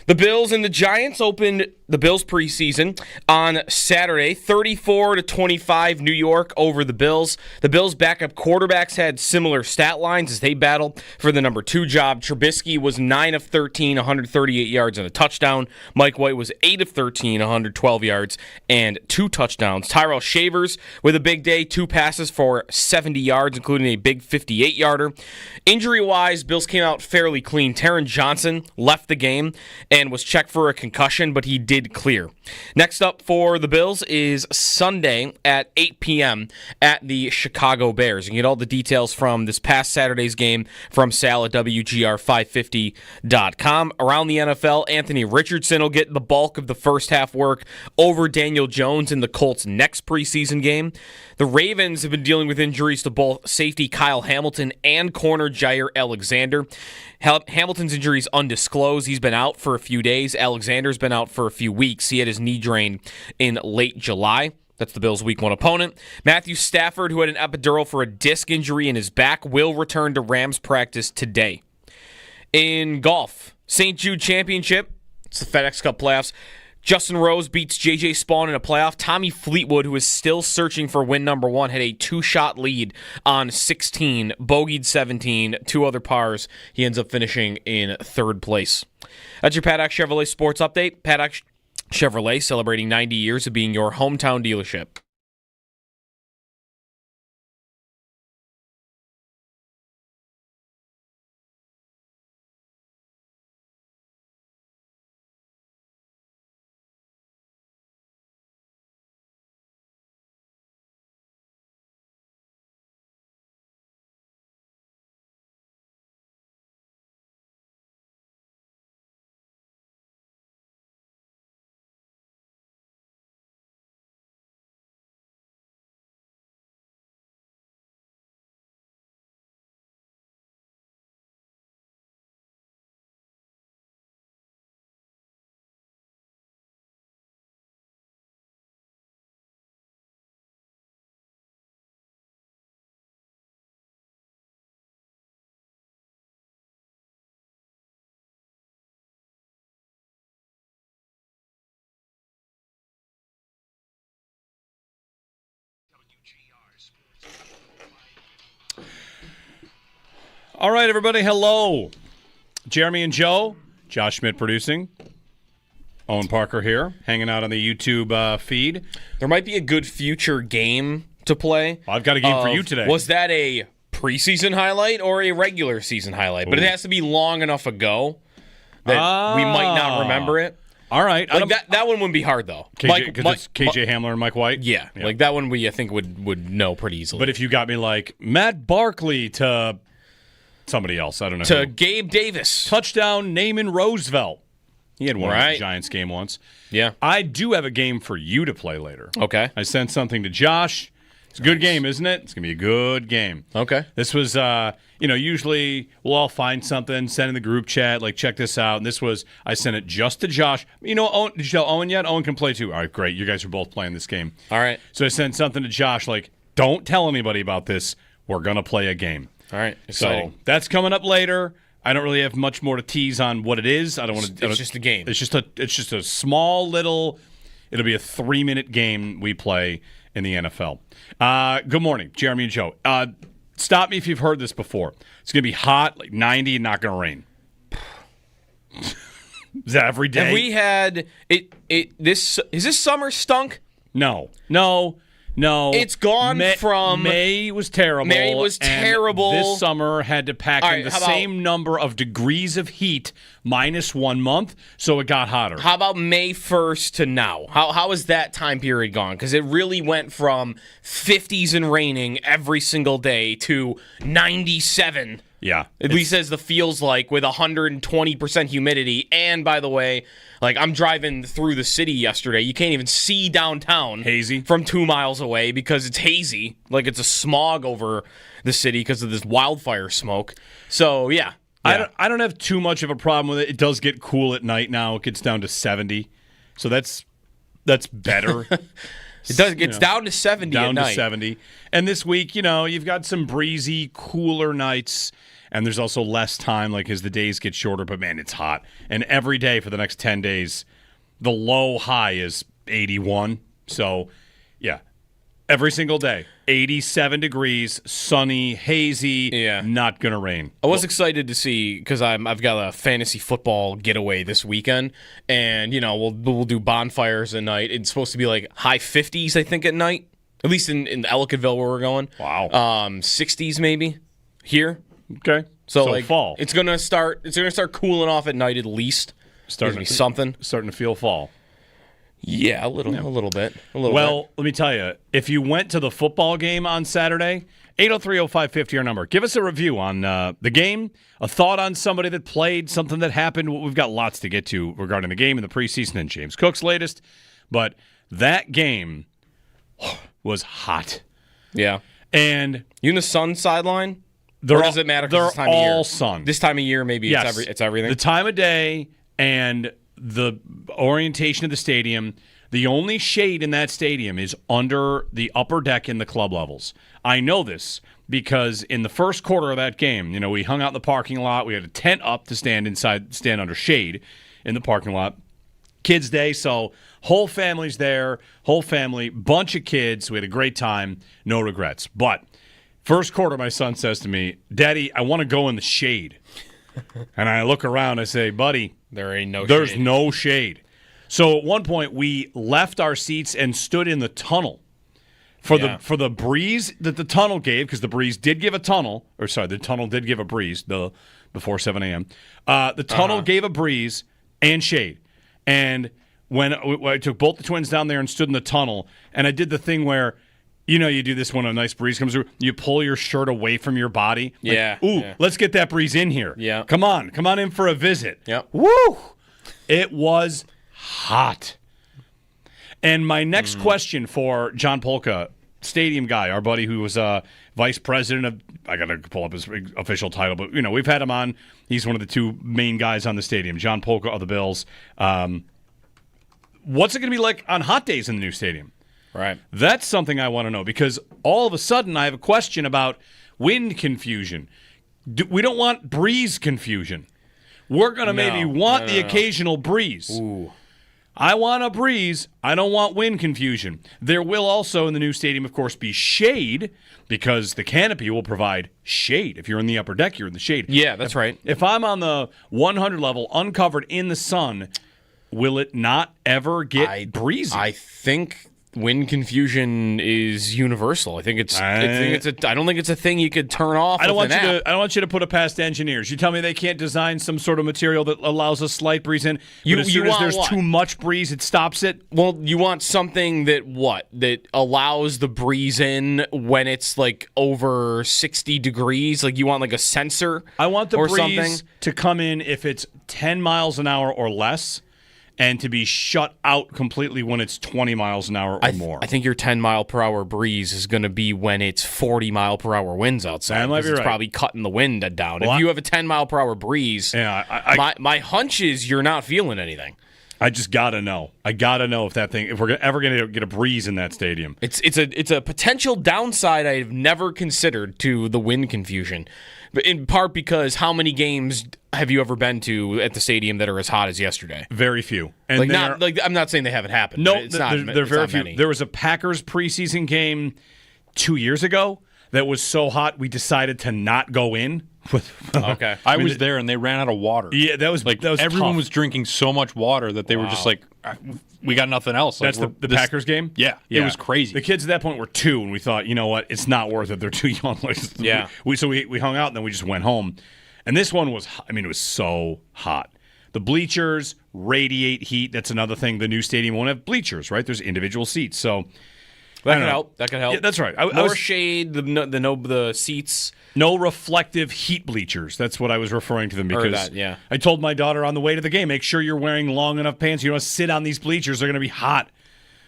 The Bills and the Giants opened the Bills preseason on Saturday, 34-25 New York over the Bills. The Bills' backup quarterbacks had similar stat lines as they battled for the number 2 job. Trubisky was 9 of 13, 138 yards and a touchdown. Mike White was 8 of 13, 112 yards and 2 touchdowns. Tyrell Shavers with a big day, 2 passes for 70 yards, including a big 58-yarder. Injury-wise, Bills came out fairly clean. Taron Johnson left the game and was checked for a concussion, but he did clear. Next up for the Bills is Sunday at 8 p.m. at the Chicago Bears. You can get all the details from this past Saturday's game from Sal at WGR550.com. Around the NFL, Anthony Richardson will get the bulk of the first half work over Daniel Jones in the Colts' next preseason game. The Ravens have been dealing with injuries to both safety Kyle Hamilton and corner Jair Alexander. Hamilton's injury is undisclosed. He's been out for a few days. Alexander's been out for a few weeks. He had his knee drained in late July. That's the Bills' Week 1 opponent. Matthew Stafford, who had an epidural for a disc injury in his back, will return to Rams practice today. In golf, St. Jude Championship, it's the FedEx Cup playoffs. Justin Rose beats J.J. Spawn in a playoff. Tommy Fleetwood, who is still searching for win number 1, had a 2-shot lead on 16, bogeyed 17, 2 other pars. He ends up finishing in 3rd place. That's your Paddock Chevrolet Sports Update. Paddock Chevrolet celebrating 90 years of being your hometown dealership. All right, everybody, hello. Jeremy and Joe, Josh Schmidt producing. Owen Parker here, hanging out on the YouTube feed. There might be a good future game to play. I've got a game for you today. Was that a preseason highlight or a regular season highlight? But it has to be long enough ago that we might not remember it. All right. Like that one wouldn't be hard, though. Because it's KJ Hamler and Mike White? Yeah. Like that one I think would know pretty easily. But if you got me like Matt Barkley to somebody else, I don't know to who. Gabe Davis. Touchdown, Naaman Roosevelt. He had one in the Giants game once. Yeah. I do have a game for you to play later. Okay. I sent something to Josh. It's a good game, isn't it? It's going to be a good game. Okay. This was, usually we'll all find something, send in the group chat, like, check this out. And this was, I sent it just to Josh. Owen, did you tell Owen yet? Owen can play too. All right, great. You guys are both playing this game. All right. So I sent something to Josh, like, don't tell anybody about this. We're going to play a game. All right. Exciting. So that's coming up later. I don't really have much more to tease on what it is. I don't want to. It's just a game. It's just a small little. It'll be a 3-minute game we play in the NFL. Good morning, Jeremy and Joe. Stop me if you've heard this before. It's gonna be hot, like 90, and not gonna rain. Is that every day? Have we had it? Is this summer stunk? No. It's gone from May was terrible. And this summer had to pack in the same number of degrees of heat minus 1 month, so it got hotter. How about May 1st to now? How is that time period gone? Because it really went from 50s and raining every single day to 97. Yeah. At least as the feels like, with 120% humidity. And by the way, like, I'm driving through the city yesterday. You can't even see downtown. Hazy. From 2 miles away because it's hazy. Like, it's a smog over the city because of this wildfire smoke. So, yeah. I don't have too much of a problem with it. It does get cool at night now. It gets down to 70. So that's better. It does. It's down to 70 at night. Down to 70. And this week, you've got some breezy, cooler nights. and there's also less time, like as the days get shorter. But man, it's hot, and every day for the next 10 days, the low high is 81. So, yeah, every single day, 87 degrees, sunny, hazy, not gonna rain. I was excited to see because I've got a fantasy football getaway this weekend, and we'll do bonfires at night. It's supposed to be like high 50s, I think, at night. At least in Ellicottville where we're going. Wow. 60s maybe here. Okay. So like fall. It's gonna start cooling off at night at least. Starting to be something. Starting to feel fall. Yeah, a little bit. Well, let me tell you, if you went to the football game on Saturday, 803-0550 our number. Give us a review on the game, a thought on somebody that played, something that happened. We've got lots to get to regarding the game in the preseason and James Cook's latest. But that game was hot. Yeah. And you in the Sun sideline? Or does it matter? They're this time of year? all sun. This time of year, maybe yes. it's everything. The time of day and the orientation of the stadium. The only shade in that stadium is under the upper deck in the club levels. I know this because in the first quarter of that game, we hung out in the parking lot. We had a tent up to stand under shade in the parking lot. Kids' Day, so whole family's there, bunch of kids. We had a great time, no regrets. But first quarter, my son says to me, "Daddy, I want to go in the shade." And I look around, I say, "Buddy, there's no shade." So at one point, we left our seats and stood in the tunnel for the breeze that the tunnel gave, because the breeze did give a tunnel, the tunnel did give a breeze before 7 a.m. The tunnel gave a breeze and shade. And when I took both the twins down there and stood in the tunnel, and I did the thing where, you do this when a nice breeze comes through, you pull your shirt away from your body. Let's get that breeze in here. Yeah. Come on in for a visit. Yep. Woo! It was hot. And my next question for John Polka, stadium guy, our buddy who was vice president of, I got to pull up his official title, but we've had him on. He's one of the two main guys on the stadium, John Polka of the Bills. What's it going to be like on hot days in the new stadium? Right. That's something I want to know, because all of a sudden I have a question about wind confusion. We don't want breeze confusion. We're going to maybe want the occasional breeze. Ooh. I want a breeze. I don't want wind confusion. There will also, in the new stadium, of course, be shade, because the canopy will provide shade. If you're in the upper deck, you're in the shade. Yeah, that's right. If I'm on the 100 level, uncovered in the sun, will it not ever get breezy? I think wind confusion is universal. I don't think it's a thing you could turn off. I don't want you to put it past engineers. You tell me they can't design some sort of material that allows a slight breeze in. As soon as there's too much breeze, it stops it. Well, you want something that allows the breeze in when it's like over 60 degrees. Like you want like a sensor. I want the breeze something to come in if it's 10 miles an hour or less, and to be shut out completely when it's 20 miles an hour or more. I think your 10-mile-per-hour breeze is going to be when it's 40-mile-per-hour winds outside. That might be it's right. probably cutting the wind down. Well, if you have a 10-mile-per-hour breeze, my hunch is you're not feeling anything. I just got to know. I got to know if we're ever going to get a breeze in that stadium. It's a potential downside I've never considered to the wind confusion. But in part because how many games have you ever been to at the stadium that are as hot as yesterday? Very few. And I'm not saying they haven't happened. No, they're very few. Many. There was a Packers preseason game 2 years ago that was so hot we decided to not go in. Okay, I was there and they ran out of water. Yeah, that was everyone tough. was drinking so much water that they were just like, we got nothing else. That's the Packers game? Yeah, it was crazy. The kids at that point were 2, and we thought, you know what, it's not worth it. They're too young. Yeah. So we hung out, and then we just went home. And this one was, it was so hot. The bleachers radiate heat. That's another thing. The new stadium won't have bleachers, right? There's individual seats. So that could help. That could help. Yeah, that's right. More shade, the seats. No reflective heat bleachers. That's what I was referring to them, because I told my daughter on the way to the game, make sure you're wearing long enough pants. You don't sit on these bleachers. They're going to be hot.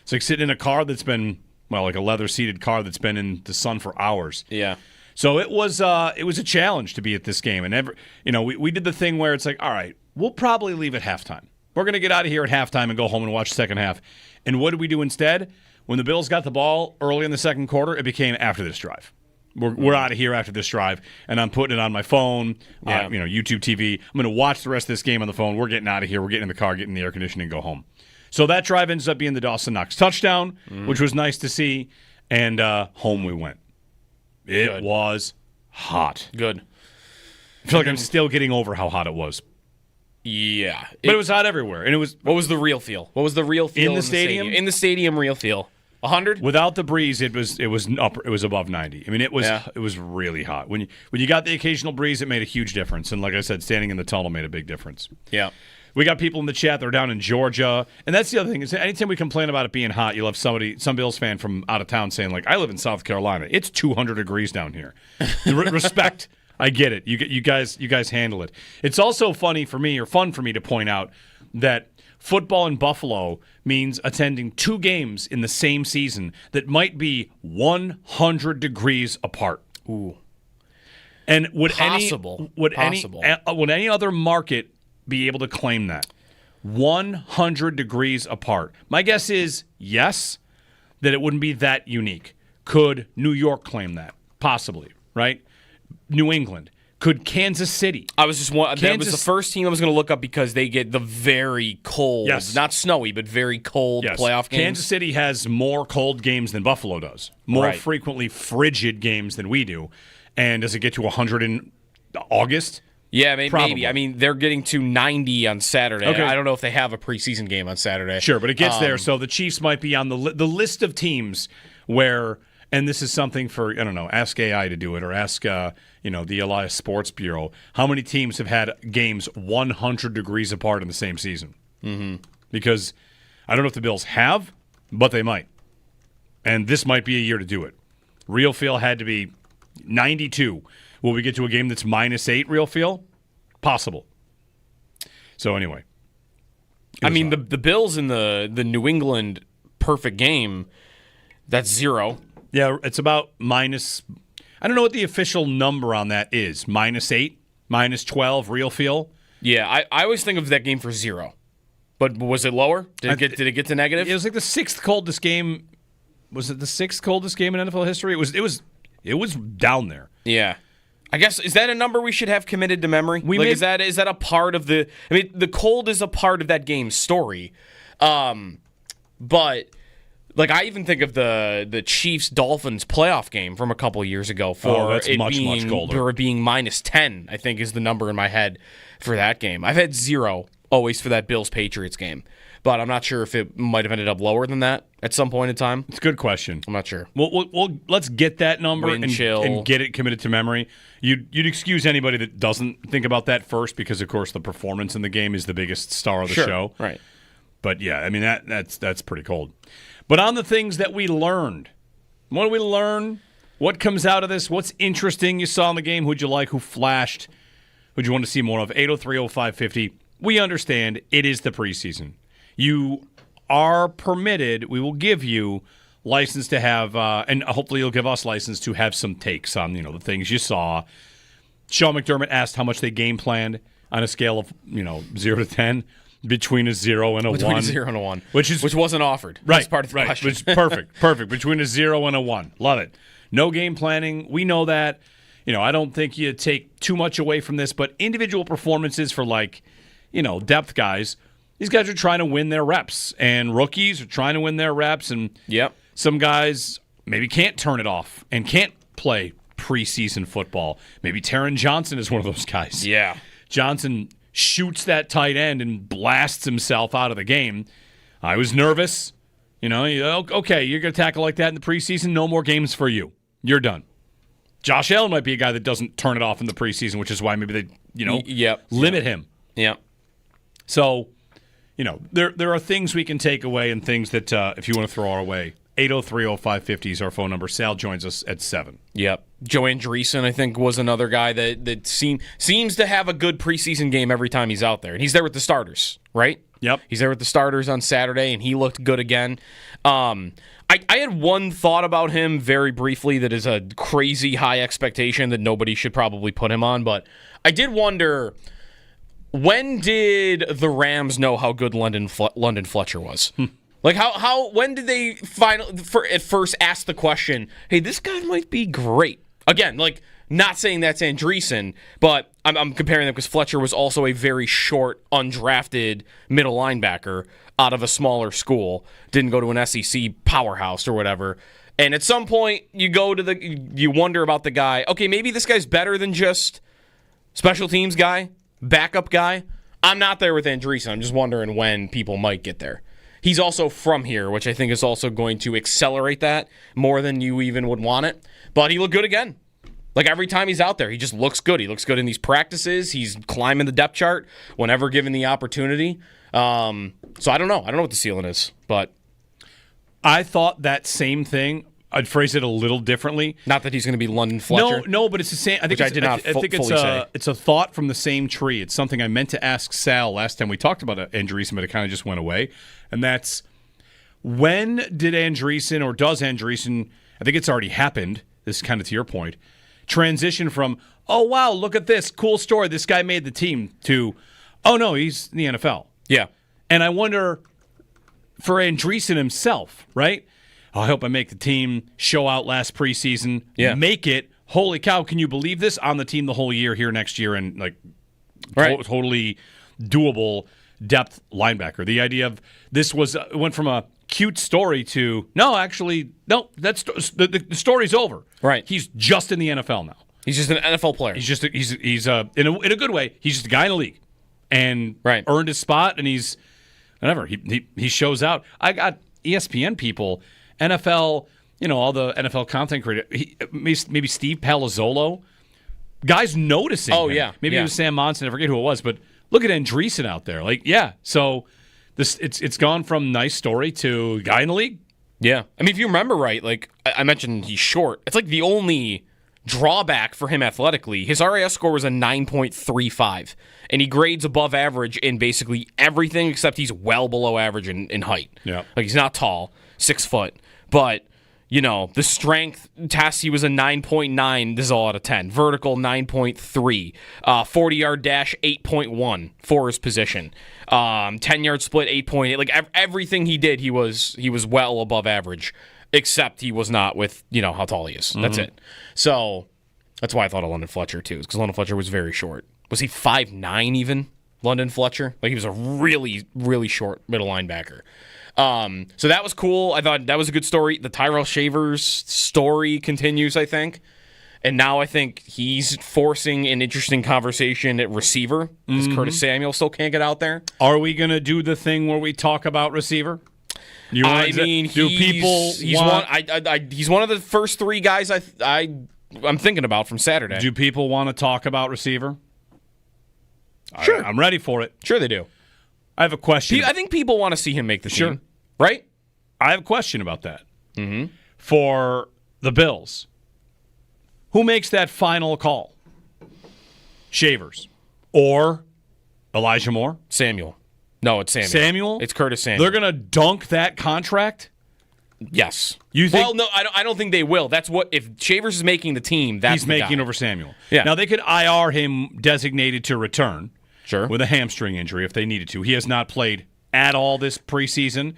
It's like sitting in a car that's been, like a leather-seated car that's been in the sun for hours. Yeah. So it was a challenge to be at this game. And we did the thing where it's like, all right, we'll probably leave at halftime. We're going to get out of here at halftime and go home and watch the second half. And what did we do instead? When the Bills got the ball early in the second quarter, it became after this drive. We're out of here after this drive, and I'm putting it on my phone, YouTube TV. I'm going to watch the rest of this game on the phone. We're getting out of here. We're getting in the car, getting in the air conditioning, and go home. So that drive ends up being the Dawson Knox touchdown, which was nice to see, and home we went. It was hot. Good. I feel like I'm still getting over how hot it was. Yeah. But it was hot everywhere, and it was. What was the real feel? What was the real feel in the stadium? In the stadium, real feel. 100? Without the breeze, it was above 90. I mean, it was really hot. When you got the occasional breeze, it made a huge difference. And like I said, standing in the tunnel made a big difference. Yeah. We got people in the chat that are down in Georgia. And that's the other thing, is anytime we complain about it being hot, you'll have some Bills fan from out of town saying, like, I live in South Carolina. It's 200 degrees down here. Respect. I get it. You guys handle it. It's also fun for me to point out that football in Buffalo means attending 2 games in the same season that might be 100 degrees apart. Ooh. And would Possible. any other market be able to claim that? 100 degrees apart. My guess is yes, that it wouldn't be that unique. Could New York claim that? Possibly, right? New England. Could Kansas City? That was the first team I was going to look up because they get the very cold, not snowy, but very cold playoff games. Kansas City has more cold games than Buffalo does. More frequently frigid games than we do. And does it get to 100 in August? Yeah, maybe. I mean, they're getting to 90 on Saturday. Okay. I don't know if they have a preseason game on Saturday. Sure, but it gets there. So the Chiefs might be on the list of teams where, and this is something for, I don't know, ask AI to do it, or ask the Elias Sports Bureau. How many teams have had games 100 degrees apart in the same season? Mm-hmm. Because I don't know if the Bills have, but they might. And this might be a year to do it. Real feel had to be 92. Will we get to a game that's -8 real feel? Possible. So anyway. I mean, the Bills in the New England perfect game, that's 0. Yeah, it's about minus. I don't know what the official number on that is. -8, -12 real feel. Yeah, I always think of that game for 0. But was it lower? Did it get to negative? It was like the 6th coldest game. Was it the 6th coldest game in NFL history? It was down there. Yeah. I guess, is that a number we should have committed to memory? Is that a part of the... I mean, the cold is a part of that game's story. But, like, I even think of the Chiefs-Dolphins playoff game from a couple years ago for that's much colder. For it being -10, I think, is the number in my head for that game. I've had 0 always for that Bills-Patriots game. But I'm not sure if it might have ended up lower than that at some point in time. It's a good question. I'm not sure. Well, let's get that number and get it committed to memory. You'd excuse anybody that doesn't think about that first because, of course, the performance in the game is the biggest star of the show. Right. But, yeah, I mean, that's pretty cold. But on the things that we learned, what did we learn? What comes out of this? What's interesting you saw in the game? Who'd you like? Who flashed? Who'd you want to see more of? 803-0550. We understand it is the preseason. You are permitted, we will give you license to have, and hopefully you'll give us license to have some takes on, the things you saw. Sean McDermott asked how much they game planned on a scale of, 0 to 10, between a 0 and a 1. Between a 0 and a 1. Which wasn't offered. Right. That's part of the question. Which perfect. Between a 0 and a 1. Love it. No game planning. We know that. I don't think you take too much away from this, but individual performances for depth guys, these guys are trying to win their reps, and rookies are trying to win their reps, and some guys maybe can't turn it off and can't play preseason football. Maybe Taron Johnson is one of those guys. Yeah. Johnson shoots that tight end and blasts himself out of the game. I was nervous. Okay, you're going to tackle like that in the preseason, no more games for you. You're done. Josh Allen might be a guy that doesn't turn it off in the preseason, which is why maybe they, limit him. Yeah. So, there are things we can take away and things that if you want to throw our way, 803-0550 is our phone number. Sal joins us at 7. Yep. Joe Andreessen, I think, was another guy that seems to have a good preseason game every time he's out there. And he's there with the starters, right? Yep. He's there with the starters on Saturday, and he looked good again. I had one thought about him very briefly that is a crazy high expectation that nobody should probably put him on, but I did wonder... When did the Rams know how good London Fletcher was? Like when did they at first ask the question, hey, this guy might be great? Again, not saying that's Andreessen, but I'm comparing them because Fletcher was also a very short, undrafted middle linebacker out of a smaller school. Didn't go to an SEC powerhouse or whatever. And at some point, you wonder about the guy. Okay, maybe this guy's better than just special teams guy, backup guy. I'm not there with Andreessen. I'm just wondering when people might get there. He's also from here, which I think is also going to accelerate that more than you even would want it. But he looked good again. Every time he's out there, he just looks good. He looks good in these practices. He's climbing the depth chart whenever given the opportunity. So I don't know. I don't know what the ceiling is, but I thought that same thing. I'd phrase it a little differently. Not that he's going to be London Fletcher. No, but it's the same. I think it's a thought from the same tree. It's something I meant to ask Sal last time we talked about Andreessen, but it kind of just went away. And that's, when did Andreessen, or does Andreessen, I think it's already happened, this is kind of to your point, transition from, oh, wow, look at this, cool story, this guy made the team, to, oh, no, he's in the NFL. Yeah. And I wonder, for Andreessen himself, right? I hope I make the team, show out last preseason, make it. Holy cow, can you believe this? On the team the whole year here next year, and totally doable depth linebacker. The idea of this went from a cute story to, the story's over. Right. He's just in the NFL now. He's just an NFL player. He's in a good way, he's just a guy in the league and earned his spot, and he's whatever. He shows out. I got ESPN people, NFL, all the NFL content creators, maybe Steve Palazzolo, guys noticing. Oh, him. yeah. Maybe it was Sam Monson, I forget who it was, but look at Andreessen out there. So it's gone from nice story to guy in the league. Yeah. I mean, if you remember right, I mentioned he's short. It's the only drawback for him athletically. His RAS score was a 9.35, and he grades above average in basically everything except he's well below average in height. Yeah. He's not tall, 6 foot, but the strength test, he was a 9.9. This is all out of 10. Vertical, 9.3. 40-yard dash, 8.1 for his position. 10-yard split, 8.8. Everything he did, he was well above average, except he was not with, how tall he is. Mm-hmm. That's it. So that's why I thought of London Fletcher, too, because London Fletcher was very short. Was he 5'9" even, London Fletcher? He was a really, really short middle linebacker. So that was cool. I thought that was a good story. The Tyrell Shavers story continues, I think. And now I think he's forcing an interesting conversation at receiver because Curtis Samuel still can't get out there. Are we going to do the thing where we talk about receiver? He's one of the first three guys I'm thinking about from Saturday. Do people want to talk about receiver? Sure. I'm ready for it. Sure they do. I have a question. I think people want to see him make the team, right? I have a question about that. Mm-hmm. For the Bills, who makes that final call? Shavers or Elijah Moore? Samuel. No, it's Samuel. Samuel? It's Curtis Samuel. They're going to dunk that contract? Yes. You think? Well, no, I don't think they will. That's what, if Shavers is making the team, that's he's making over Samuel. Yeah. Now, they could IR him designated to return. Sure. With a hamstring injury if they needed to. He has not played at all this preseason.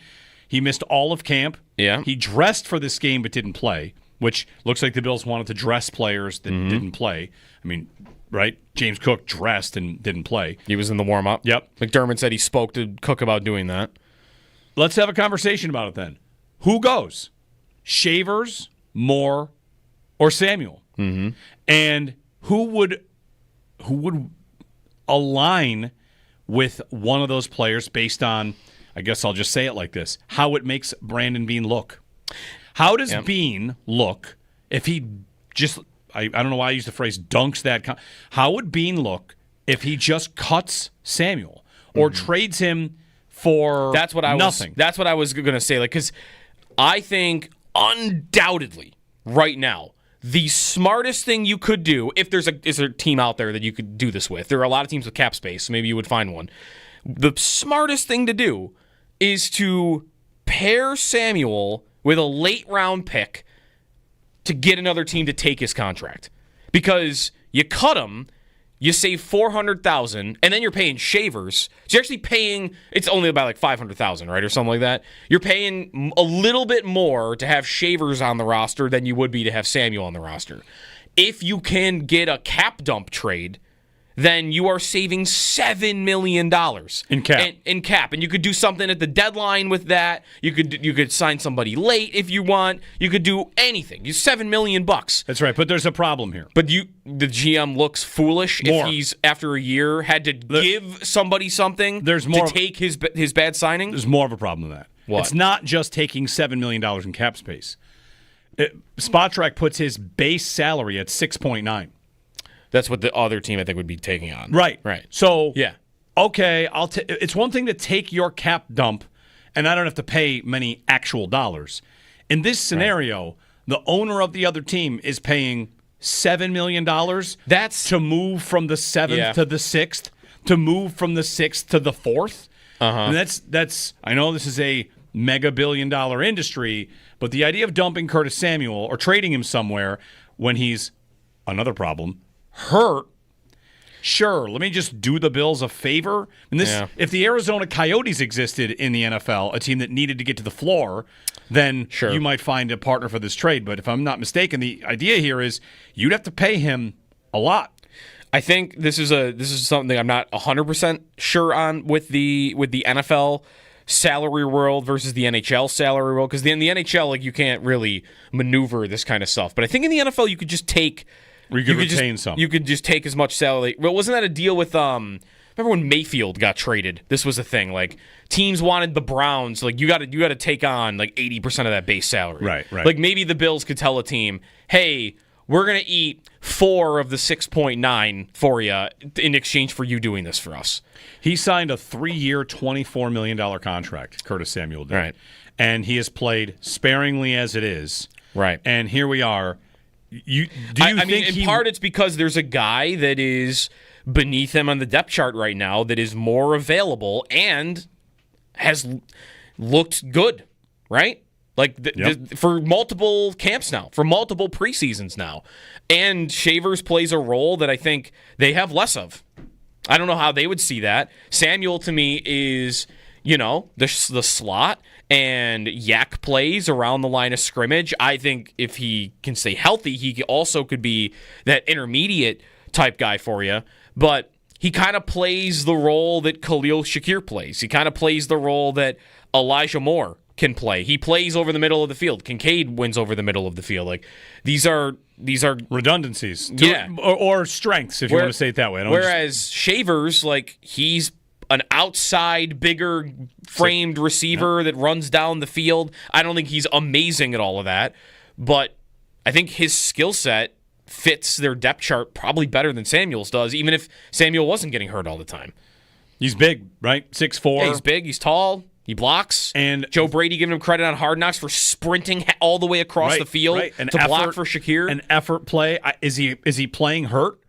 He missed all of camp. Yeah. He dressed for this game but didn't play, which looks like the Bills wanted to dress players that didn't play. I mean, right? James Cook dressed and didn't play. He was in the warm-up. Yep. McDermott said he spoke to Cook about doing that. Let's have a conversation about it then. Who goes? Shavers, Moore, or Samuel? Mm-hmm. And who would align with one of those players based on, I guess I'll just say it like this, how it makes Brandon Beane look? How does Beane look if he just, I don't know why I use the phrase dunks that. How would Beane look if he just cuts Samuel or trades him for nothing? That's what I was going to say. Because I think undoubtedly right now, the smartest thing you could do, if there's a team out there that you could do this with, there are a lot of teams with cap space, so maybe you would find one. The smartest thing to do is to pair Samuel with a late round pick to get another team to take his contract. Because you cut him, you save $400,000, and then you're paying Shavers. So you're actually paying, it's only about $500,000, right, or something like that. You're paying a little bit more to have Shavers on the roster than you would be to have Samuel on the roster. if you can get a cap dump trade, then you are saving $7 million in cap. And you could do something at the deadline with that. You could sign somebody late if you want. You could do anything. You $7 million. That's right, but there's a problem here. But the GM looks foolish if he's after a year had to give somebody something to take his bad signing. There's more of a problem than that. What? It's not just taking $7 million in cap space. Spotrac puts his base salary at 6.9. That's what the other team, I think, would be taking on. Right. So, yeah. Okay, it's one thing to take your cap dump, and I don't have to pay many actual dollars. In this scenario, the owner of the other team is paying $7 million to move from the 7th to the 6th, to move from the 6th to the 4th. And that's. I know this is a mega billion-dollar industry, but the idea of dumping Curtis Samuel or trading him somewhere when he's, another problem, hurt. Sure, let me just do the Bills a favor. And if the Arizona Coyotes existed in the NFL, a team that needed to get to the floor, then you might find a partner for this trade. But if I'm not mistaken, the idea here is you'd have to pay him a lot. I think this is something I'm not 100% sure on with the NFL salary world versus the NHL salary world, because in the NHL, like, you can't really maneuver this kind of stuff. But I think in the NFL you could just take. Or you could retain some. You could just take as much salary. Well, wasn't that a deal with remember when Mayfield got traded? This was a thing. Like, teams wanted the Browns. Like, you got to take on like 80% of that base salary. Right. Like, maybe the Bills could tell a team, "Hey, we're gonna eat 4 of the 6.9 for you in exchange for you doing this for us." He signed a 3-year, $24 million contract. Curtis Samuel did. Right. And he has played sparingly as it is. Right. And here we are. In part it's because there's a guy that is beneath him on the depth chart right now that is more available and has looked good, right? Like for multiple camps now, for multiple preseasons now. And Shavers plays a role that I think they have less of. I don't know how they would see that. Samuel, to me, is, the slot, and Yak plays around the line of scrimmage. I think if he can stay healthy, he also could be that intermediate type guy for you. But he kind of plays the role that Khalil Shakir plays. He kind of plays the role that Elijah Moore can play. He plays over the middle of the field. Kincaid wins over the middle of the field. Like, these are redundancies, or strengths, if you want to say it that way. Whereas Shavers, like, he's an outside, bigger framed receiver that runs down the field. I don't think he's amazing at all of that, but I think his skill set fits their depth chart probably better than Samuel's does, even if Samuel wasn't getting hurt all the time. He's big, right? 6'4". Yeah, he's big, he's tall, he blocks. And Joe Brady giving him credit on Hard Knocks for sprinting all the way across the field to block for Shakir. An effort play. Is he playing hurt?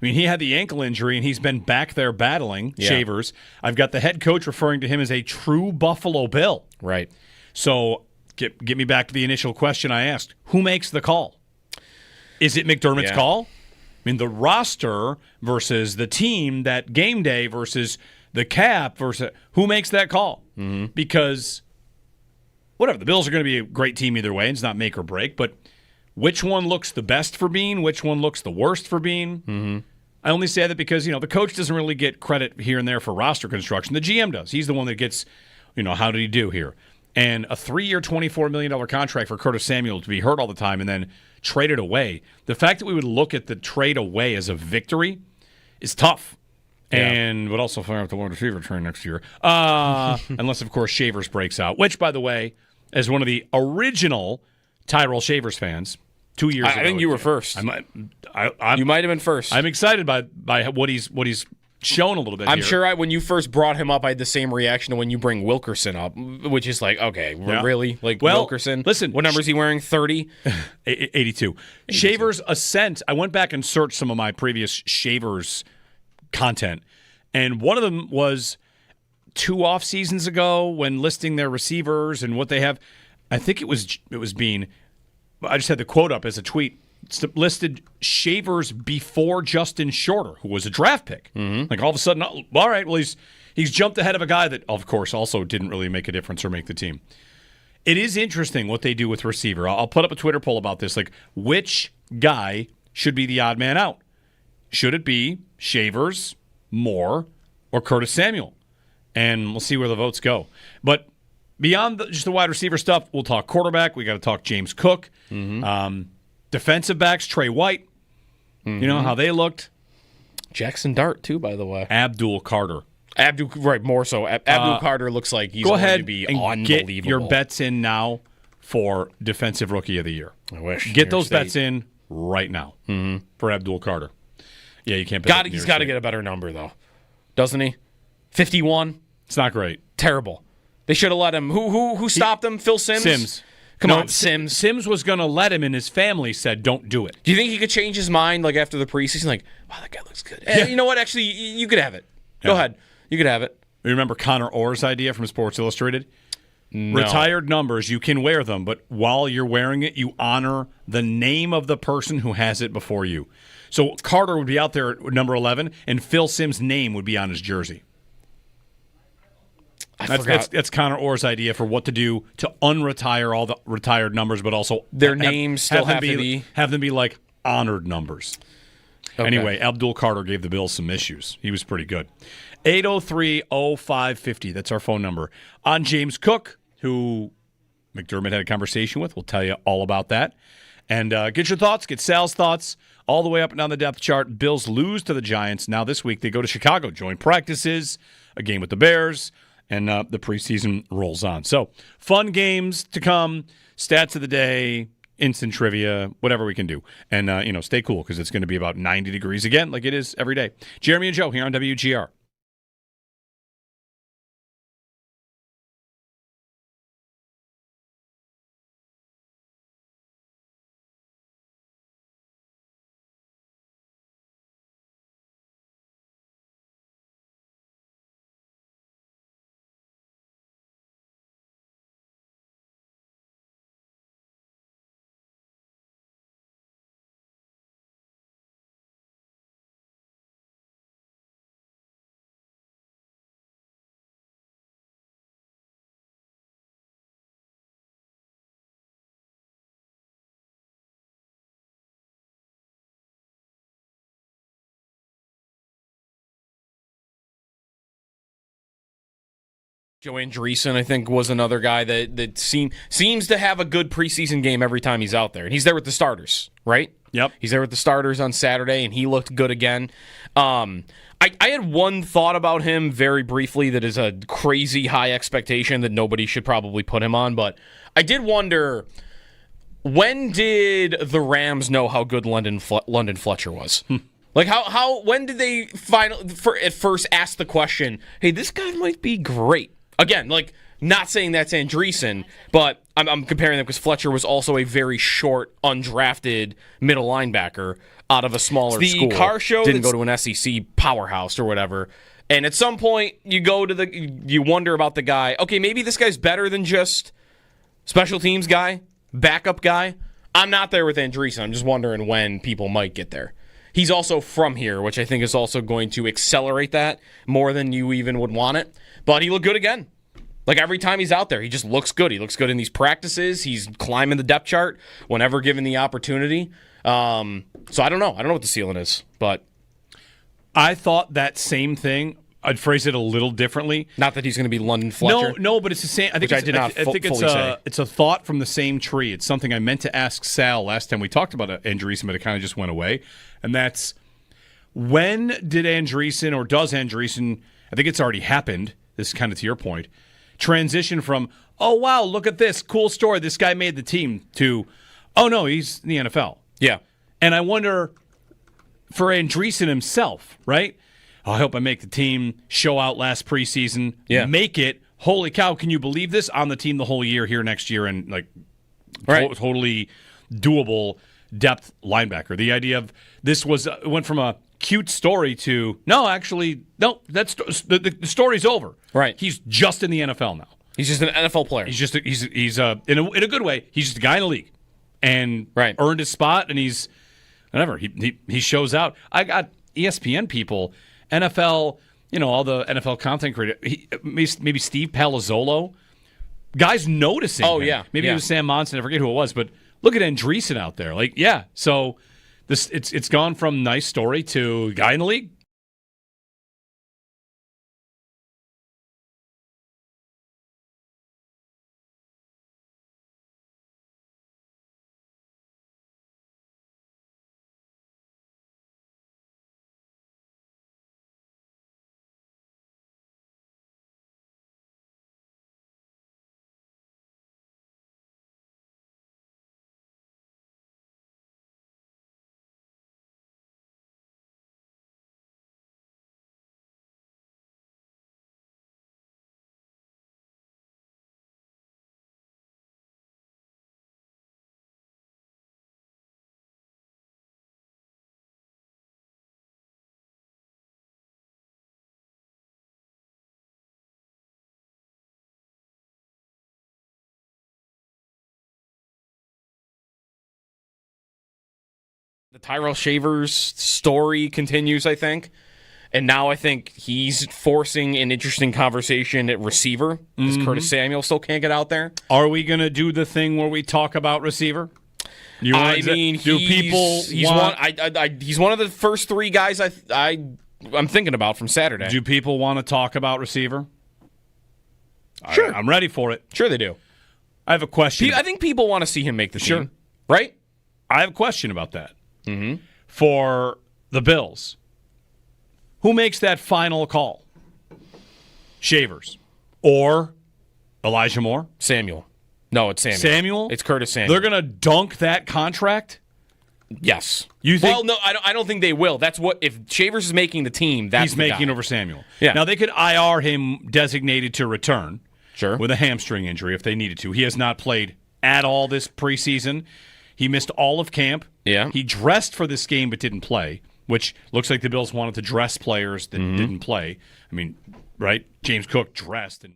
I mean, he had the ankle injury, and he's been back there battling, Shavers. I've got the head coach referring to him as a true Buffalo Bill. Right. So get me back to the initial question I asked. Who makes the call? Is it McDermott's call? I mean, the roster versus the team, that game day versus the cap versus who makes that call? Mm-hmm. Because, whatever, the Bills are going to be a great team either way. It's not make or break, but which one looks the best for Bean? Which one looks the worst for Bean? Mm-hmm. I only say that because, the coach doesn't really get credit here and there for roster construction. The GM does. He's the one that gets, how did he do here? And a 3-year, $24 million contract for Curtis Samuel to be hurt all the time and then traded away. The fact that we would look at the trade away as a victory is tough. Yeah. And would also fire up the wide receiver train next year. Unless, of course, Shavers breaks out. Which, by the way, as one of the original Tyrell Shavers fans, 2 years ago. I think you were first. You might have been first. I'm excited by what he's shown a little bit. I'm sure when you first brought him up, I had the same reaction to when you bring Wilkerson up, which is like, okay, really? Like, Wilkerson? Listen. What number is he wearing? 30? 82. Shavers' ascent. I went back and searched some of my previous Shavers content, and one of them was 2 off seasons ago when listing their receivers and what they have. I think it was Bean. I just had the quote up as a tweet. Listed Shavers before Justin Shorter, who was a draft pick. Mm-hmm. Like, all of a sudden, all right, well, he's jumped ahead of a guy that, of course, also didn't really make a difference or make the team. It is interesting what they do with receiver. I'll put up a Twitter poll about this. Like, which guy should be the odd man out? Should it be Shavers, Moore, or Curtis Samuel? And we'll see where the votes go. But beyond just the wide receiver stuff, we'll talk quarterback. We got to talk James Cook. Defensive backs, Trey White. You know how they looked. Jackson Dart, too, by the way. Abdul Carter. More so. Abdul Carter looks like he's going to be unbelievable. Get your bets in now for Defensive Rookie of the Year. I wish. Get those bets in right now for Abdul Carter. Yeah, you can't bet. He's got to get a better number, though. Doesn't he? 51? It's not great. Terrible. They should have let him. Who stopped him? Phil Simms? Sims. Come on, Sims. Sims was going to let him, and his family said, don't do it. Do you think he could change his mind like after the preseason? Like, wow, that guy looks good. Yeah. You know what? Actually, you could have it. Go ahead. You could have it. You remember Connor Orr's idea from Sports Illustrated? No. Retired numbers, you can wear them, but while you're wearing it, you honor the name of the person who has it before you. So Carter would be out there at number 11, and Phil Sims' name would be on his jersey. That's Connor Orr's idea for what to do to unretire all the retired numbers, but also their names still have to be have them be like honored numbers. Okay. Anyway, Abdul Carter gave the Bills some issues. He was pretty good. 803-0550. That's our phone number. On James Cook, who McDermott had a conversation with. We'll tell you all about that. And get your thoughts, get Sal's thoughts, all the way up and down the depth chart. Bills lose to the Giants. Now this week they go to Chicago, join practices, a game with the Bears, and the preseason rolls on. So fun games to come, stats of the day, instant trivia, whatever we can do. And, stay cool because it's going to be about 90 degrees again like it is every day. Jeremy and Joe here on WGR. Joe Andreessen, I think, was another guy that seems to have a good preseason game every time he's out there. And he's there with the starters, right? Yep. He's there with the starters on Saturday, and he looked good again. I had one thought about him very briefly that is a crazy high expectation that nobody should probably put him on. But I did wonder, when did the Rams know how good London Fletcher was? Like, when did they at first ask the question, hey, this guy might be great? Again, like, not saying that's Andreessen, but I'm comparing them because Fletcher was also a very short, undrafted middle linebacker out of a smaller school. The car show didn't go to an SEC powerhouse or whatever. And at some point, you wonder about the guy. Okay, maybe this guy's better than just special teams guy, backup guy. I'm not there with Andreessen. I'm just wondering when people might get there. He's also from here, which I think is also going to accelerate that more than you even would want it. But he looked good again. Like, every time he's out there, he just looks good. He looks good in these practices. He's climbing the depth chart whenever given the opportunity. So I don't know. I don't know what the ceiling is, but I thought that same thing. I'd phrase it a little differently. Not that he's going to be London Fletcher. No, but it's the same. I think it's a thought from the same tree. It's something I meant to ask Sal last time we talked about Andreessen, but it kind of just went away. And that's, when did Andreessen, or does Andreessen, I think it's already happened, this is kind of to your point, transition from, oh, wow, look at this, cool story, this guy made the team, to, oh, no, he's in the NFL. Yeah. And I wonder, for Andreessen himself, right? I hope I make the team, show out last preseason, make it. Holy cow, can you believe this? On the team the whole year here next year, and like totally doable depth linebacker. The idea of this went from a cute story to, that's the story's over. Right. He's just in the NFL now. He's just an NFL player. He's in a good way, he's just a guy in the league and earned his spot, and he's whatever. He shows out. I got ESPN people, NFL, all the NFL content creator, maybe Steve Palazzolo, guys noticing him. Yeah. Maybe it was Sam Monson, I forget who it was, but look at Andreessen out there. So It's gone from nice story to guy in the league. The Tyrell Shavers story continues, I think. And now I think he's forcing an interesting conversation at receiver because Curtis Samuel still can't get out there. Are we going to do the thing where we talk about receiver? He's one of the first three guys I'm thinking about from Saturday. Do people want to talk about receiver? Sure. I'm ready for it. Sure they do. I have a question. I think people want to see him make the Sure. team, right? I have a question about that. For the Bills, who makes that final call? Shavers or Elijah Moore? Samuel. No, it's Samuel. Samuel? It's Curtis Samuel. They're going to dunk that contract? Yes. You think? Well, no, I don't think they will. That's what if Shavers is making the team. That's He's making over Samuel. Yeah. Now they could IR him designated to return. Sure. With a hamstring injury if they needed to. He has not played at all this preseason. He missed all of camp. Yeah. He dressed for this game but didn't play, which looks like the Bills wanted to dress players that didn't play. I mean, right? James Cook dressed.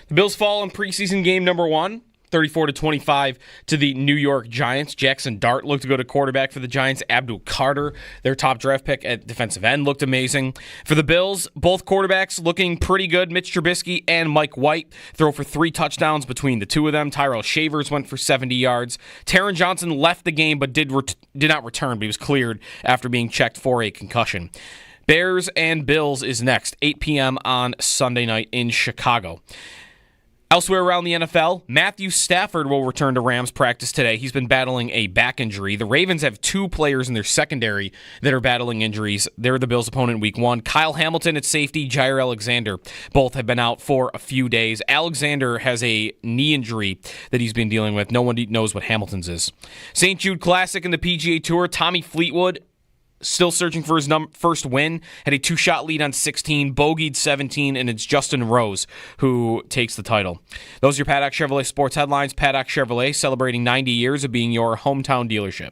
The Bills fall in preseason game number 1, 34-25 to the New York Giants. Jackson Dart looked to go to quarterback for the Giants. Abdul Carter, their top draft pick at defensive end, looked amazing. For the Bills, both quarterbacks looking pretty good. Mitch Trubisky and Mike White throw for 3 touchdowns between the two of them. Tyrell Shavers went for 70 yards. Taron Johnson left the game but did not return, but he was cleared after being checked for a concussion. Bears and Bills is next, 8 p.m. on Sunday night in Chicago. Elsewhere around the NFL, Matthew Stafford will return to Rams practice today. He's been battling a back injury. The Ravens have 2 players in their secondary that are battling injuries. They're the Bills' opponent in Week 1. Kyle Hamilton at safety, Jair Alexander. Both have been out for a few days. Alexander has a knee injury that he's been dealing with. No one knows what Hamilton's is. St. Jude Classic in the PGA Tour, Tommy Fleetwood still searching for his first win. Had a 2-shot lead on 16, bogeyed 17, and it's Justin Rose who takes the title. Those are your Paddock Chevrolet sports headlines. Paddock Chevrolet celebrating 90 years of being your hometown dealership.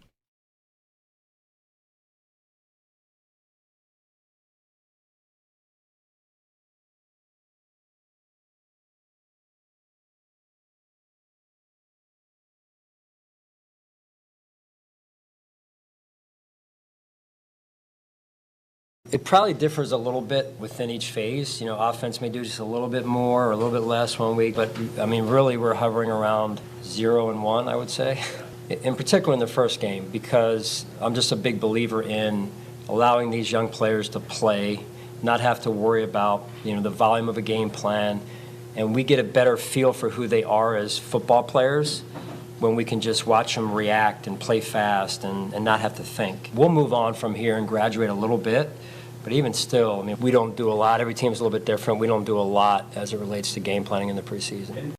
It probably differs a little bit within each phase. Offense may do just a little bit more or a little bit less one week, but really we're hovering around 0 and 1, I would say. In particular in the first game, because I'm just a big believer in allowing these young players to play, not have to worry about, the volume of a game plan, and we get a better feel for who they are as football players when we can just watch them react and play fast and not have to think. We'll move on from here and graduate a little bit. But even still, we don't do a lot. Every team's a little bit different. We don't do a lot as it relates to game planning in the preseason.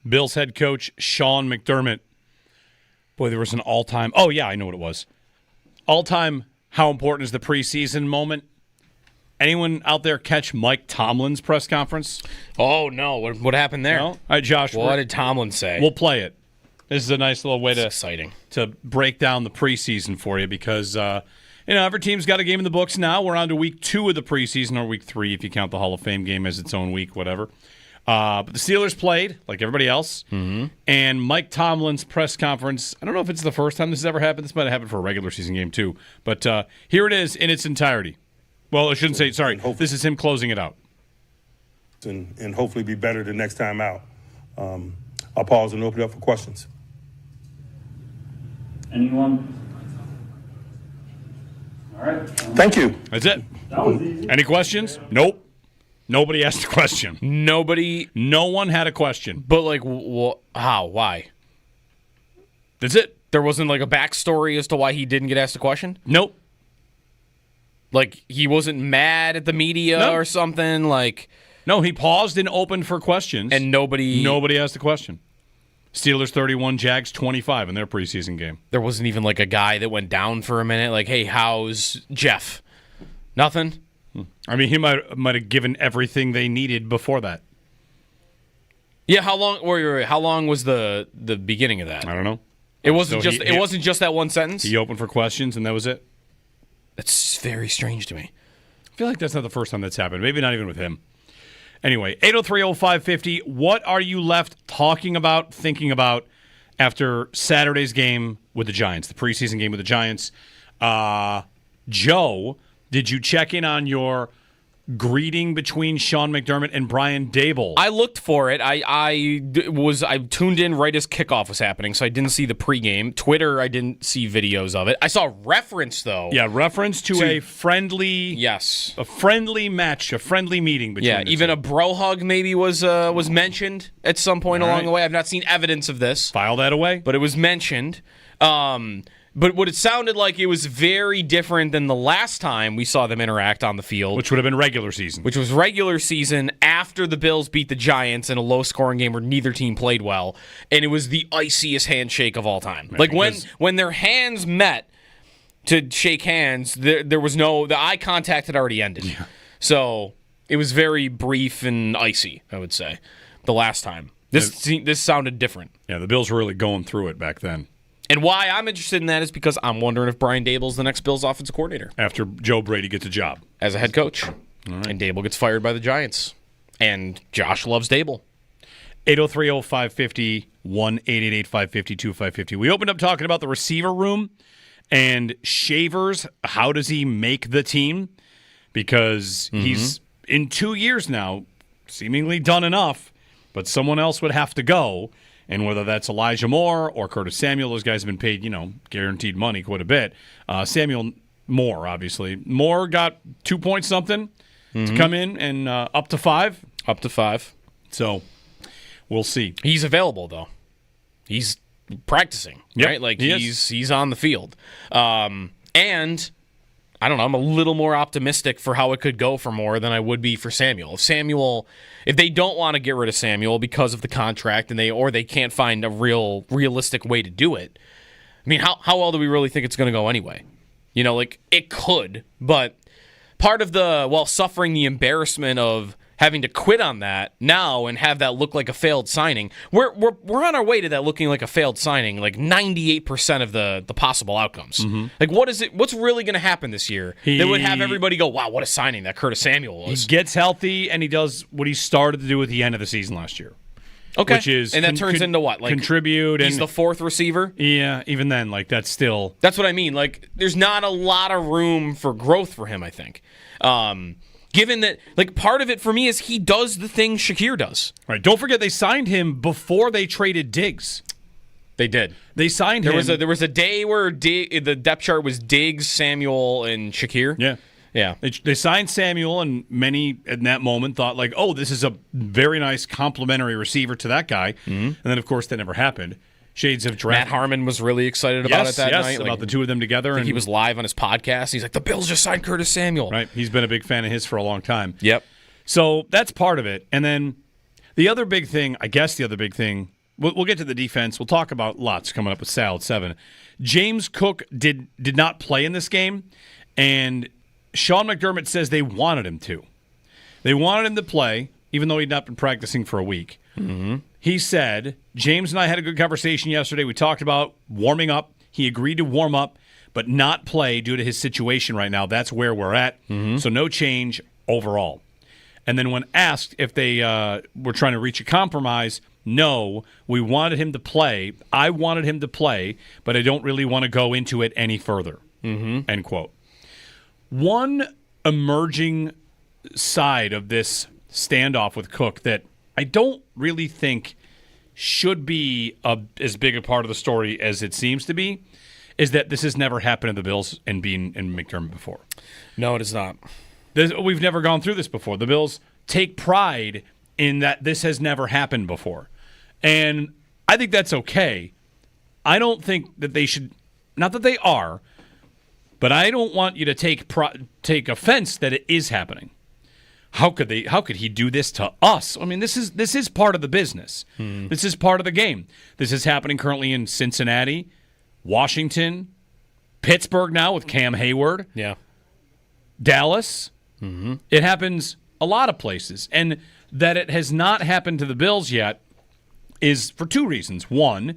Bills head coach Sean McDermott. Boy, there was an all-time... Oh, yeah, I know what it was. All-time how important is the preseason moment. Anyone out there catch Mike Tomlin's press conference? Oh, no. What happened there? No? All right, Josh. What did Tomlin say? We'll play it. This is a nice little way exciting to break down the preseason for you because... every team's got a game in the books now. We're on to week 2 of the preseason, or week 3 if you count the Hall of Fame game as its own week, whatever. But the Steelers played, like everybody else. Mm-hmm. And Mike Tomlin's press conference, I don't know if it's the first time this has ever happened. This might have happened for a regular season game, too. But here it is in its entirety. Well, I shouldn't say, sorry. This is him closing it out. And hopefully be better the next time out. I'll pause and open it up for questions. Anyone? All right. Thank you. That's it. That was easy. Any questions? Nope. Nobody asked a question. Nobody. No one had a question. But like, how? Why? That's it. There wasn't like a backstory as to why he didn't get asked a question. Nope. Like he wasn't mad at the media No. or something. Like No, he paused and opened for questions. and Nobody asked a question. Steelers 31, Jags 25 in their preseason game. There wasn't even like a guy that went down for a minute. Like, hey, how's Jeff? Nothing. I mean, he might have given everything they needed before that. Yeah. How long? Wait. How long was the beginning of that? I don't know. It wasn't So just. It wasn't just that one sentence. He opened for questions, and that was it. That's very strange to me. I feel like that's not the first time that's happened. Maybe not even with him. Anyway, 803-0550, what are you left talking about, thinking about after Saturday's game with the Giants, the preseason game with the Giants? Joe, did you check in on your greeting between Sean McDermott and Brian Daboll? I looked for it. I tuned in right as kickoff was happening, so I didn't see the pregame. Twitter, I didn't see videos of it. I saw reference though. Yeah, reference to a friendly, Yes. a friendly match, a friendly meeting between. Yeah, the even two. a bro hug maybe was mentioned at some point All along right. the way. I've not seen evidence of this, File that away. but it was mentioned. But what it sounded like, it was very different than the last time we saw them interact on the field, Which would have been regular season. which was regular season after the Bills beat the Giants in a low-scoring game where neither team played well, and it was the iciest handshake of all time. Right, Like because- when their hands met to shake hands, there was the eye contact had already ended. Yeah. So it was very brief and icy, I would say, the last time. This sounded different. Yeah, the Bills were really going through it back then. And why I'm interested in that is because I'm wondering if Brian Daboll's the next Bills offensive coordinator After Joe Brady gets a job. as a head coach. And Daboll gets fired by the Giants. And Josh loves Daboll. 803-0550, 1-888-550-2550. We opened up talking about the receiver room and Shavers. How does he make the team? Because he's, in 2 years now, seemingly done enough, but someone else would have to go. And whether that's Elijah Moore or Curtis Samuel, those guys have been paid, guaranteed money quite a bit. Samuel Moore, obviously. Moore got 2 point something to come in and up to 5. Up to 5. So we'll see. He's available, though. He's practicing, Yep, right? Like, he is. he's on the field. And I don't know, I'm a little more optimistic for how it could go for Moore than I would be for Samuel. If they don't want to get rid of Samuel because of the contract and they can't find a realistic way to do it, I mean, how well do we really think it's going to go anyway? It could, but part of suffering the embarrassment of having to quit on that now and have that look like a failed signing. We're on our way to that looking like a failed signing, like 98% of the possible outcomes. Like, what's really going to happen this year that would have everybody go, wow, what a signing that Curtis Samuel was. He gets healthy, and he does what he started to do at the end of the season last year. Okay. Which is and that turns into what? Like, contribute. He's and the fourth receiver? Yeah, even then, that's still... That's what I mean. Like, there's not a lot of room for growth for him, I think. Given that, part of it for me is he does the thing Shakir does. Right. Don't forget, they signed him before they traded Diggs. They did. They signed him. There was a day where the depth chart was Diggs, Samuel, and Shakir. Yeah. Yeah. They signed Samuel, and many in that moment thought, this is a very nice complementary receiver to that guy. And then, of course, that never happened. Shades have drafted. Matt Harmon was really excited about it that night. About the two of them together. I think he was live on his podcast. He's like, the Bills just signed Curtis Samuel. Right. He's been a big fan of his for a long time. Yep. So that's part of it. And then the other big thing, we'll get to the defense. We'll talk about lots coming up with Sal at 7. James Cook did not play in this game, and Sean McDermott says they wanted him to. They wanted him to play, even though he'd not been practicing for a week. He said, James and I had a good conversation yesterday. We talked about warming up. He agreed to warm up, but not play due to his situation right now. That's where we're at. So no change overall. And then when asked if they were trying to reach a compromise, no, we wanted him to play. I wanted him to play, but I don't really want to go into it any further. End quote. One emerging side of this standoff with Cook that I don't really think should be as big a part of the story as it seems to be is that this has never happened to the Bills and being in McDermott before. No, it is not. We've never gone through this before. The Bills take pride in that this has never happened before. And I think that's okay. I don't think that they should, not that they are, but I don't want you to take offense that it is happening. How could he do this to us? I mean, this is part of the business. This is part of the game. This is happening currently in Cincinnati, Washington, Pittsburgh now with Cam Hayward. Yeah. Dallas. It happens a lot of places. And that it has not happened to the Bills yet is for two reasons. One,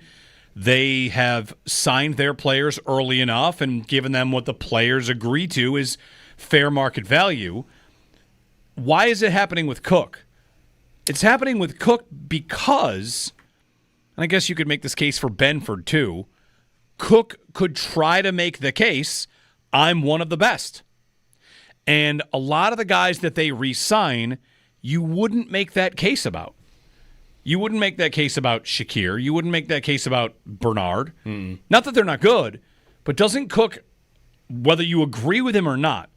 they have signed their players early enough and given them what the players agree to is fair market value. Why is it happening with Cook? It's happening with Cook because, and I guess you could make this case for Benford too, Cook could try to make the case, I'm one of the best. And a lot of the guys that they re-sign, you wouldn't make that case about. You wouldn't make that case about Shakir. You wouldn't make that case about Bernard. Not that they're not good, but doesn't Cook, whether you agree with him or not,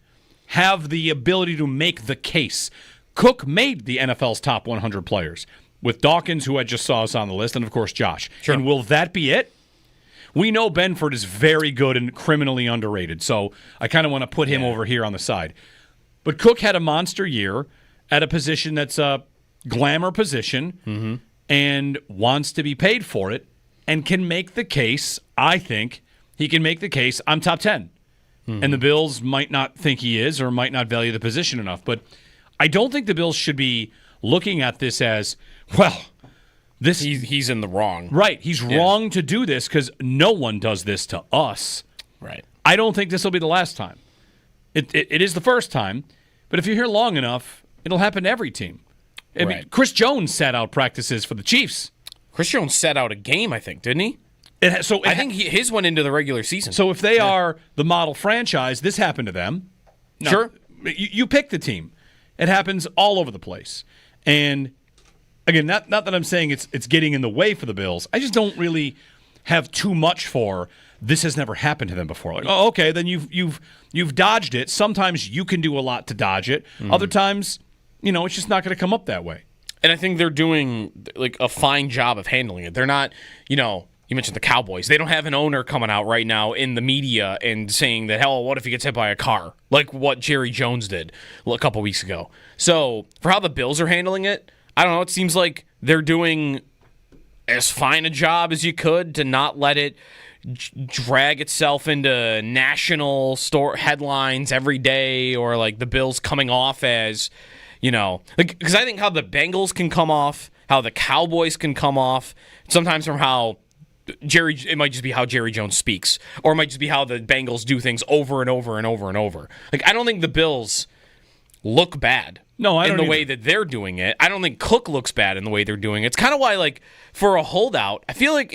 have the ability to make the case? Cook made the NFL's top 100 players with Dawkins, who I just saw us on the list, and of course Josh. Sure. And will that be it? We know Benford is very good and criminally underrated, so I kind of want to put him over here on the side. But Cook had a monster year at a position that's a glamour position and wants to be paid for it and can make the case, I think, he can make the case, I'm top 10. And the Bills might not think he is or might not value the position enough. But I don't think the Bills should be looking at this as, well, He's in the wrong. Right. He's wrong to do this because no one does this to us. Right. I don't think this will be the last time. It is the first time, but if you're here long enough, it'll happen to every team. I mean, Chris Jones sat out practices for the Chiefs. Chris Jones sat out a game, I think, didn't he? I think his went into the regular season. So if they are the model franchise, this happened to them. No, sure. You pick the team. It happens all over the place. And again, not that I'm saying it's getting in the way for the Bills. I just don't really have too much for this has never happened to them before. Like, oh, okay, then you've dodged it. Sometimes you can do a lot to dodge it. Other times, it's just not going to come up that way. And I think they're doing like a fine job of handling it. They're not, you mentioned the Cowboys. They don't have an owner coming out right now in the media and saying that, hell, what if he gets hit by a car? Like what Jerry Jones did a couple weeks ago. So for how the Bills are handling it, I don't know. It seems like they're doing as fine a job as you could to not let it drag itself into national headlines every day, or like the Bills coming off as, because I think how the Bengals can come off, how the Cowboys can come off, sometimes from how it might just be how Jerry Jones speaks, or it might just be how the Bengals do things over and over and over and over. Like, I don't think the Bills look bad in the way that they're doing it. I don't think Cook looks bad in the way they're doing it. It's kind of why, like, for a holdout, I feel like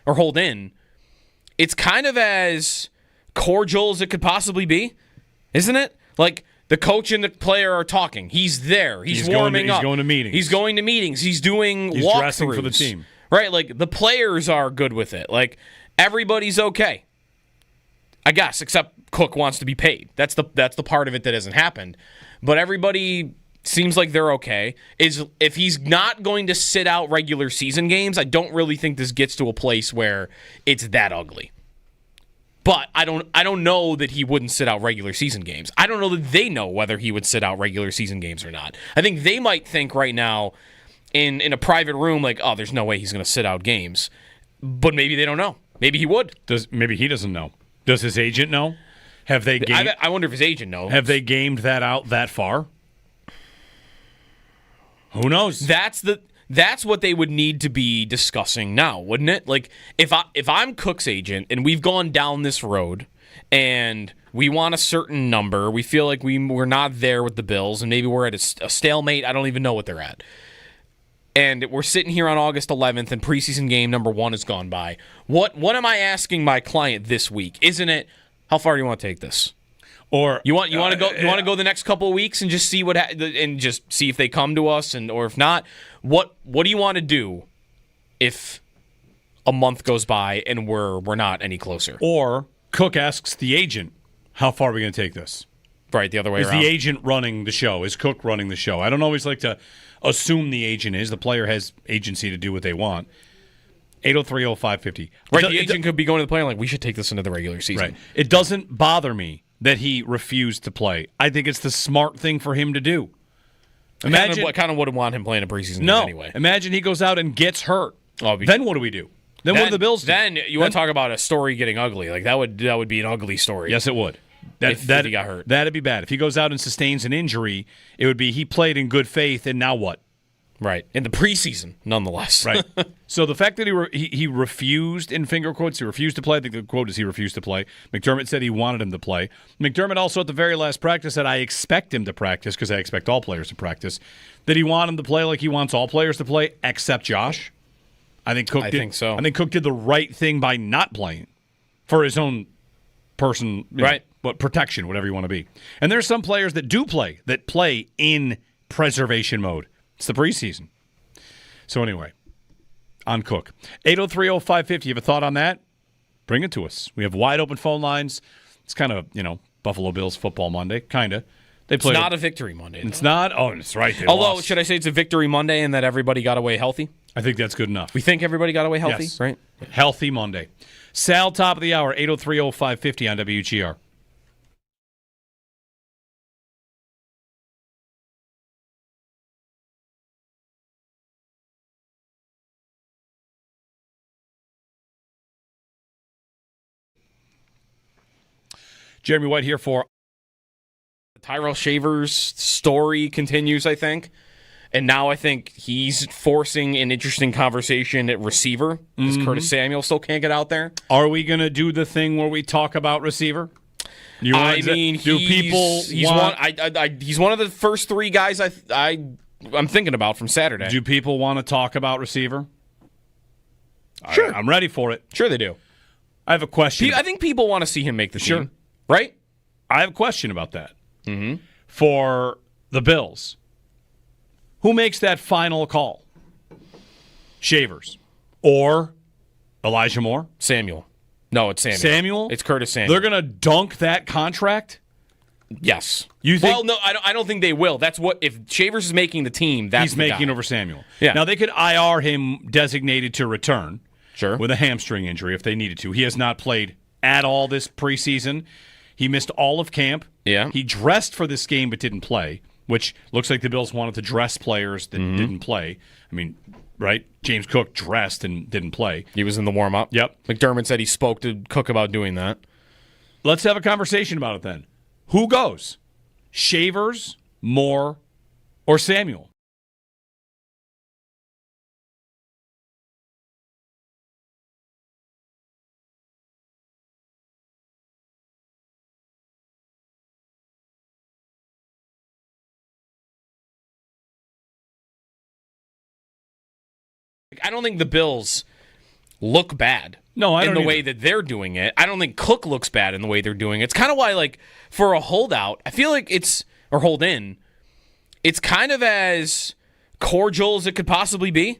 or hold in, it's kind of as cordial as it could possibly be, isn't it? Like, the coach and the player are talking. He's there. He's warming up. He's going to meetings. He's going to meetings. He's doing He's walkthroughs. dressing for the team. Right, like the players are good with it. Like everybody's okay, I guess, except Cook wants to be paid. That's the part of it that hasn't happened. But everybody seems like they're okay. If he's not going to sit out regular season games, I don't really think this gets to a place where it's that ugly. But I don't know that he wouldn't sit out regular season games. I don't know that they know whether he would sit out regular season games or not. I think they might think right now, in a private room, like, oh, there's no way he's going to sit out games. But maybe they don't know. Maybe he would. Maybe he doesn't know. Does his agent know? Have they gamed, I wonder if his agent knows. Have they gamed that out that far? Who knows? That's what they would need to be discussing now, wouldn't it? Like, if I'm Cook's agent and we've gone down this road and we want a certain number, we feel like we're not there with the Bills, and maybe we're at a stalemate. I don't even know what they're at. And we're sitting here on August 11th, and preseason game number 1 has gone by. What am I asking my client this week? Isn't it, how far do you want to take this? Or you want to go the next couple of weeks and just see and just see if they come to us, or if not, what do you want to do if a month goes by and we're not any closer. Or Cook asks the agent, how far are we going to take this? Right, the other way Is around. the agent running the show? Is Cook running the show? I don't always like to assume the agent is. The player has agency to do what they want. 803-0550. Right, the agent could be going to the player like, we should take this into the regular season. Right. It doesn't bother me that he refused to play. I think it's the smart thing for him to do. Imagine, I kind of wouldn't want him playing a preseason game no. anyway. Imagine he goes out and gets hurt. Oh, Then what do we do? Then what do the Bills do? Then you want to talk about a story getting ugly. Like that would be an ugly story. Yes, it would. If he got hurt. That'd be bad. If he goes out and sustains an injury, it would be he played in good faith, and now what? Right. In the preseason, nonetheless. Right. So the fact that he refused, in finger quotes, he refused to play. I think the quote is he refused to play. McDermott said he wanted him to play. McDermott also at the very last practice said, I expect him to practice, because I expect all players to practice, that he wanted him to play like he wants all players to play, except Josh. I think Cook think so. I think Cook did the right thing by not playing for his own person, right? But protection, whatever you want to be. And there's some players that do play, that play in preservation mode. It's the preseason. So anyway, on Cook. 803-0550, you have a thought on that? Bring it to us. We have wide open phone lines. It's kind of, Buffalo Bills football Monday, kind of. It's not a victory Monday. It's not? Oh, that's right. Although, should I say it's a victory Monday and that everybody got away healthy? I think that's good enough. We think everybody got away healthy, Yes. right? Healthy Monday. Sal, top of the hour, 803-0550 on WGR. Jeremy White here for Tyrell Shavers' story continues, I think. And now I think he's forcing an interesting conversation at receiver because Curtis Samuel still can't get out there. Are we going to do the thing where we talk about receiver? He's one of the first three guys I'm thinking about from Saturday. Do people want to talk about receiver? Sure. I'm ready for it. Sure they do. I have a question. I think people want to see him make the team. Sure. Right? I have a question about that. For the Bills. Who makes that final call? Shavers or Elijah Moore? Samuel. No, it's Samuel. Samuel? It's Curtis Samuel. They're going to dunk that contract? Yes. You think? Well, no, I don't think they will. That's what if Shavers is making the team. That's He's making over Samuel. Yeah. Now they could IR him designated to return. Sure. With a hamstring injury if they needed to. He has not played at all this preseason. He missed all of camp. Yeah. He dressed for this game but didn't play, which looks like the Bills wanted to dress players that didn't play. I mean, right? James Cook dressed and didn't play. He was in the warm-up. Yep. McDermott said he spoke to Cook about doing that. Let's have a conversation about it then. Who goes? Shavers, Moore, or Samuel? I don't think the Bills look bad. No, I don't in the either. way that they're doing it. I don't think Cook looks bad in the way they're doing it. It's kind of why, like, for a holdout, I feel like or hold in, it's kind of as cordial as it could possibly be,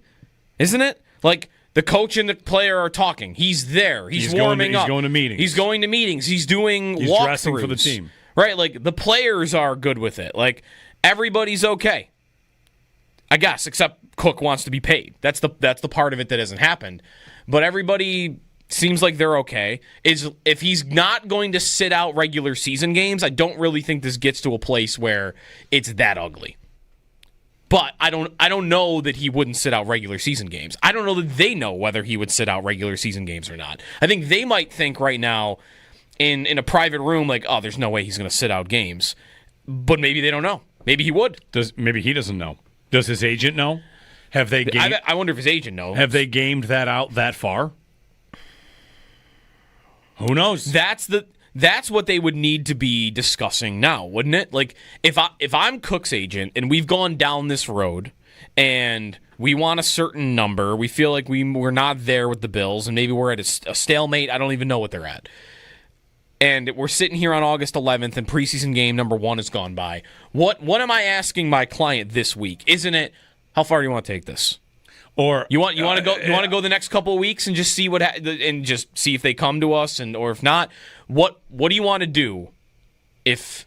isn't it? Like, the coach and the player are talking. He's there. He's warming up. He's going to meetings. He's going to meetings. He's doing He's walkthroughs. dressing for the team. Right? Like, the players are good with it. Like, everybody's okay. I guess, except Cook wants to be paid. That's the part of it that hasn't happened. But everybody seems like they're okay. If he's not going to sit out regular season games, I don't really think this gets to a place where it's that ugly. But I don't know that he wouldn't sit out regular season games. I don't know that they know whether he would sit out regular season games or not. I think they might think right now in a private room like, oh, there's no way he's going to sit out games. But maybe they don't know. Maybe he would. Maybe he doesn't know. Does his agent know? Have they gamed, I wonder if his agent knows. Have they gamed that out that far? Who knows? That's what they would need to be discussing now, wouldn't it? Like if I'm Cook's agent and we've gone down this road and we want a certain number, we feel like we're not there with the Bills and maybe we're at a stalemate. I don't even know what they're at. And we're sitting here on August 11th and preseason game number 1 has gone by. What am I asking my client this week? Isn't it, how far do you want to take this? Or You want to go the next couple of weeks and just see and just see if they come to us, or if not, what do you want to do if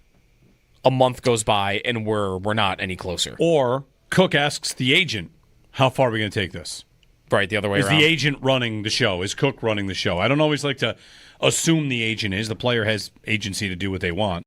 a month goes by and we're not any closer? Or Cook asks the agent, how far are we going to take this? Right, the other way Is around. the agent running the show? Is Cook running the show? I don't always like to assume the agent is. The player has agency to do what they want.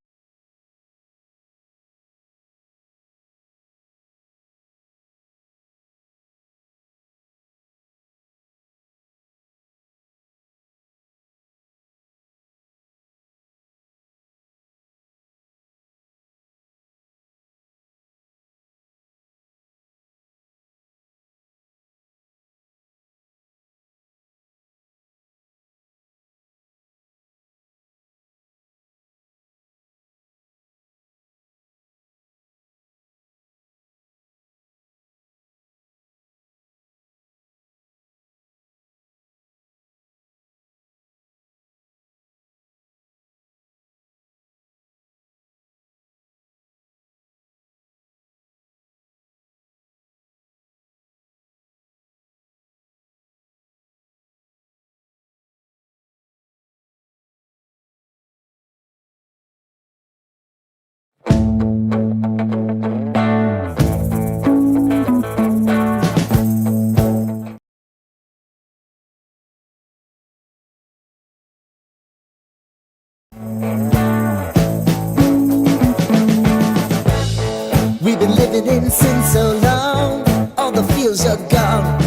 We've been living in sin so long, all the feels are gone.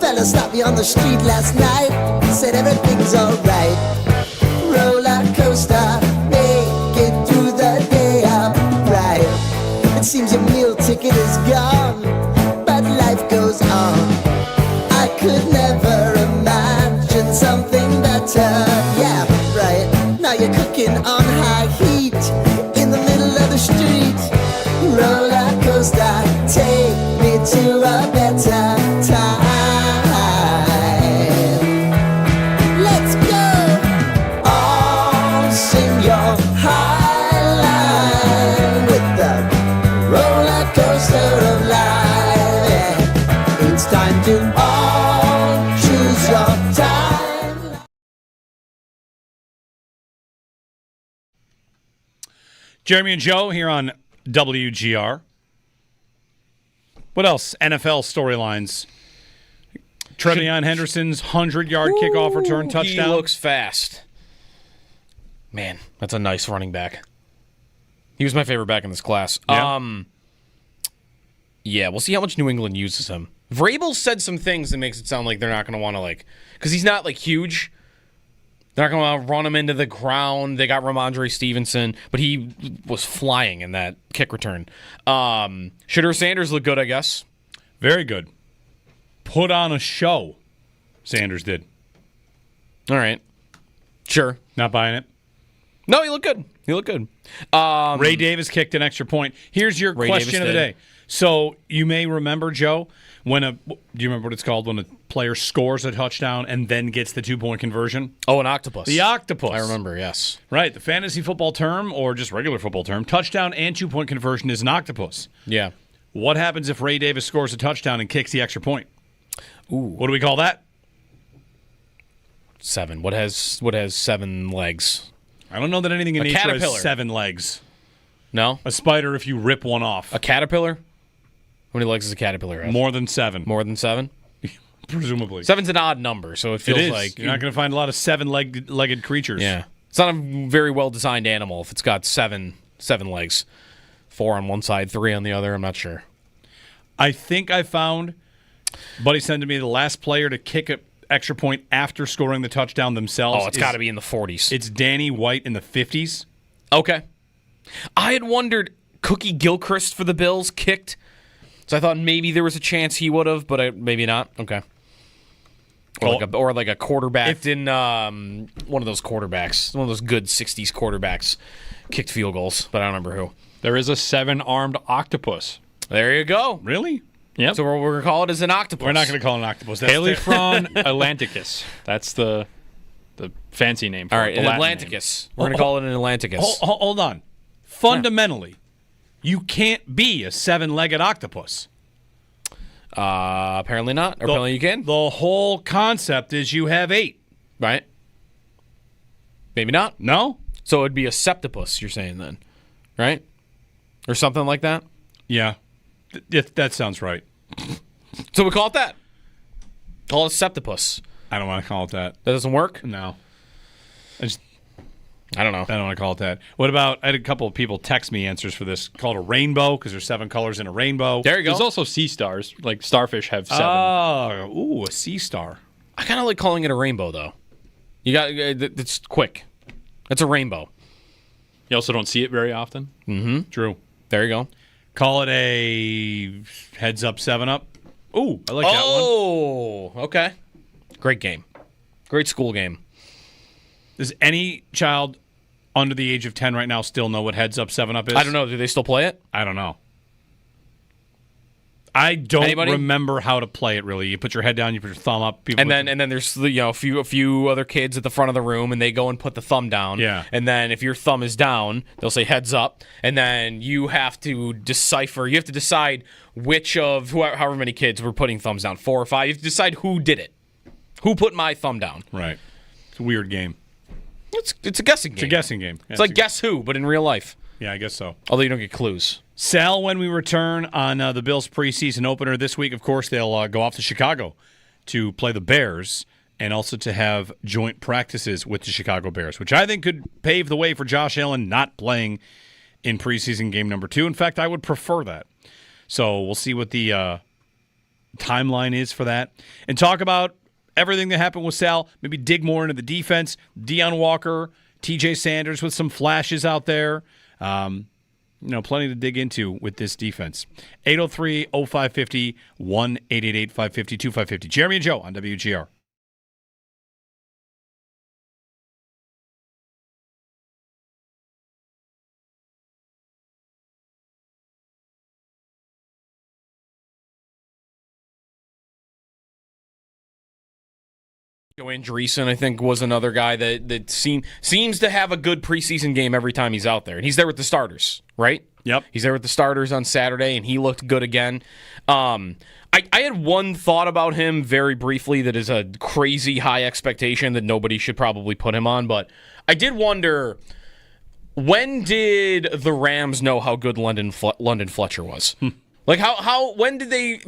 Fella stopped me on the street last night, said everything's alright. Roller coaster, make it through the day upright. It seems your meal ticket is gone, but life goes on. I could never imagine something better. Yeah, right. Now you're cooking on high heat in the middle of the street. Roller coaster, take me to a better time. Let's go. All sing your high line with the roller coaster of life. Yeah. It's time to all choose your time. Jeremy and Joe here on WGR. What else? NFL storylines. Trevion Henderson's 100-yard kickoff return touchdown. He looks fast. Man, that's a nice running back. He was my favorite back in this class. Yeah. Yeah, we'll see how much New England uses him. Vrabel said some things that makes it sound like they're not going to want to, because he's not, huge. They're not going to run him into the ground. They got Ramondre Stevenson, but he was flying in that kick return. Shedeur Sanders looked good, I guess. Very good. Put on a show. Sanders did. All right. Sure. Not buying it. No, he looked good. He looked good. Ray Davis kicked an extra point. Here's your Ray question Davis of the did. day. So you may remember, Joe, do you remember what it's called when a player scores a touchdown and then gets the 2-point conversion? Oh, an octopus. The octopus. I remember, yes. Right. The fantasy football term, or just regular football term, touchdown and 2-point conversion is an octopus. Yeah. What happens if Ray Davis scores a touchdown and kicks the extra point? Ooh. What do we call that? 7. What has 7 legs? I don't know that anything in A nature caterpillar. has 7 legs. No? A spider if you rip one off. A caterpillar? How many legs does a caterpillar have? More than 7. More than 7? Presumably. 7's an odd number, so it It feels is. like You're not going to find a lot of 7-legged creatures. Yeah. It's not a very well-designed animal if it's got 7 legs. 4 on one side, 3 on the other. I'm not sure. I think I found, Buddy sent to me, the last player to kick an extra point after scoring the touchdown themselves. Oh, it's got to be in the 40s. It's Danny White in the 50s. Okay. I had wondered, Cookie Gilchrist for the Bills kicked, so I thought maybe there was a chance he would have, but maybe not. Okay. Or like a quarterback in one of those quarterbacks, one of those good 60s quarterbacks kicked field goals, but I don't remember who. There is a 7-armed octopus. There you go. Really? Yep. So we're going to call it as an octopus. We're not going to call it an octopus. That's Halifron atlanticus. That's the fancy name for All it. right, the an Latin Atlanticus. We're going to call it an Atlanticus. Hold on. Fundamentally, you can't be a 7-legged octopus. Apparently not. Or apparently you can. The whole concept is you have 8. Right? Maybe not. No? So it would be a septipus, you're saying then. Right? Or something like that? Yeah. That sounds right. So we call it that. Call it septipus. I don't want to call it that. That doesn't work? No. I don't know. I don't want to call it that. What about, I had a couple of people text me answers for this. Call it a rainbow because there's 7 colors in a rainbow. There you go. There's also sea stars. Like starfish have 7. Oh, a sea star. I kind of like calling it a rainbow, though. You got it's quick. It's a rainbow. You also don't see it very often. Mm-hmm. True. There you go. Call it a heads up 7-up. Ooh, I like that one. Oh, okay. Great game. Great school game. Does any child under the age of 10 right now still know what heads up 7-up is? I don't know. Do they still play it? I don't know. I don't remember how to play it really. You put your head down, you put your thumb up. And then there's a few other kids at the front of the room, and they go and put the thumb down. Yeah. And then if your thumb is down, they'll say heads up, and then you have to decipher. You have to decide which of however many kids were putting thumbs down, 4 or 5. You have to decide who did it, who put my thumb down. Right. It's a weird game. It's a guessing game. It's a guessing game. It's like Guess Who, but in real life. Yeah, I guess so. Although you don't get clues. Sal, when we return on the Bills' preseason opener this week, of course, they'll go off to Chicago to play the Bears and also to have joint practices with the Chicago Bears, which I think could pave the way for Josh Allen not playing in preseason game number 2. In fact, I would prefer that. So we'll see what the timeline is for that. And talk about everything that happened with Sal, maybe dig more into the defense. Deion Walker, TJ Sanders with some flashes out there. Plenty to dig into with this defense. 803-0550, 1-888-550-2550. Jeremy and Joe on WGR. Andreessen, I think, was another guy that seems to have a good preseason game every time he's out there. And he's there with the starters, right? Yep. He's there with the starters on Saturday, and he looked good again. I had one thought about him very briefly that is a crazy high expectation that nobody should probably put him on, but I did wonder, when did the Rams know how good London Fletcher was? Like, when did they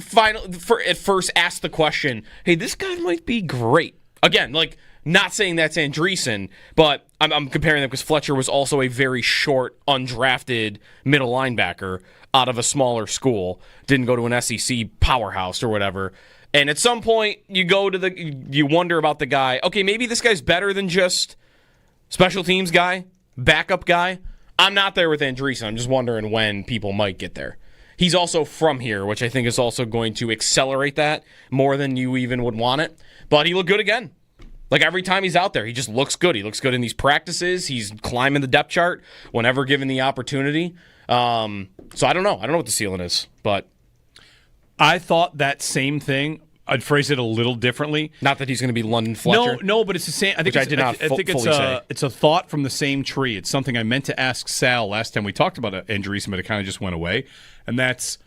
at first ask the question, hey, this guy might be great? Again, like, not saying that's Andreessen, but I'm comparing them because Fletcher was also a very short, undrafted middle linebacker out of a smaller school. Didn't go to an SEC powerhouse or whatever. And at some point, you wonder about the guy. Okay, maybe this guy's better than just special teams guy, backup guy. I'm not there with Andreessen. I'm just wondering when people might get there. He's also from here, which I think is also going to accelerate that more than you even would want it. But he looked good again. Like, every time he's out there, he just looks good. He looks good in these practices. He's climbing the depth chart whenever given the opportunity. So I don't know. I don't know what the ceiling is, but I thought that same thing. I'd phrase it a little differently. Not that he's going to be London Fletcher. No, but it's the same. I think it's a thought from the same tree. It's something I meant to ask Sal last time we talked about Andreessen, but it kind of just went away. And that's,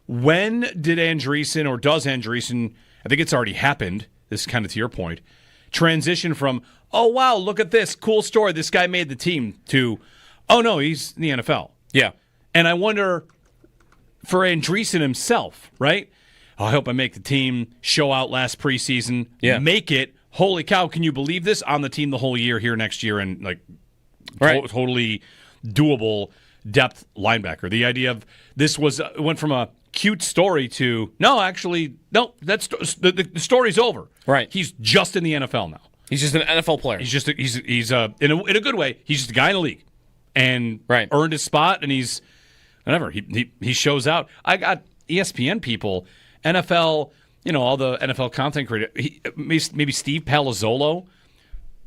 when did Andreessen, or does Andreessen, I think it's already happened, this is kind of to your point, transition from, oh, wow, look at this, cool story, this guy made the team, to, oh, no, he's in the NFL. Yeah. And I wonder, for Andreessen himself, right? I hope I make the team, show out last preseason, make it. Holy cow, can you believe this? On the team the whole year here next year, and like totally doable depth linebacker. The idea of this went from a cute story to, that's the story's over. Right. He's just in the NFL now. He's just an NFL player. He's in a good way, he's just a guy in the league and earned his spot, and he's whatever. He shows out. I got ESPN people, NFL, all the NFL content creators, maybe Steve Palazzolo,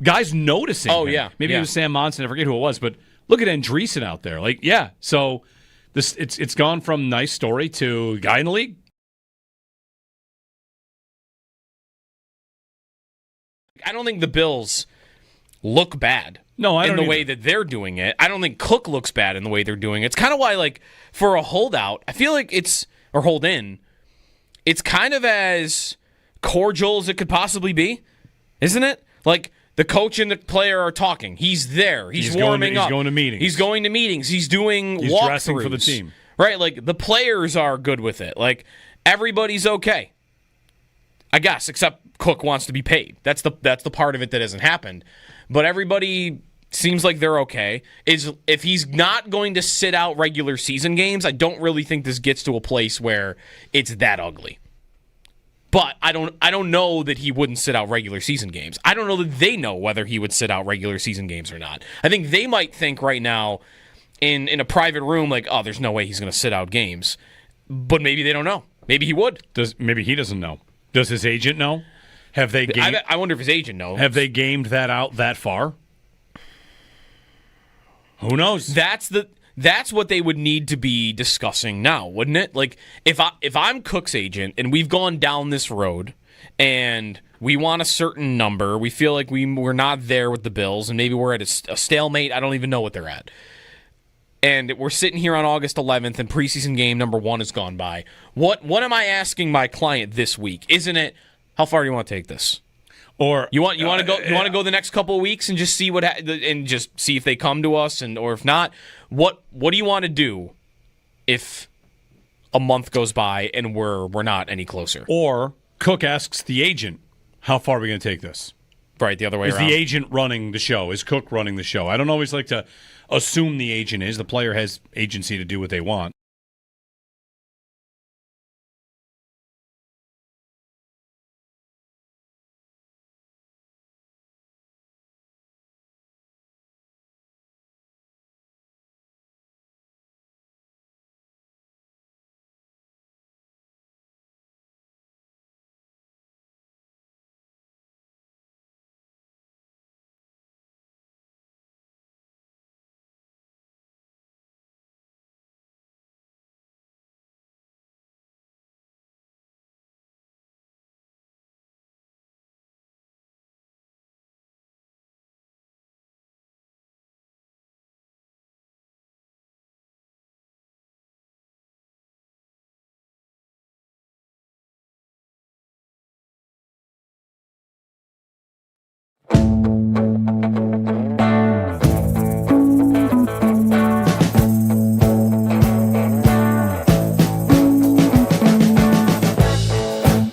guys noticing. Oh, him. yeah. Maybe it was Sam Monson, I forget who it was, but look at Andreessen out there. Like, yeah, so it's gone from nice story to guy in the league. I don't think the Bills look bad. No, I don't in the either. way that they're doing it. I don't think Cook looks bad in the way they're doing it. It's kind of why, like, for a holdout, I feel like hold in, it's kind of as cordial as it could possibly be, isn't it? Like, the coach and the player are talking. He's there. He's warming up. He's going to meetings. He's going to meetings. He's doing He's walkthroughs. dressing for the team. Right, like, the players are good with it. Like, everybody's okay. I guess, except Cook wants to be paid. That's the part of it that hasn't happened. But everybody seems like they're okay. If he's not going to sit out regular season games, I don't really think this gets to a place where it's that ugly. But I don't know that he wouldn't sit out regular season games. I don't know that they know whether he would sit out regular season games or not. I think they might think right now in a private room like, oh, there's no way he's going to sit out games. But maybe they don't know. Maybe he would. Maybe he doesn't know. Does his agent know? Have they? I wonder if his agent knows. Have they gamed that out that far? Who knows? That's what they would need to be discussing now, wouldn't it? Like, if I'm Cook's agent and we've gone down this road and we want a certain number, we feel like we're not there with the Bills and maybe we're at a stalemate. I don't even know what they're at. And we're sitting here on August 11th and preseason game number 1 has gone by. What am I asking my client this week? Isn't it, how far do you want to take this? Or you want to go the next couple of weeks and just see and just see if they come to us, or if not, what do you want to do if a month goes by and we're not any closer? Or Cook asks the agent, how far are we going to take this? Right, the other way around. Is the agent running the show? Is Cook running the show? I don't always like to assume the agent is. The player has agency to do what they want.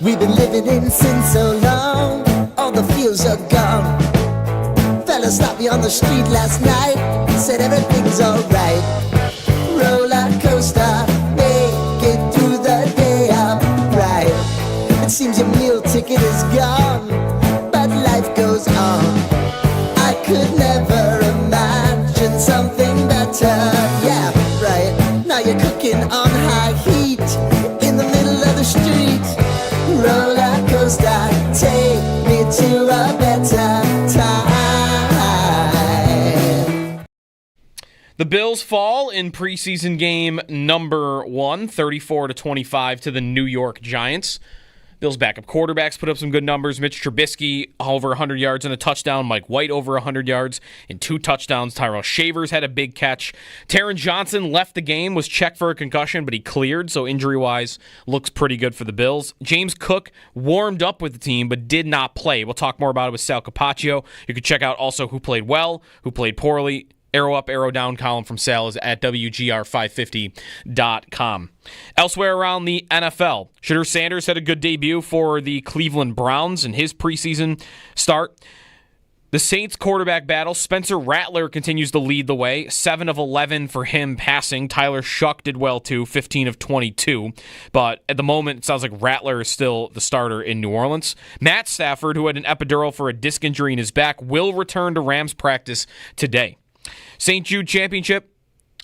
We've been living in sin so long, all the feels are gone. Fella stopped me on the street last night, said everything's alright. Roller coaster, make it through the day upright. It seems your meal ticket is gone, but life goes on. I could never imagine something better. Yeah, right. Now you're cooking on high heat in the middle of the street. Roller coaster, take me to a better time. The Bills fall in preseason game number 1, 34-25 to the New York Giants. Bills backup quarterbacks put up some good numbers. Mitch Trubisky over 100 yards and a touchdown. Mike White over 100 yards and 2 touchdowns. Tyrell Shavers had a big catch. Taron Johnson left the game, was checked for a concussion, but he cleared, so injury-wise looks pretty good for the Bills. James Cook warmed up with the team but did not play. We'll talk more about it with Sal Capaccio. You can check out also who played well, who played poorly. Arrow up, arrow down column from Sal is at WGR550.com. Elsewhere around the NFL, Shedeur Sanders had a good debut for the Cleveland Browns in his preseason start. The Saints quarterback battle, Spencer Rattler continues to lead the way. 7 of 11 for him passing. Tyler Shuck did well too, 15 of 22. But at the moment, it sounds like Rattler is still the starter in New Orleans. Matt Stafford, who had an epidural for a disc injury in his back, will return to Rams practice today. St. Jude Championship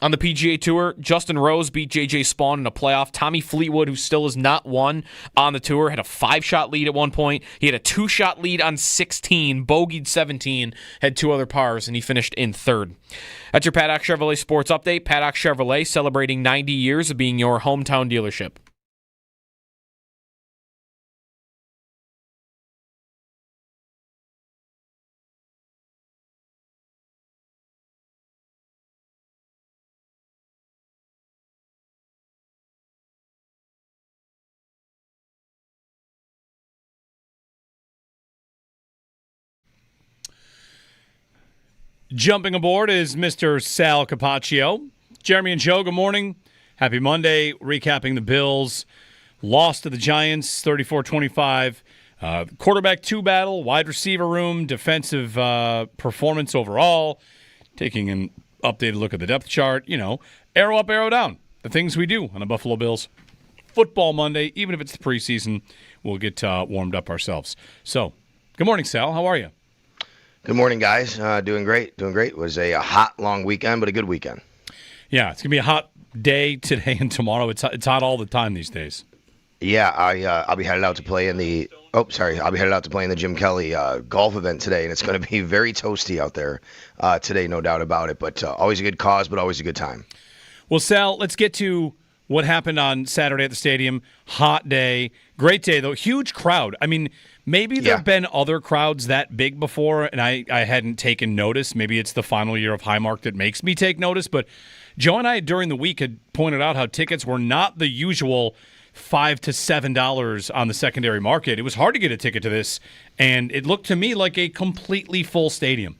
on the PGA Tour. Justin Rose beat J.J. Spawn in a playoff. Tommy Fleetwood, who still has not won on the tour, had a 5-shot lead at one point. He had a 2-shot lead on 16, bogeyed 17, had 2 other pars, and he finished in 3rd. That's your Paddock Chevrolet Sports Update. Paddock Chevrolet celebrating 90 years of being your hometown dealership. Jumping aboard is Mr. Sal Capaccio. Jeremy and Joe, good morning. Happy Monday. Recapping the Bills. Lost to the Giants, 34-25. Quarterback 2 battle, wide receiver room, defensive performance overall. Taking an updated look at the depth chart. Arrow up, arrow down. The things we do on the Buffalo Bills Football Monday. Even if it's the preseason, we'll get warmed up ourselves. So, good morning, Sal. How are you? Good morning, guys. Doing great. It was a hot, long weekend, but a good weekend. Yeah, it's going to be a hot day today and tomorrow. It's hot all the time these days. Yeah, I'll be headed out to play in the I'll be headed out to play in the Jim Kelly golf event today, and it's going to be very toasty out there today, no doubt about it. But always a good cause, but always a good time. Well, Sal, let's get to what happened on Saturday at the stadium. Hot day. Great day, though. Huge crowd. I mean, maybe there have been other crowds that big before, and I hadn't taken notice. Maybe it's the final year of Highmark that makes me take notice. But Joe and I, during the week, had pointed out how tickets were not the usual $5 to $7 on the secondary market. It was hard to get a ticket to this, and it looked to me like a completely full stadium.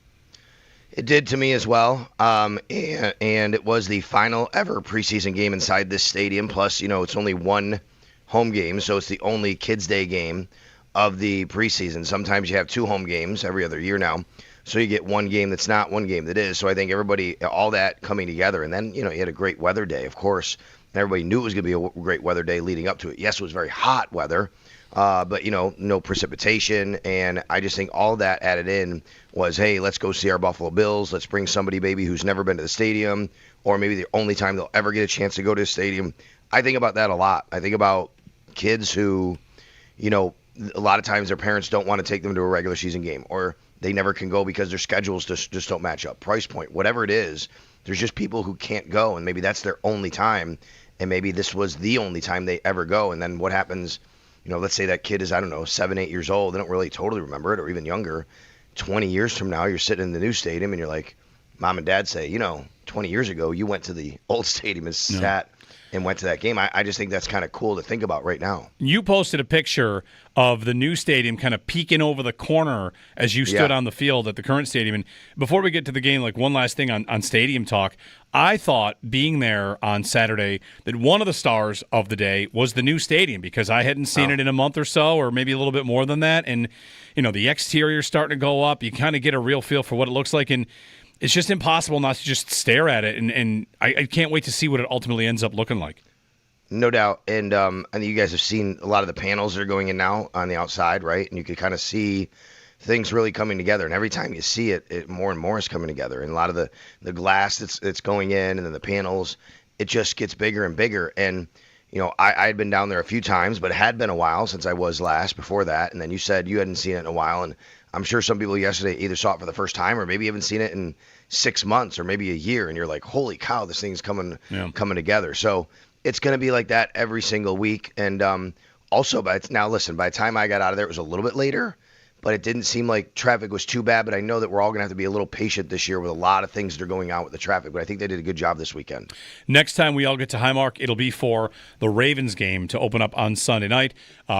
It did to me as well, and it was the final ever preseason game inside this stadium. Plus, it's only one home game, so it's the only Kids' Day game of the preseason. Sometimes you have 2 home games every other year now, so you get one game that's not, one game that is. So I think everybody, all that coming together, and then, you had a great weather day, of course. Everybody knew it was going to be a great weather day leading up to it. Yes, it was very hot weather, but, no precipitation. And I just think all that added in was, hey, let's go see our Buffalo Bills. Let's bring somebody maybe who's never been to the stadium, or maybe the only time they'll ever get a chance to go to the stadium. I think about that a lot. I think about kids who, a lot of times their parents don't want to take them to a regular season game, or they never can go because their schedules just don't match up. Price point, whatever it is, there's just people who can't go, and maybe that's their only time. And maybe this was the only time they ever go. And then what happens, let's say that kid is, 7, 8 years old. They don't really totally remember it, or even younger. 20 years from now, you're sitting in the new stadium and you're like, Mom and Dad say, 20 years ago, you went to the old stadium and sat and went to that game. I just think that's kind of cool to think about right now. You posted a picture of the new stadium kind of peeking over the corner as you stood on the field at the current stadium. And before we get to the game, like one last thing on stadium talk, I thought being there on Saturday that one of the stars of the day was the new stadium, because I hadn't seen it in a month or so, or maybe a little bit more than that. And, the exterior's starting to go up. You kind of get a real feel for what it looks like. And it's just impossible not to just stare at it, and I can't wait to see what it ultimately ends up looking like. No doubt. And I think you guys have seen a lot of the panels that are going in now on the outside, right? And you can kind of see things really coming together. And every time you see it more and more is coming together. And a lot of the glass that's going in, and then the panels, it just gets bigger and bigger. And, I had been down there a few times, but it had been a while since I was last before that. And then you said you hadn't seen it in a while. And I'm sure some people yesterday either saw it for the first time, or maybe haven't seen it in 6 months or maybe a year. And you're like, holy cow, this thing's coming together. So it's going to be like that every single week. And also, by the time I got out of there, it was a little bit later, but it didn't seem like traffic was too bad. But I know that we're all going to have to be a little patient this year with a lot of things that are going on with the traffic. But I think they did a good job this weekend. Next time we all get to Highmark, it'll be for the Ravens game to open up on Sunday night.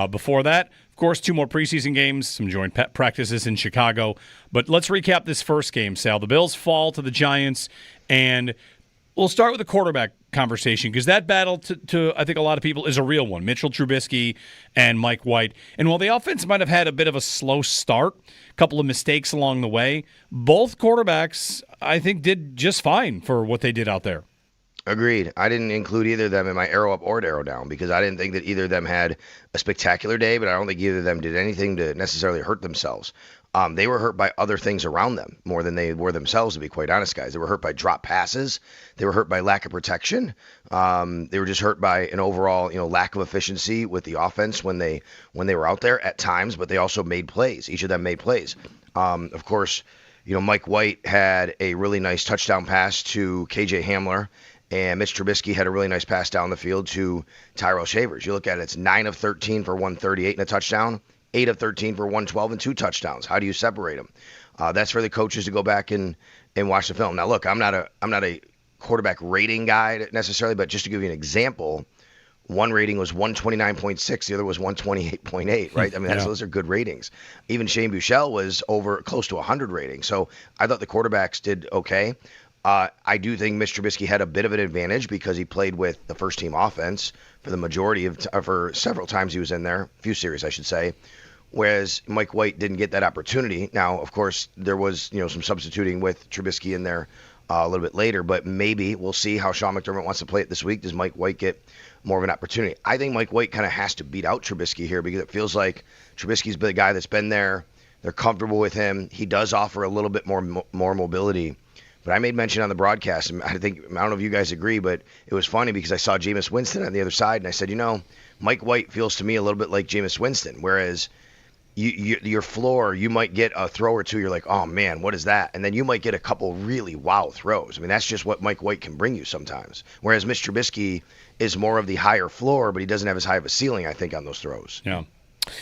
Before that, of course, 2 more preseason games, some joint practices in Chicago. But let's recap this first game, Sal. The Bills fall to the Giants, and we'll start with the quarterback conversation, because that battle to I think a lot of people is a real one. Mitchell Trubisky and Mike White. And while the offense might have had a bit of a slow start, a couple of mistakes along the way, both quarterbacks, I think, did just fine for what they did out there. Agreed. I didn't include either of them in my arrow up or arrow down, because I didn't think that either of them had a spectacular day, but I don't think either of them did anything to necessarily hurt themselves. They were hurt by other things around them more than they were themselves, to be quite honest, guys. They were hurt by drop passes. They were hurt by lack of protection. They were just hurt by an overall, lack of efficiency with the offense when they were out there at times, but they also made plays. Each of them made plays. Of course, Mike White had a really nice touchdown pass to KJ Hamler, and Mitch Trubisky had a really nice pass down the field to Tyrell Shavers. You look at it, it's 9 of 13 for 138 and a touchdown. 8 of 13 for 112 and 2 touchdowns. How do you separate them? That's for the coaches to go back and watch the film. Now, look, I'm not a quarterback rating guy necessarily, but just to give you an example, One rating was 129.6, the other was 128.8, right? I mean, those are good ratings. Even Shane Buechele was close to 100 ratings. So I thought the quarterbacks did okay. I do think Mitch Trubisky had a bit of an advantage because he played with the first-team offense for the majority for several times he was in there, a few series, I should say, whereas Mike White didn't get that opportunity. Now, of course, there was some substituting with Trubisky in there a little bit later, but maybe we'll see how Sean McDermott wants to play it this week. Does Mike White get more of an opportunity? I think Mike White kind of has to beat out Trubisky here because it feels like Trubisky's been the guy that's been there. They're comfortable with him. He does offer a little bit more mobility. But I made mention on the broadcast, and I don't know if you guys agree, but it was funny because I saw Jameis Winston on the other side, and I said, Mike White feels to me a little bit like Jameis Winston, whereas your floor, you might get a throw or two, you're like, oh man, what is that? And then you might get a couple really wow throws. I mean, that's just what Mike White can bring you sometimes. Whereas Mitch Trubisky is more of the higher floor, but he doesn't have as high of a ceiling, I think, on those throws. Yeah.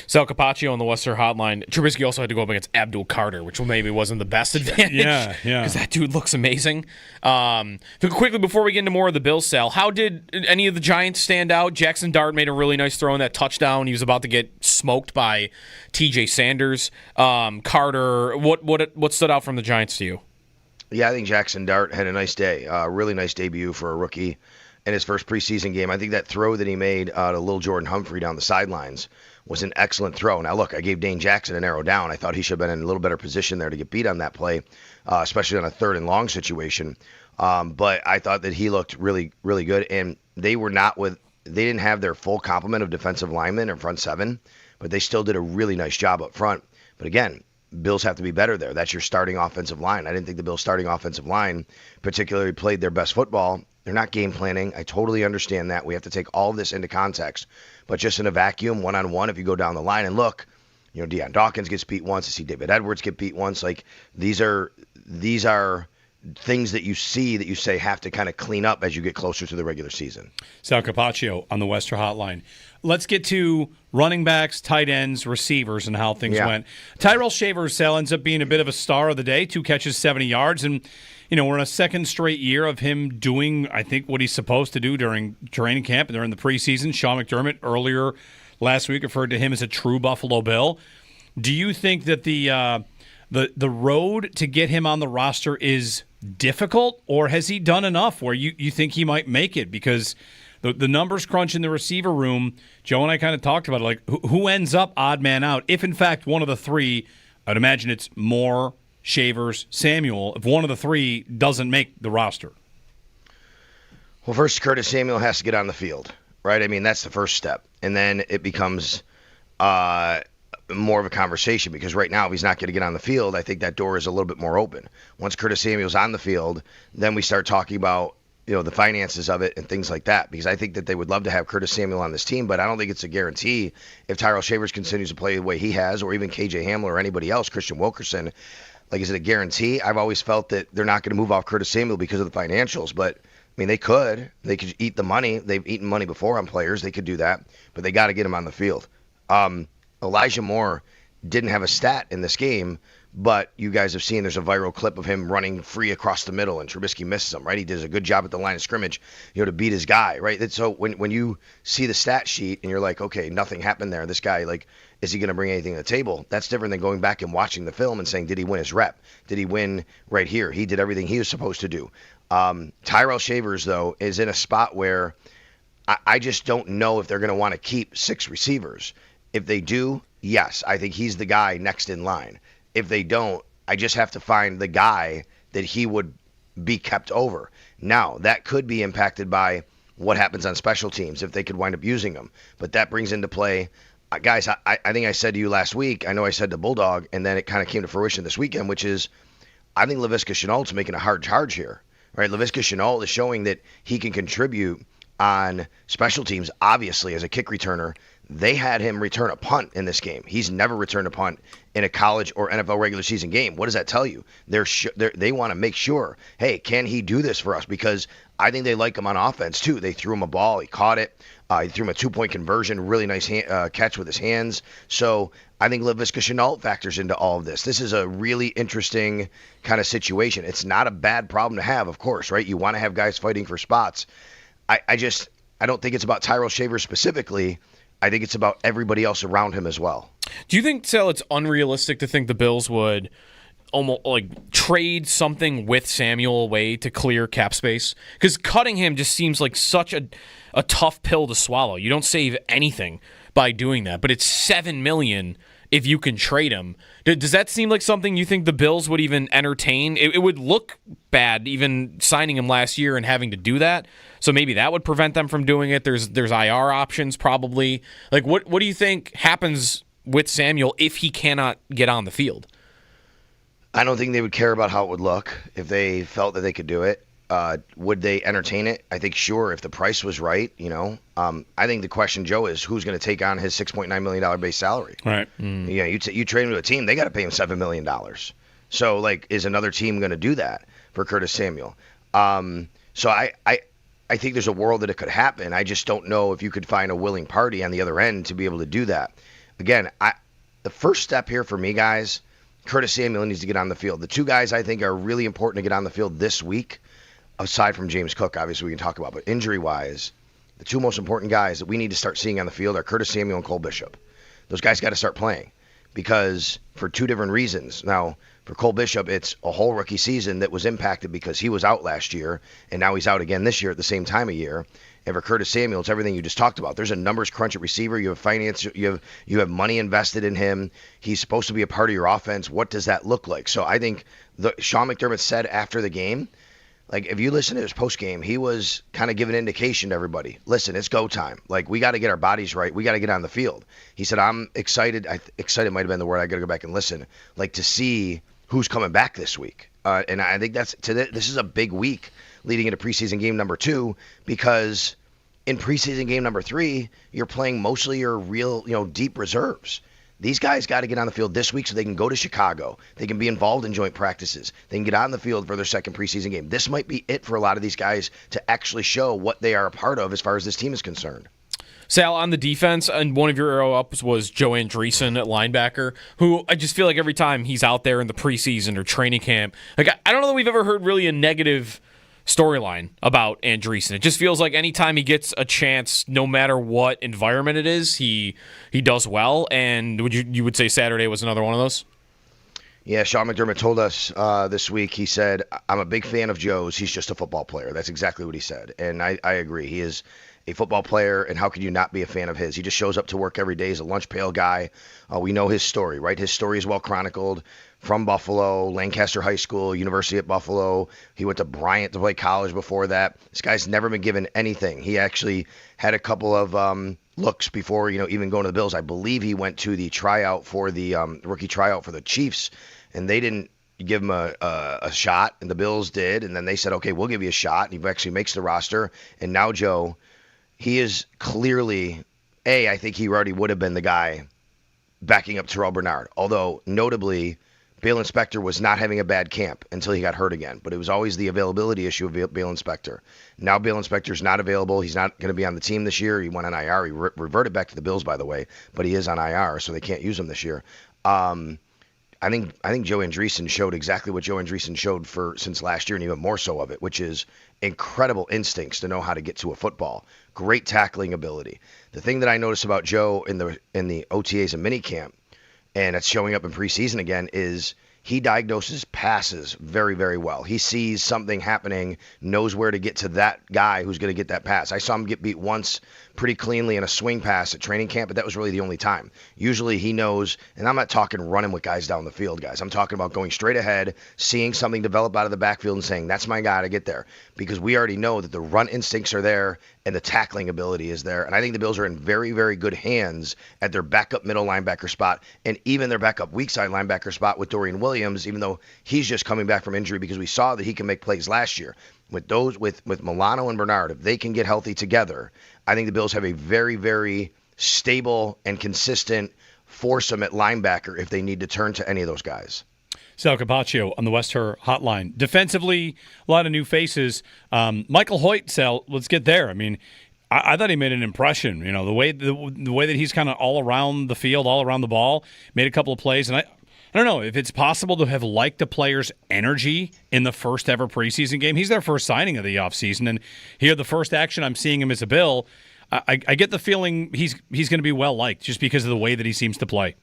Sal Capaccio on the Western Hotline. Trubisky also had to go up against Abdul Carter, which maybe wasn't the best advantage. Yeah. Because that dude looks amazing. Quickly, before we get into more of the Bills, Sal, how did any of the Giants stand out? Jackson Dart made a really nice throw in that touchdown. He was about to get smoked by TJ Sanders. Carter, what stood out from the Giants to you? Yeah, I think Jackson Dart had a nice day. Really nice debut for a rookie in his first preseason game. I think that throw that he made to Lil Jordan Humphrey down the sidelines was an excellent throw. Now, look, I gave Dane Jackson an arrow down. I thought he should have been in a little better position there to get beat on that play, especially on a 3rd and long situation. But I thought that he looked really, really good. And they didn't have their full complement of defensive linemen in front seven, but they still did a really nice job up front. But again, Bills have to be better there. That's your starting offensive line. I didn't think the Bills' starting offensive line particularly played their best football. They're not game planning. I totally understand that. We have to take all of this into context. But just in a vacuum, one-on-one, if you go down the line and look, Deion Dawkins gets beat once. I see David Edwards get beat once. Like, these are things that you see that you say have to kind of clean up as you get closer to the regular season. Sal Capaccio on the Western Hotline. Let's get to running backs, tight ends, receivers, and how things went. Tyrell Shavers, Sal, ends up being a bit of a star of the day. 2 catches, 70 yards. And, we're in a second straight year of him doing, I think, what he's supposed to do during training camp and during the preseason. Sean McDermott earlier last week referred to him as a true Buffalo Bill. Do you think that the road to get him on the roster is difficult, or has he done enough where you think he might make it? Because the numbers crunch in the receiver room, Joe and I kind of talked about it, like who ends up odd man out? If, in fact, one of the three, I'd imagine it's Moore, Shavers, Samuel, if one of the three doesn't make the roster. Well, first, Curtis Samuel has to get on the field, right? I mean, that's the first step. And then it becomes more of a conversation because right now, if he's not going to get on the field, I think that door is a little bit more open. Once Curtis Samuel's on the field, then we start talking about the finances of it and things like that, because I think that they would love to have Curtis Samuel on this team, but I don't think it's a guarantee if Tyrell Shavers continues to play the way he has, or even KJ Hamler or anybody else, Christian Wilkerson. Like, is it a guarantee? I've always felt that they're not going to move off Curtis Samuel because of the financials, but I mean, they could eat the money. They've eaten money before on players. They could do that, but they got to get him on the field. Elijah Moore didn't have a stat in this game, but you guys have seen there's a viral clip of him running free across the middle, and Trubisky misses him, right? He does a good job at the line of scrimmage, to beat his guy, right? So when you see the stat sheet and you're like, okay, nothing happened there. This guy, like, is he going to bring anything to the table? That's different than going back and watching the film and saying, did he win his rep? Did he win right here? He did everything he was supposed to do. Tyrell Shavers, though, is in a spot where I just don't know if they're going to want to keep 6 receivers. If they do, yes, I think he's the guy next in line. If they don't, I just have to find the guy that he would be kept over. Now, that could be impacted by what happens on special teams if they could wind up using them. But that brings into play, guys, I think I said to you last week, I know I said to Bulldog, and then it kind of came to fruition this weekend, which is I think Laviska Shenault's making a hard charge here. Right? Laviska Shenault is showing that he can contribute on special teams, obviously, as a kick returner. They had him return a punt in this game. He's never returned a punt in a college or NFL regular season game. What does that tell you? They want to make sure, hey, can he do this for us? Because I think they like him on offense, too. They threw him a ball. He caught it. He threw him a 2-point conversion, really nice catch with his hands. So I think Laviska Shenault factors into all of this. This is a really interesting kind of situation. It's not a bad problem to have, of course, right? You want to have guys fighting for spots. I don't think it's about Tyrell Shaver specifically. I think it's about everybody else around him as well. Do you think, Sal, it's unrealistic to think the Bills would almost trade something with Samuel away to clear cap space? Because cutting him just seems like such a tough pill to swallow. You don't save anything by doing that, but it's $7 million if you can trade him. Does that seem like something you think the Bills would even entertain? It would look bad even signing him last year and having to do that. So maybe that would prevent them from doing it. There's IR options probably. What do you think happens with Samuel if he cannot get on the field? I don't think they would care about how it would look if they felt that they could do it. Would they entertain it? I think sure, if the price was right, I think the question, Joe, is who's going to take on his $6.9 million base salary? Right. You trade him to a team, they got to pay him $7 million. So, is another team going to do that for Curtis Samuel? So I think there's a world that it could happen. I just don't know if you could find a willing party on the other end to be able to do that. Again, the first step here for me, guys, Curtis Samuel needs to get on the field. The two guys I think are really important to get on the field this week, aside from James Cook, obviously we can talk about, but injury-wise, the two most important guys that we need to start seeing on the field are Curtis Samuel and Cole Bishop. Those guys got to start playing because for two different reasons. Now, for Cole Bishop, it's a whole rookie season that was impacted because he was out last year, and now he's out again this year at the same time of year. And for Curtis Samuel, it's everything you just talked about. There's a numbers crunch at receiver. You have finance. You have money invested in him. He's supposed to be a part of your offense. What does that look like? So I think Sean McDermott said after the game, if you listen to his post game, he was kind of giving an indication to everybody. Listen, it's go time. We got to get our bodies right. We got to get on the field. He said, I'm excited. Excited might have been the word. I got to go back and listen. To see who's coming back this week. And I think this is a big week leading into preseason game number 2, because in preseason game number 3, you're playing mostly your real, deep reserves. These guys got to get on the field this week so they can go to Chicago. They can be involved in joint practices. They can get on the field for their second preseason game. This might be it for a lot of these guys to actually show what they are a part of as far as this team is concerned. Sal, on the defense, and one of your arrow ups was Joe Andreessen at linebacker, who I just feel like every time he's out there in the preseason or training camp, I don't know that we've ever heard really a negative storyline about Andreessen. It just feels like anytime he gets a chance, no matter what environment it is, he does well. And you would say Saturday was another one of those? Yeah, Sean McDermott told us this week, he said, I'm a big fan of Joe's. He's just a football player. That's exactly what he said. And I agree. He is a football player, and how could you not be a fan of his? He just shows up to work every day. He's a lunch pail guy. We know his story, right? His story is well chronicled. From Buffalo, Lancaster High School, University at Buffalo. He went to Bryant to play college before that. This guy's never been given anything. He actually had a couple of looks before, even going to the Bills. I believe he went to the tryout for the rookie tryout for the Chiefs, and they didn't give him a shot, and the Bills did. And then they said, okay, we'll give you a shot. And he actually makes the roster. And now, Joe, he is clearly, I think he already would have been the guy backing up Terrell Bernard. Although, notably, Balen Spector was not having a bad camp until he got hurt again. But it was always the availability issue of Balen Spector. Now Balen Spector's not available. He's not going to be on the team this year. He went on IR. He reverted back to the Bills, by the way. But he is on IR, so they can't use him this year. I think Joe Andreessen showed exactly what Joe Andreessen showed since last year, and even more so of it, which is incredible instincts to know how to get to a football. Great tackling ability. The thing that I noticed about Joe in the OTAs and minicamp, and it's showing up in preseason again, is he diagnoses passes very, very well. He sees something happening, knows where to get to that guy who's going to get that pass. I saw him get beat once pretty cleanly in a swing pass at training camp, but that was really the only time. Usually he knows, and I'm not talking running with guys down the field, guys. I'm talking about going straight ahead, seeing something develop out of the backfield and saying, that's my guy to get there. Because we already know that the run instincts are there and the tackling ability is there. And I think the Bills are in very, very good hands at their backup middle linebacker spot and even their backup weak side linebacker spot with Dorian Williams, even though he's just coming back from injury, because we saw that he can make plays last year. With Milano and Bernard, if they can get healthy together, I think the Bills have a very, very stable and consistent foursome at linebacker if they need to turn to any of those guys. Sal Capaccio on the West Her Hotline. Defensively, a lot of new faces. Michael Hoyt, Sal, let's get there. I mean, I thought he made an impression. The way that he's kind of all around the field, all around the ball, made a couple of plays, and I don't know if it's possible to have liked a player's energy in the first ever preseason game. He's their first signing of the offseason, and here the first action I'm seeing him as a Bill. I get the feeling he's going to be well liked just because of the way that he seems to play.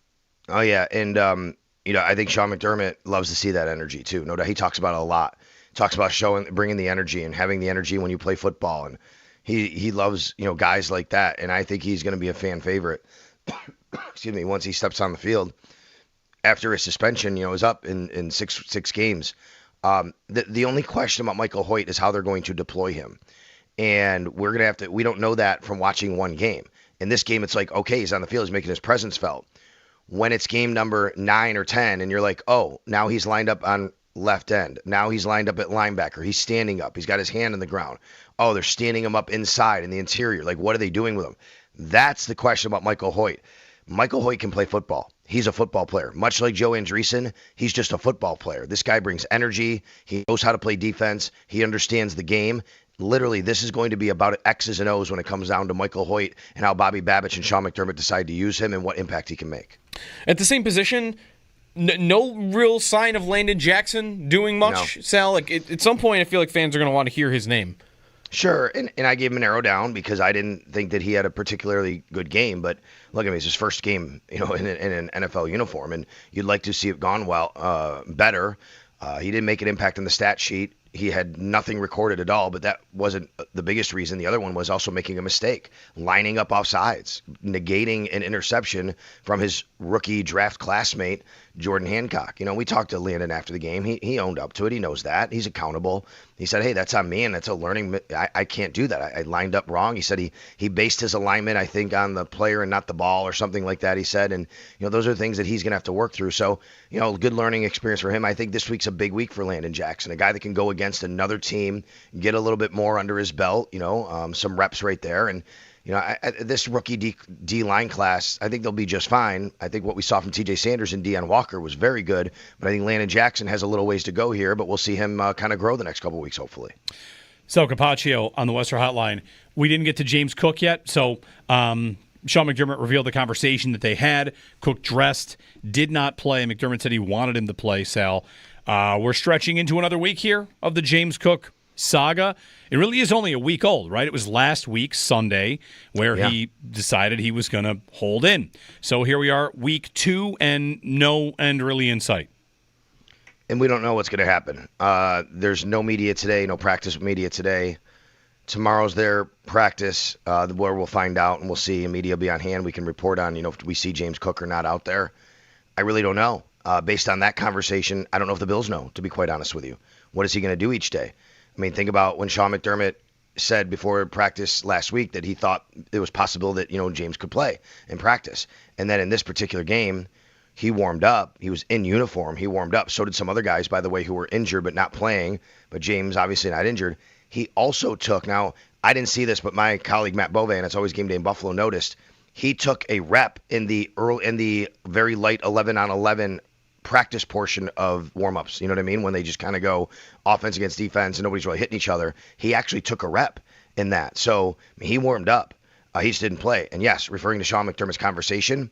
Oh yeah, and I think Sean McDermott loves to see that energy too. No doubt, he talks about it a lot. Talks about bringing the energy and having the energy when you play football, and he loves guys like that. And I think he's going to be a fan favorite. Excuse me, once he steps on the field after his suspension, is up in six games. The only question about Michael Hoyt is how they're going to deploy him. And we're going to have to, we don't know that from watching one game. In this game, it's like, okay, he's on the field, he's making his presence felt. When it's game number 9 or 10, and you're like, oh, now he's lined up on left end. Now he's lined up at linebacker. He's standing up. He's got his hand on the ground. Oh, they're standing him up inside in the interior. Like, what are they doing with him? That's the question about Michael Hoyt. Michael Hoyt can play football. He's a football player. Much like Joe Andreessen, he's just a football player. This guy brings energy. He knows how to play defense. He understands the game. Literally, this is going to be about X's and O's when it comes down to Michael Hoyt and how Bobby Babbage and Sean McDermott decide to use him and what impact he can make. At the same position, no real sign of Landon Jackson doing much, No. Sal. Like at some point, I feel like fans are going to want to hear his name. Sure, and I gave him an arrow down because I didn't think that he had a particularly good game. But look at me, it's his first game, in an NFL uniform, and you'd like to see it gone better. He didn't make an impact on the stat sheet. He had nothing recorded at all, but that wasn't the biggest reason. The other one was also making a mistake, lining up offsides, negating an interception from his rookie draft classmate, Jordan Hancock. We talked to Landon after the game. He owned up to it. He knows that. He's accountable. He said, hey, that's on me, and that's a learning. I can't do that. I lined up wrong. He said he based his alignment, I think, on the player and not the ball or something like that, he said. And, those are things that he's going to have to work through. So, good learning experience for him. I think this week's a big week for Landon Jackson, a guy that can go against another team, get a little bit more under his belt, some reps right there. And, this rookie D-line class, I think they'll be just fine. I think what we saw from T.J. Sanders and Deion Walker was very good, but I think Landon Jackson has a little ways to go here, but we'll see him kind of grow the next couple of weeks, hopefully. So, Capaccio on the Western Hotline. We didn't get to James Cook yet, so Sean McDermott revealed the conversation that they had. Cook dressed, did not play. McDermott said he wanted him to play, Sal. We're stretching into another week here of the James Cook saga. It really is only a week old, right? It was last week, Sunday, where he decided he was going to hold in. So here we are, week 2, and no end really in sight. And we don't know what's going to happen. There's no media today, no practice media today. Tomorrow's their practice where we'll find out and we'll see. And media will be on hand. We can report on, if we see James Cook or not out there. I really don't know. Based on that conversation, I don't know if the Bills know, to be quite honest with you. What is he going to do each day? I mean, think about when Sean McDermott said before practice last week that he thought it was possible that, James could play in practice. And then in this particular game, he warmed up. He was in uniform. He warmed up. So did some other guys, by the way, who were injured but not playing. But James, obviously not injured. He also took, now, I didn't see this, but my colleague Matt Bovan, it's always Game Day in Buffalo, noticed, he took a rep in the very light 11-on-11 practice portion of warm-ups. You know what I mean? When they just kind of go offense against defense and nobody's really hitting each other. He actually took a rep in that. So he warmed up. He just didn't play. And yes, referring to Sean McDermott's conversation,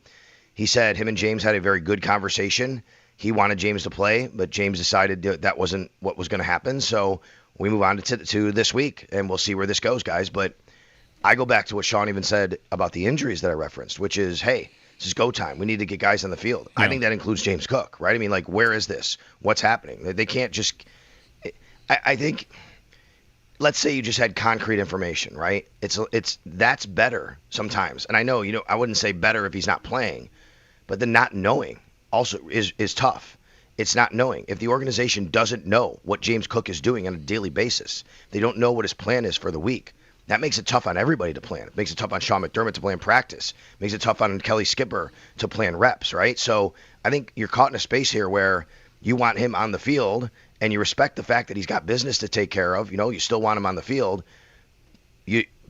he said him and James had a very good conversation. He wanted James to play, but James decided that wasn't what was going to happen. So we move on to this week, and we'll see where this goes, guys. But I go back to what Sean even said about the injuries that I referenced, which is, hey, this is go time. We need to get guys on the field. Yeah. I think that includes James Cook, right? I mean, like, where is this? What's happening? They can't just – I think – let's say you just had concrete information, right? That's better sometimes. And I know, I wouldn't say better if he's not playing, but the not knowing also is tough. It's not knowing. If the organization doesn't know what James Cook is doing on a daily basis, they don't know what his plan is for the week, that makes it tough on everybody to plan. It makes it tough on Sean McDermott to plan practice. It makes it tough on Kelly Skipper to plan reps, right? So I think you're caught in a space here where you want him on the field and you respect the fact that he's got business to take care of. You still want him on the field.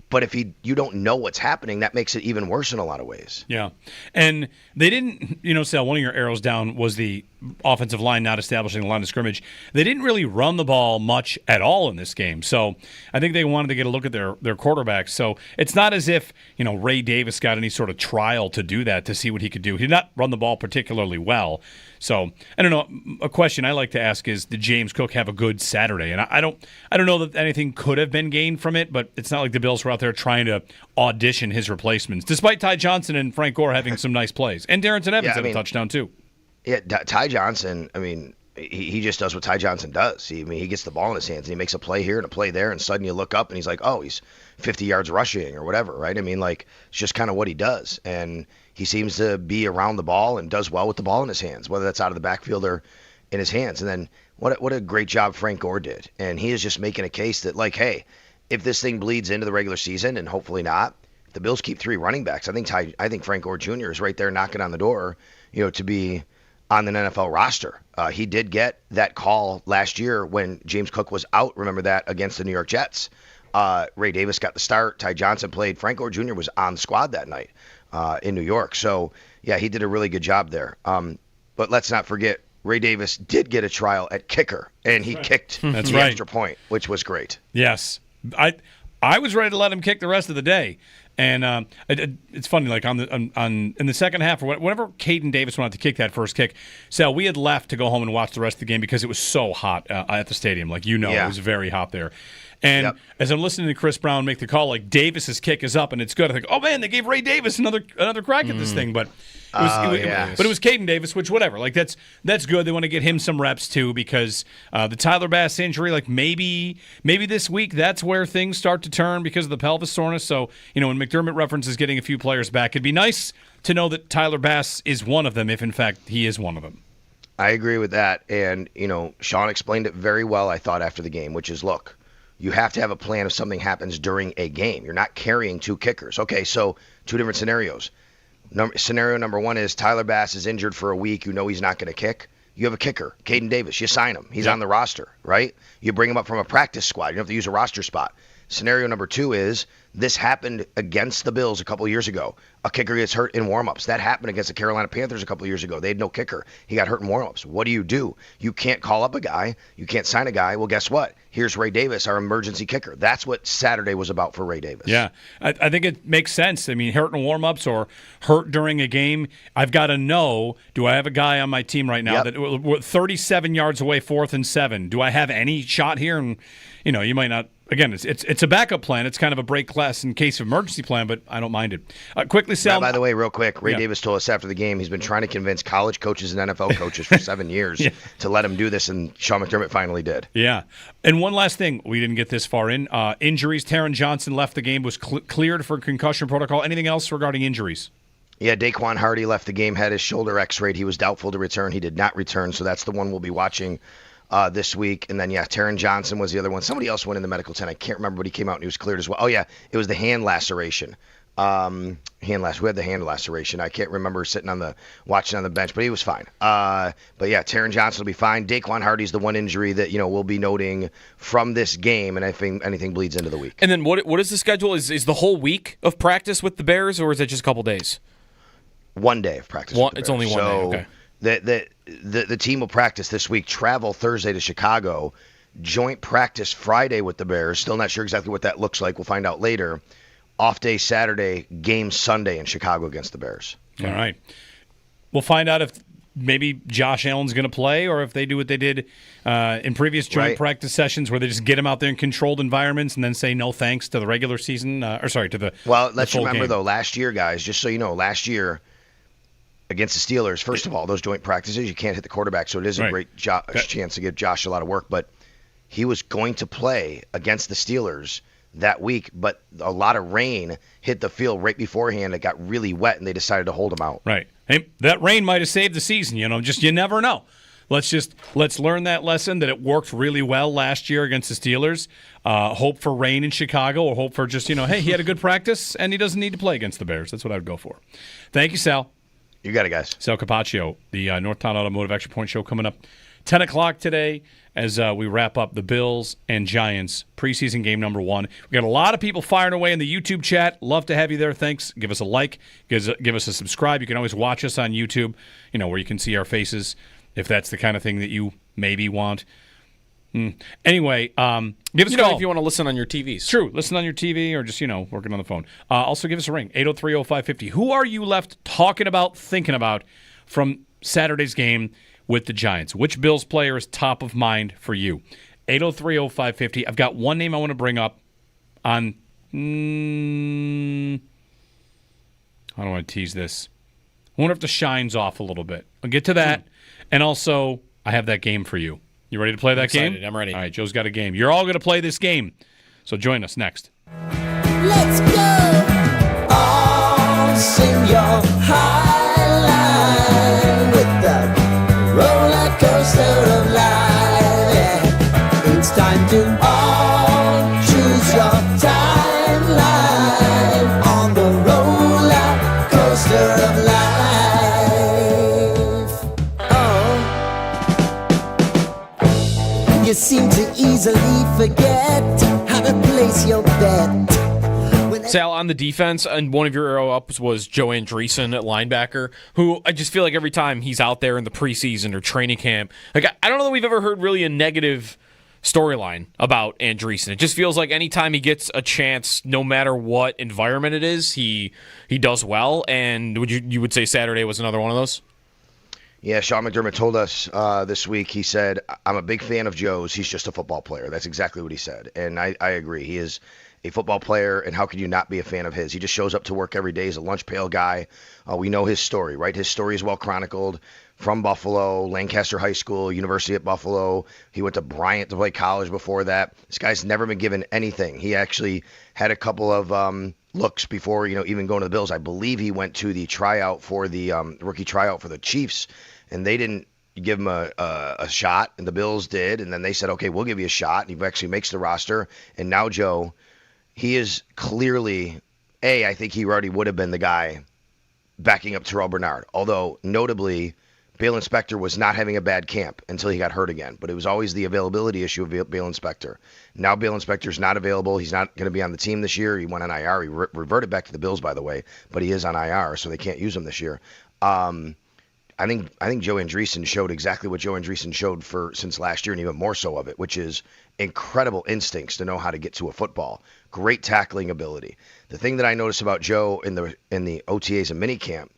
But if you don't know what's happening, that makes it even worse in a lot of ways. Yeah. And they didn't, Sal, one of your arrows down was the offensive line not establishing the line of scrimmage. They didn't really run the ball much at all in this game. So I think they wanted to get a look at their quarterbacks. So it's not as if, Ray Davis got any sort of trial to do that, to see what he could do. He did not run the ball particularly well. So I don't know. A question I like to ask is, did James Cook have a good Saturday? And I don't know that anything could have been gained from it, but it's not like the Bills were out there trying to audition his replacements, despite Ty Johnson and Frank Gore having some nice plays. And Darrington Evans had a touchdown too. Yeah, Ty Johnson, he just does what Ty Johnson does. He gets the ball in his hands and he makes a play here and a play there, and suddenly you look up and he's like, oh, he's 50 yards rushing or whatever, right? It's just kind of what he does. And he seems to be around the ball and does well with the ball in his hands, whether that's out of the backfield or in his hands. And then what a great job Frank Gore did. And he is just making a case that, hey, if this thing bleeds into the regular season, and hopefully not, if the Bills keep 3 running backs, I think Frank Gore Jr. is right there knocking on the door, to be on an NFL roster. He did get that call last year when James Cook was out. Remember that, against the New York Jets. Ray Davis got the start. Ty Johnson played. Frank Gore Jr. was on the squad that night in New York. So, yeah, he did a really good job there. But let's not forget, Ray Davis did get a trial at kicker, and he kicked the extra point, which was great. Yes. I was ready to let him kick the rest of the day. And it's funny, in the second half, or whenever Caden Davis went out to kick that first kick, Sal, we had left to go home and watch the rest of the game because it was so hot at the stadium. It was very hot there. And as I'm listening to Chris Brown make the call, Davis's kick is up and it's good, I think, oh man, they gave Ray Davis another crack at this thing, but it was Caden Davis, which whatever. That's good. They want to get him some reps too, because the Tyler Bass injury, maybe this week that's where things start to turn because of the pelvis soreness. So when McDermott references getting a few players back, it'd be nice to know that Tyler Bass is one of them, if in fact he is one of them. I agree with that, and Sean explained it very well, I thought, after the game, which is, look, you have to have a plan if something happens during a game. You're not carrying 2 kickers. Okay, so 2 different scenarios. Scenario number 1 is Tyler Bass is injured for a week. You know he's not going to kick. You have a kicker, Caden Davis. You sign him. He's on the roster, right? You bring him up from a practice squad. You don't have to use a roster spot. Scenario number 2 is this happened against the Bills a couple of years ago. A kicker gets hurt in warmups. That happened against the Carolina Panthers a couple of years ago. They had no kicker. He got hurt in warmups. What do? You can't call up a guy. You can't sign a guy. Well, guess what? Here's Ray Davis, our emergency kicker. That's what Saturday was about for Ray Davis. Yeah, I think it makes sense. Hurt in warmups or hurt during a game. I've got to know, do I have a guy on my team right now that we're 37 yards away, 4th and 7? Do I have any shot here? And, you might not. Again, it's a backup plan. It's kind of a break glass in case of emergency plan, but I don't mind it. Quickly, Sal. By the way, real quick, Ray Davis told us after the game he's been trying to convince college coaches and NFL coaches for 7 years to let him do this, and Sean McDermott finally did. Yeah. And one last thing, we didn't get this far in. Injuries, Taron Johnson left the game, was cleared for concussion protocol. Anything else regarding injuries? Yeah, Daquan Hardy left the game, had his shoulder x-rayed. He was doubtful to return. He did not return, so that's the one we'll be watching this week. And then, Taron Johnson was the other one. Somebody else went in the medical tent. I can't remember, but he came out and he was cleared as well. Oh, yeah, it was the hand laceration. We had the hand laceration. I can't remember watching on the bench, but he was fine. But, Taron Johnson will be fine. Daquan Hardy's the one injury that, we'll be noting from this game, and I think anything bleeds into the week. And then what is the schedule? Is the whole week of practice with the Bears, or is it just a couple days? 1 day of practice. It's only 1 day, okay. The team will practice this week, travel Thursday to Chicago, joint practice Friday with the Bears. Still not sure exactly what that looks like. We'll find out later. Off day Saturday, game Sunday in Chicago against the Bears. All right. We'll find out if maybe Josh Allen's going to play, or if they do what they did in previous joint practice sessions where they just get him out there in controlled environments and then say no thanks to the regular season, to the Well, let's remember, game. Though, last year, guys, just so you know, last year against the Steelers, first of all, those joint practices, you can't hit the quarterback, so it is a great chance to give Josh a lot of work. But he was going to play against the Steelers that week, but a lot of rain hit the field right beforehand. It got really wet, and they decided to hold him out. Right. Hey, that rain might have saved the season, you never know. Let's learn that lesson, that it worked really well last year against the Steelers. Hope for rain in Chicago, or hope for just, hey, he had a good practice, and he doesn't need to play against the Bears. That's what I would go for. Thank you, Sal. You got it, guys. Sal Capaccio, the Northtown Automotive Extra Point Show coming up 10 o'clock today as we wrap up the Bills and Giants preseason game number 1. We got a lot of people firing away in the YouTube chat. Love to have you there. Thanks. Give us a like. Give us a subscribe. You can always watch us on YouTube, where you can see our faces if that's the kind of thing that you maybe want. Anyway, give us a call. If you want to listen on your TVs. True. Listen on your TV or just, working on the phone. Also, give us a ring, 803-0550. Who are you left talking about, thinking about from Saturday's game with the Giants. Which Bills player is top of mind for you? 803-0550. I've got one name I want to bring up on... how do I tease this? I wonder if the shine's off a little bit. I'll get to that. And also, I have that game for you. You ready to play that game? I'm ready. All right, Joe's got a game. You're all going to play this game. So join us next. Let's go. All sing your high line with the roller coaster of life. Yeah. It's time to all choose your timeline on the roller coaster of life. Oh, you seem to easily forget how to place your bet. Sal, on the defense, and one of your arrow ups was Joe Andreessen at linebacker, who I just feel like every time he's out there in the preseason or training camp, like I don't know that we've ever heard really a negative storyline about Andreessen. It just feels like anytime he gets a chance, no matter what environment it is, he does well. And you would say Saturday was another one of those? Yeah, Sean McDermott told us this week, he said, I'm a big fan of Joe's. He's just a football player. That's exactly what he said. And I agree. He is a football player, and how could you not be a fan of his? He just shows up to work every day. He's a lunch pail guy. We know his story, right? His story is well chronicled. From Buffalo, Lancaster High School, University at Buffalo. He went to Bryant to play college before that. This guy's never been given anything. He actually had a couple of looks before, even going to the Bills. I believe he went to the tryout for the rookie tryout for the Chiefs, and they didn't give him a shot, and the Bills did, and then they said, okay, we'll give you a shot, and he actually makes the roster. And now Joe, he is clearly, I think he already would have been the guy backing up Terrell Bernard, although notably Balen Spector was not having a bad camp until he got hurt again, but it was always the availability issue of Balen Spector. Now Balen Spector's not available. He's not going to be on the team this year. He went on IR. He reverted back to the Bills, by the way, but he is on IR, so they can't use him this year. I think Joe Andreessen showed exactly what Joe Andreessen showed since last year, and even more so of it, which is incredible instincts to know how to get to a football, great tackling ability. The thing that I noticed about Joe in the OTAs and minicamp,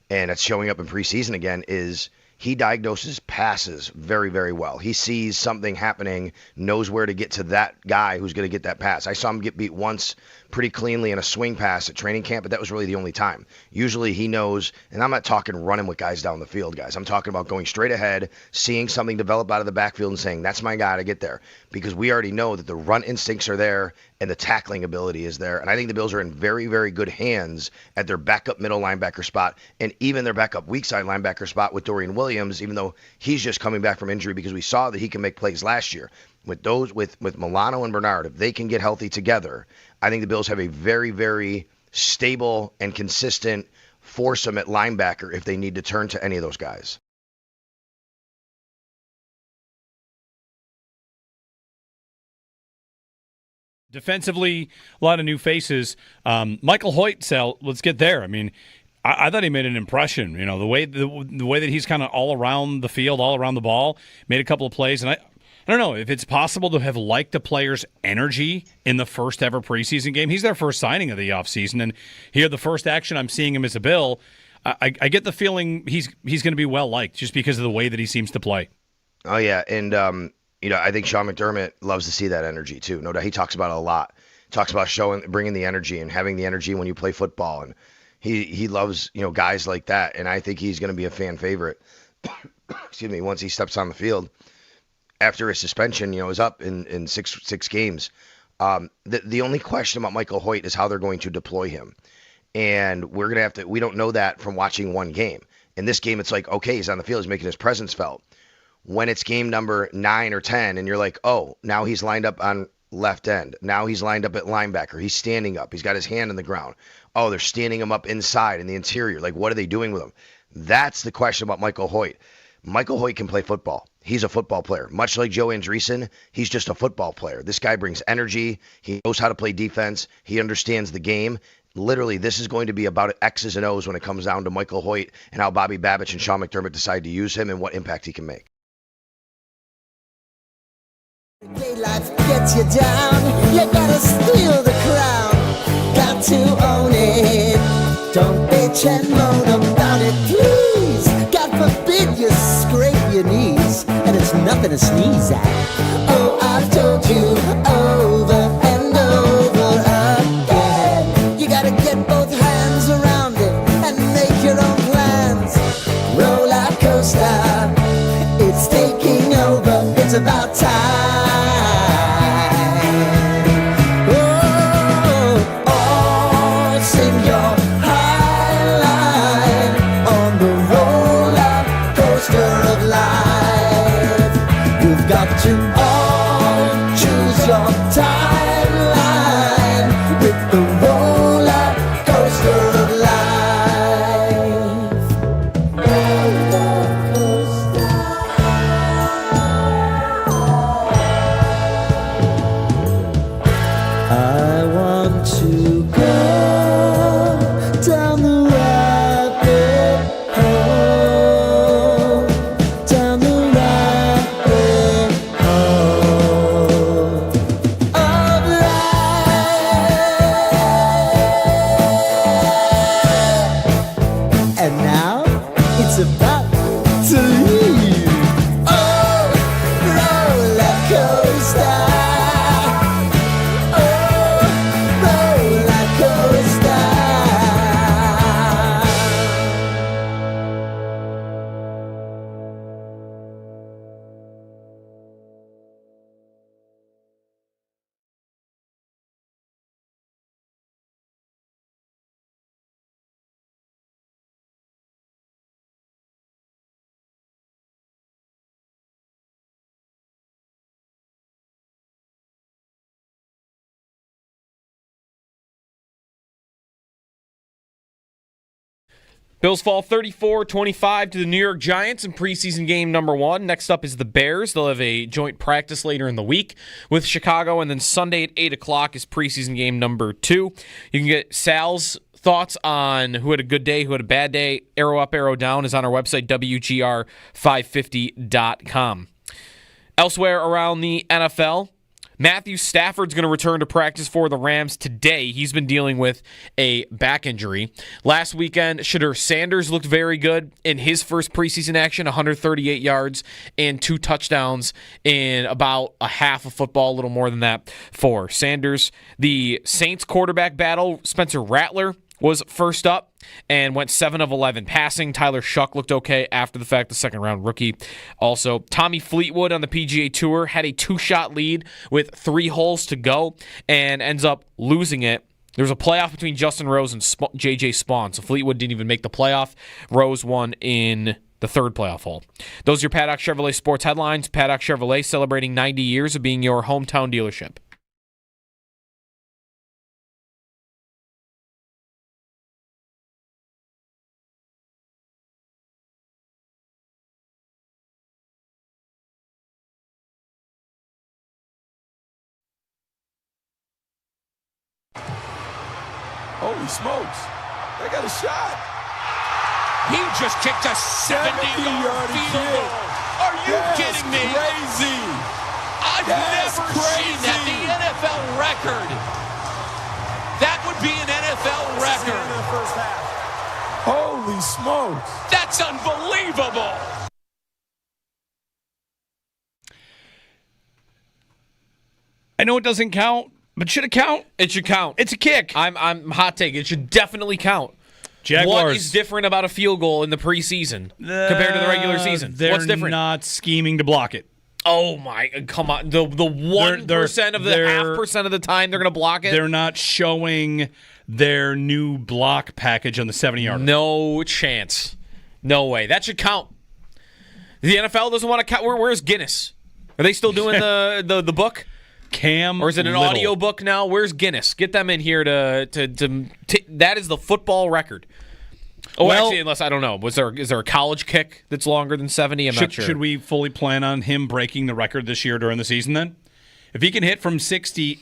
and it's showing up in preseason again, is he diagnoses passes very, very well. He sees something happening, knows where to get to that guy who's going to get that pass. I saw him get beat once pretty cleanly in a swing pass at training camp, but that was really the only time. Usually he knows, and I'm not talking running with guys down the field, guys. I'm talking about going straight ahead, seeing something develop out of the backfield and saying, that's my guy to get there. Because we already know that the run instincts are there and the tackling ability is there. And I think the Bills are in very, very good hands at their backup middle linebacker spot and even their backup weak side linebacker spot with Dorian Williams, even though he's just coming back from injury, because we saw that he can make plays last year. With Milano and Bernard, if they can get healthy together, I think the Bills have a very, very stable and consistent foursome at linebacker if they need to turn to any of those guys. Defensively, a lot of new faces. Michael Hoyt, Sal, let's get there. I mean, I thought he made an impression. The way that he's kind of all around the field, all around the ball, made a couple of plays, and I don't know if it's possible to have liked a player's energy in the first ever preseason game. He's their first signing of the offseason, and here the first action I'm seeing him as a Bill. I get the feeling he's going to be well liked just because of the way that he seems to play. Oh yeah, and I think Sean McDermott loves to see that energy too. No doubt, he talks about it a lot. Talks about bringing the energy and having the energy when you play football, and he loves guys like that. And I think he's going to be a fan favorite. Excuse me, once he steps on the field after his suspension, is up in six games. The only question about Michael Hoyt is how they're going to deploy him, and we're gonna have to. We don't know that from watching one game. In this game, it's like, okay, he's on the field, he's making his presence felt. When it's game number 9 or 10, and you're like, oh, now he's lined up on left end. Now he's lined up at linebacker. He's standing up. He's got his hand on the ground. Oh, they're standing him up inside in the interior. Like, what are they doing with him? That's the question about Michael Hoyt. Michael Hoyt can play football. He's a football player. Much like Joe Andreessen, he's just a football player. This guy brings energy. He knows how to play defense. He understands the game. Literally, this is going to be about X's and O's when it comes down to Michael Hoyt and how Bobby Babich and Sean McDermott decide to use him and what impact he can make. Life gets you down, you gotta steal the crown, got to own it, don't bitch and moan about it, please, God forbid nothing to sneeze at. Oh, I've told you over and over again. You gotta get both hands around it and make your own plans. Roller coaster, it's taking over. It's about time. Oh, sing your high line on the roller coaster of life. You've got to all choose your timeline with the roller coaster of life. Roller coaster. I want to go down the rabbit hole, down the rabbit hole of life. And now it's about to leave. Oh, roller coaster. Bills fall 34-25 to the New York Giants in preseason game number 1. Next up is the Bears. They'll have a joint practice later in the week with Chicago, and then Sunday at 8 o'clock is preseason game number 2. You can get Sal's thoughts on who had a good day, who had a bad day. Arrow up, arrow down is on our website, WGR550.com. Elsewhere around the NFL, Matthew Stafford's going to return to practice for the Rams today. He's been dealing with a back injury. Last weekend, Shedeur Sanders looked very good in his first preseason action, 138 yards and 2 touchdowns in about a half of football, a little more than that for Sanders. The Saints quarterback battle, Spencer Rattler was first up and went 7 of 11 passing. Tyler Shuck looked okay after the fact, the second-round rookie. Also, Tommy Fleetwood on the PGA Tour had a 2-shot lead with 3 holes to go and ends up losing it. There was a playoff between Justin Rose and J.J. Spawn, so Fleetwood didn't even make the playoff. Rose won in the 3rd playoff hole. Those are your Paddock Chevrolet sports headlines. Paddock Chevrolet celebrating 90 years of being your hometown dealership. Holy smokes. They got a shot. He just kicked a 70-yard field goal. Are you kidding me? Crazy. I've never seen that. The NFL record. That would be an NFL record. In the first half. Holy smokes. That's unbelievable. I know it doesn't count, but should it count? It should count. It's a kick. I'm hot take. It should definitely count. Jaguars. What is different about a field goal in the preseason compared to the regular season? What's different? They're not scheming to block it. Oh my! Come on, the 1% of the 0.5% of the time they're going to block it. They're not showing their new block package on the 70-yard. No chance. No way. That should count. The NFL doesn't want to count. Where's Guinness? Are they still doing the book? Cam, or is it an Little. audio book now? Where's Guinness? Get them in here to that is the football record. Oh, well, actually, unless I don't know, is there a college kick that's longer than 70? I'm not sure. Should we fully plan on him breaking the record this year during the season? Then, if he can hit from 70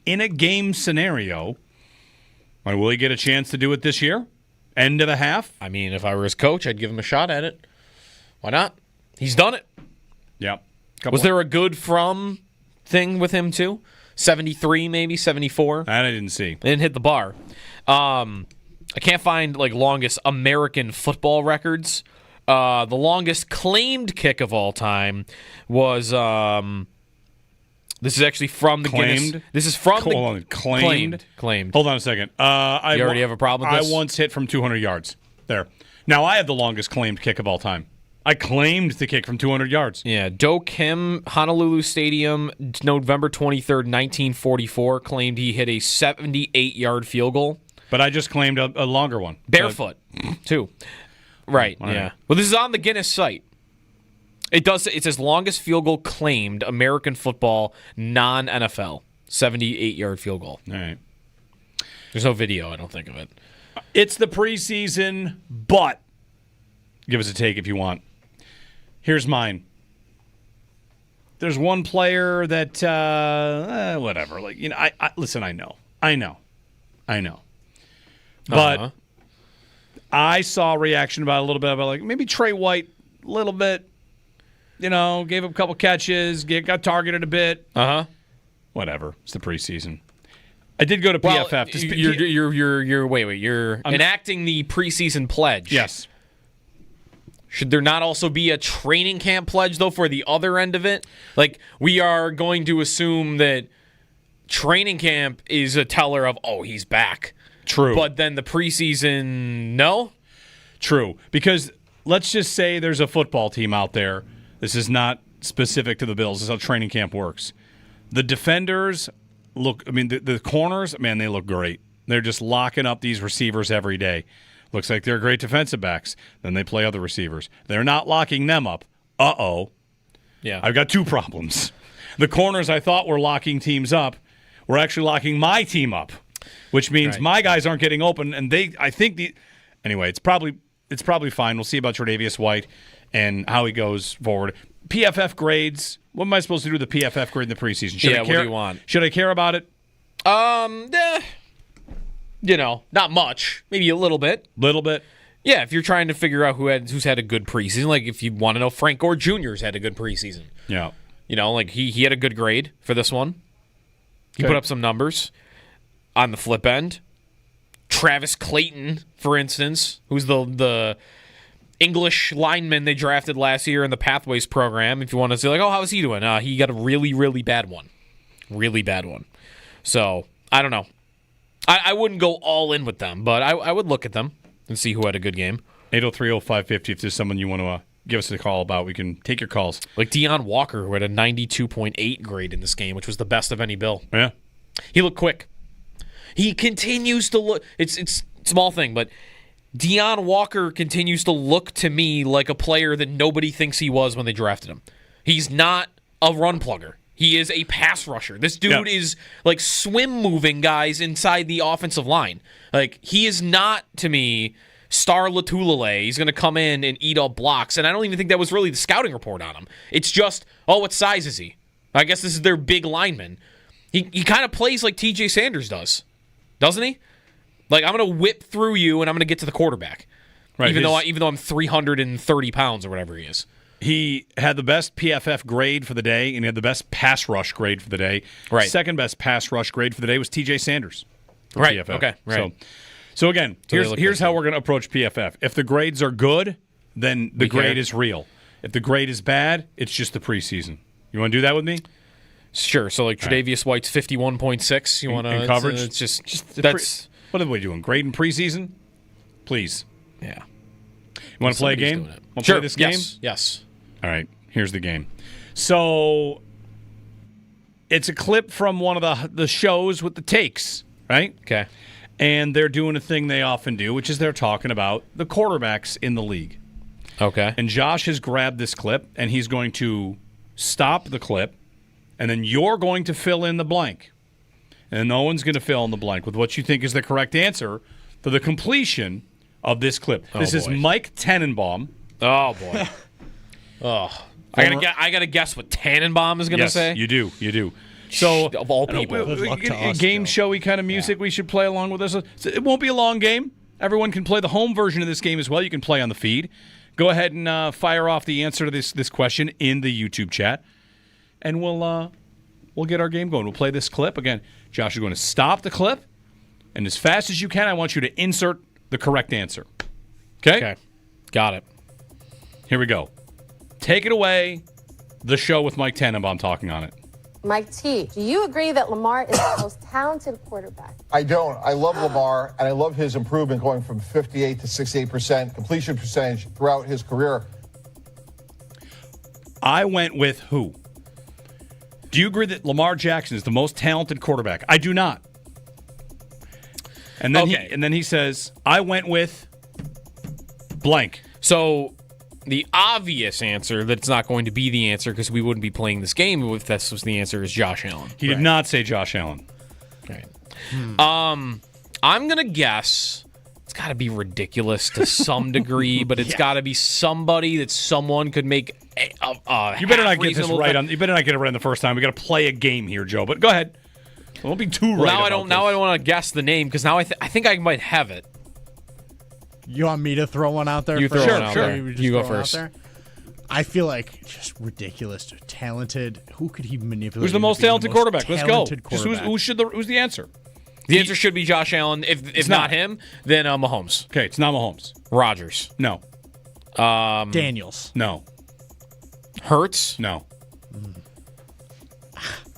in a game scenario, will he get a chance to do it this year? End of the half? I mean, if I were his coach, I'd give him a shot at it. Why not? He's done it. Yeah. Was there a good from thing with him too? 73, maybe 74. That I didn't see. They didn't hit the bar. I can't find longest American football records The longest claimed kick of all time was this is actually from the Claimed? Guinness. This is from Hold the on. Claimed? Claimed. Hold on a second. You already have a problem with this? I once hit from 200 yards. There. Now I have the longest claimed kick of all time. I claimed the kick from 200 yards. Yeah, Do Kim, Honolulu Stadium, November 23rd, 1944, claimed he hit a 78-yard field goal. But I just claimed a longer one. Barefoot, too. Right, All yeah. right. Well, this is on the Guinness site. It says longest field goal claimed American football, non-NFL. 78-yard field goal. All right. There's no video, I don't think, of it. It's the preseason, but give us a take if you want. Here's mine. There's one player that, whatever. Like, you know, listen, I know. But I saw a reaction about a little bit about, like, maybe Trey White, a little bit, you know, gave up a couple catches, got targeted a bit. Whatever. It's the preseason. I did go to PFF. You're enacting the preseason pledge. Yes. Should there not also be a training camp pledge, though, for the other end of it? Like, we are going to assume that training camp is a teller of, oh, he's back. True. But then the preseason, no? True. Because let's just say there's a football team out there. This is not specific to the Bills. This is how training camp works. The defenders look, I mean, the corners, man, they look great. They're just locking up these receivers every day. Looks like they're great defensive backs. Then they play other receivers. They're not locking them up. Uh-oh. Yeah. I've got two problems. The corners I thought were locking teams up were actually locking my team up, which means my guys aren't getting open. And anyway, it's probably fine. We'll see about Tre'Davious White and how he goes forward. PFF grades. What am I supposed to do with the PFF grade in the preseason? What do you want? Should I care about it? You know, not much. Maybe a little bit. Little bit? Yeah, if you're trying to figure out who's had a good preseason, like if you want to know Frank Gore Jr.'s had a good preseason. Yeah. You know, like he had a good grade for this one. He put up some numbers. On the flip end, Travis Clayton, for instance, who's the English lineman they drafted last year in the Pathways program. If you want to say, like, oh, how's he doing? He got a really, really bad one. Really bad one. So, I don't know. I wouldn't go all in with them, but I would look at them and see who had a good game. 803-0550, if there's someone you want to give us a call about, we can take your calls. Like Deion Walker, who had a 92.8 grade in this game, which was the best of any Bill. Yeah. He looked quick. He continues to look. It's a small thing, but Deion Walker continues to look to me like a player that nobody thinks he was when they drafted him. He's not a run plugger. He is a pass rusher. This dude is like swim moving guys inside the offensive line. Like, he is not, to me, Star Latulele. He's going to come in and eat up blocks. And I don't even think that was really the scouting report on him. It's just, oh, what size is he? I guess this is their big lineman. He kind of plays like T.J. Sanders does. Doesn't he? Like, I'm going to whip through you and I'm going to get to the quarterback. Right. Even though I'm 330 pounds or whatever he is. He had the best PFF grade for the day, and he had the best pass rush grade for the day. Right. Second best pass rush grade for the day was T.J. Sanders. Right. PFF. Okay. Right. So again, here's how we're going to approach PFF. If the grades are good, then the grade is real. If the grade is bad, it's just the preseason. You want to do that with me? Sure. So like Tre'Davious White's 51.6. You want to in coverage? It's just that's what are we doing? Grade in preseason? Please. Yeah. You want to play a game? Want to sure. play this game? Yes. All right, here's the game. So it's a clip from one of the shows with the takes, right? Okay. And they're doing a thing they often do, which is they're talking about the quarterbacks in the league. Okay. And Josh has grabbed this clip, and he's going to stop the clip, and then you're going to fill in the blank. And no one's going to fill in the blank with what you think is the correct answer for the completion of this clip. This is Mike Tannenbaum. Oh, boy. Oh, I gotta guess what Tannenbaum is gonna say. You do. So of all people, a game showy kind of music we should play along with this. So it won't be a long game. Everyone can play the home version of this game as well. You can play on the feed. Go ahead and fire off the answer to this question in the YouTube chat, and we'll get our game going. We'll play this clip again. Josh is going to stop the clip, and as fast as you can, I want you to insert the correct answer. Okay. Got it. Here we go. Take it away. The show with Mike Tannenbaum talking on it. Mike T, do you agree that Lamar is the most talented quarterback? I don't. I love Lamar, and I love his improvement going from 58 to 68% completion percentage throughout his career. I went with who? Do you agree that Lamar Jackson is the most talented quarterback? I do not. And then he says, I went with blank. So the obvious answer that it's not going to be the answer because we wouldn't be playing this game if this was the answer is Josh Allen. He did not say Josh Allen. Right. I'm going to guess it's got to be ridiculous to some degree, but it's got to be somebody that someone could make you better not get this right you better not get it right on the first time. We got to play a game here, Joe. But go ahead. Don't be too right. Now I don't want to guess the name because now I think I might have it. You want me to throw one out there? You throw one out there. You go first. I feel like just ridiculous, talented. Who could he manipulate? Who's the most talented quarterback? Let's go. Quarterback. Who's the answer? The answer should be Josh Allen. If not him, then Mahomes. Okay, it's not Mahomes. Rodgers. No. Daniels. No. Hurts. No.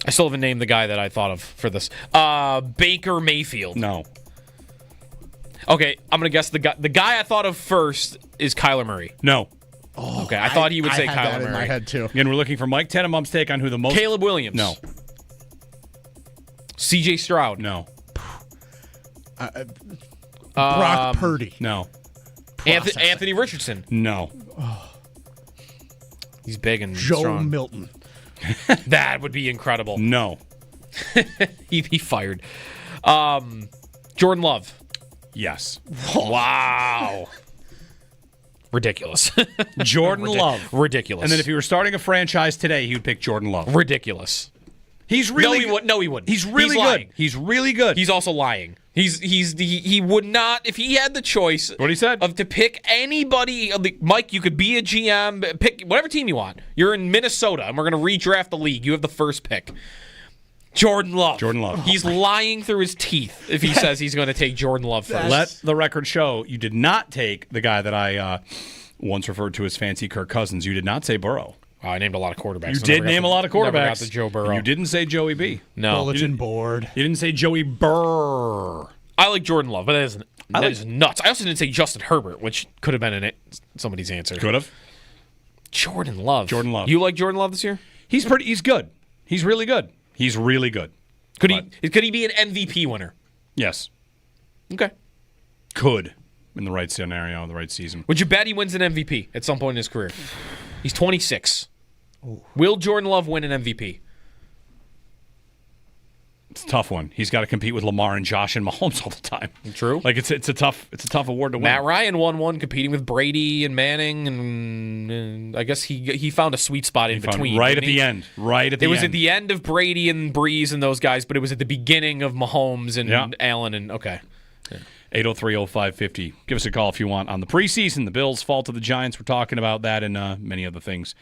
I still haven't named the guy that I thought of for this. Baker Mayfield. No. Okay, I'm gonna guess the guy I thought of first is Kyler Murray. No. Oh, okay, I thought he would say Kyler Kyler Murray. Murray. In my head too. Again, we're looking for Mike Tannenbaum's take on who the most. Caleb Williams. No. C.J. Stroud. No. Brock Purdy. No. Anthony Richardson. No. He's big and Joe strong. Milton. That would be incredible. No. he fired. Jordan Love. Yes. Wow. Ridiculous. Jordan Love. Ridiculous. And then if he were starting a franchise today, he would pick Jordan Love. Ridiculous. He's really No, he wouldn't. He's really good. Lying. He's really good. He's also lying. He would not, if he had the choice what he said of to pick anybody. Mike, you could be a GM, pick whatever team you want. You're in Minnesota, and we're going to redraft the league. You have the first pick. Jordan Love. He's lying through his teeth if he says he's going to take Jordan Love first. Let the record show you did not take the guy that I once referred to as fancy Kirk Cousins. You did not say Burrow. I named a lot of quarterbacks. You did name a lot of quarterbacks. Never got to Joe Burrow. You didn't say Joey B. No. Bulletin board. You didn't say Joey Burr. I like Jordan Love, but that is nuts. I also didn't say Justin Herbert, which could have been somebody's answer. Could have. Jordan Love. You like Jordan Love this year? He's good. He's really good. He's really good. Could he be an MVP winner? Yes. Okay. Could. In the right scenario, the right season. Would you bet he wins an MVP at some point in his career? He's 26. Ooh. Will Jordan Love win an MVP? It's a tough one. He's got to compete with Lamar and Josh and Mahomes all the time. True. Like it's a tough award to win. Matt Ryan won one competing with Brady and Manning, and I guess he found a sweet spot in between. Right at the end. It was at the end of Brady and Breeze and those guys, but it was at the beginning of Mahomes and Allen and okay. 803-0550. Give us a call if you want on the preseason. The Bills fall to the Giants. We're talking about that and many other things.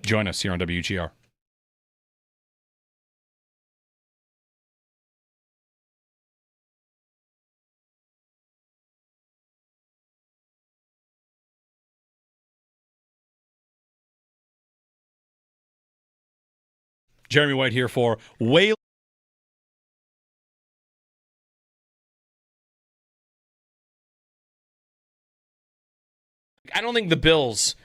Join us here on WGR. Jeremy White here for Whale. I don't think the Bills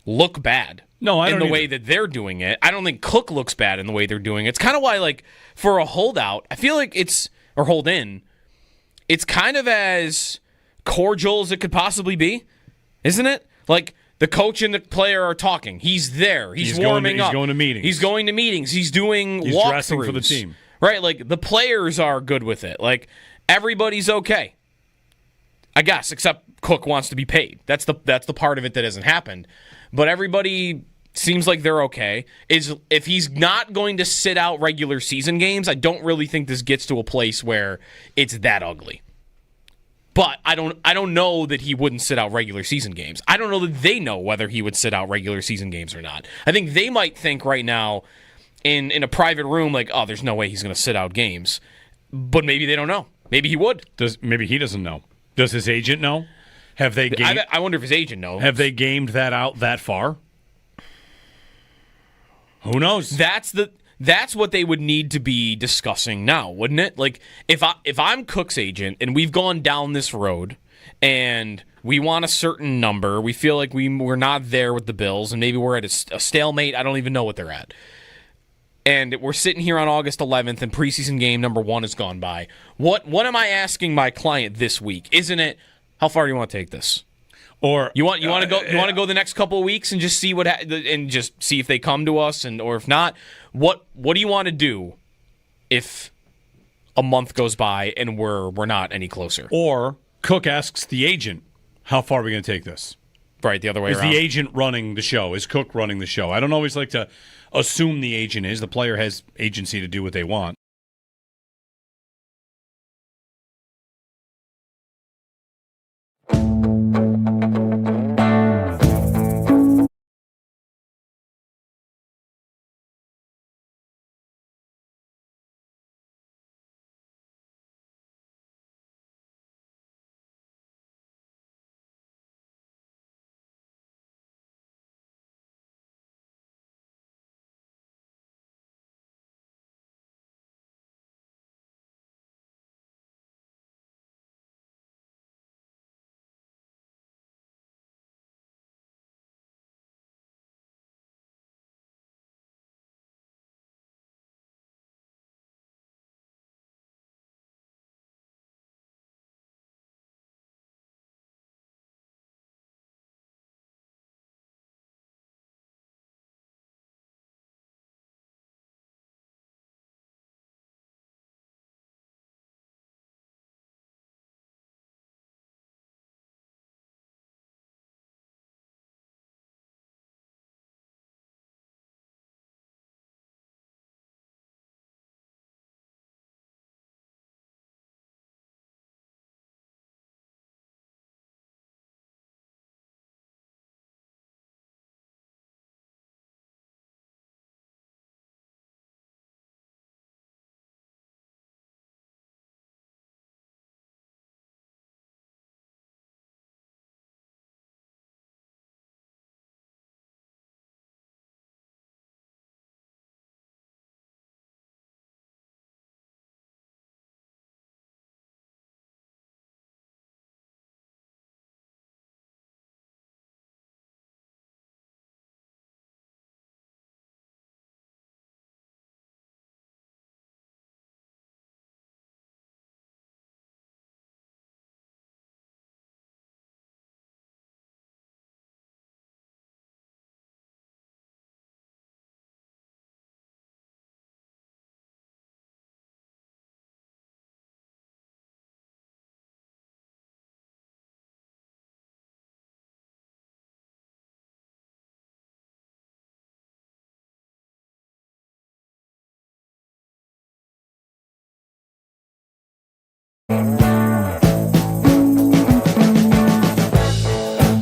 look bad. No, I don't in the way that they're doing it. I don't think Cook looks bad in the way they're doing it. It's kind of why, like, for a holdout, I feel like or hold in, it's kind of as cordial as it could possibly be, isn't it? Like, the coach and the player are talking. He's there. He's warming up. He's going to meetings. He's going to meetings. He's doing He's walkthroughs. dressing for the team. Right, like, the players are good with it. Like, everybody's okay. I guess, except Cook wants to be paid. That's the part of it that hasn't happened. But everybody seems like they're okay. If he's not going to sit out regular season games, I don't really think this gets to a place where it's that ugly. But I don't know that he wouldn't sit out regular season games. I don't know that they know whether he would sit out regular season games or not. I think they might think right now in a private room like, oh, there's no way he's going to sit out games. But maybe they don't know. Maybe he would. Maybe he doesn't know. Does his agent know? Have they gamed, I wonder if his agent knows. Have they gamed that out that far? Who knows? That's what they would need to be discussing now, wouldn't it? Like if I'm Cook's agent and we've gone down this road and we want a certain number, we feel like we're not there with the Bills, and maybe we're at a stalemate. I don't even know what they're at. And we're sitting here on August 11th, and preseason game number 1 has gone by. What am I asking my client this week? Isn't it, how far do you want to take this? Or you want to go the next couple of weeks and just see and just see if they come to us, or if not, what do you want to do if a month goes by and we're not any closer? Or Cook asks the agent, how far are we going to take this? Right, the other way around. Is the agent running the show? Is Cook running the show? I don't always like to assume the agent is. The player has agency to do what they want.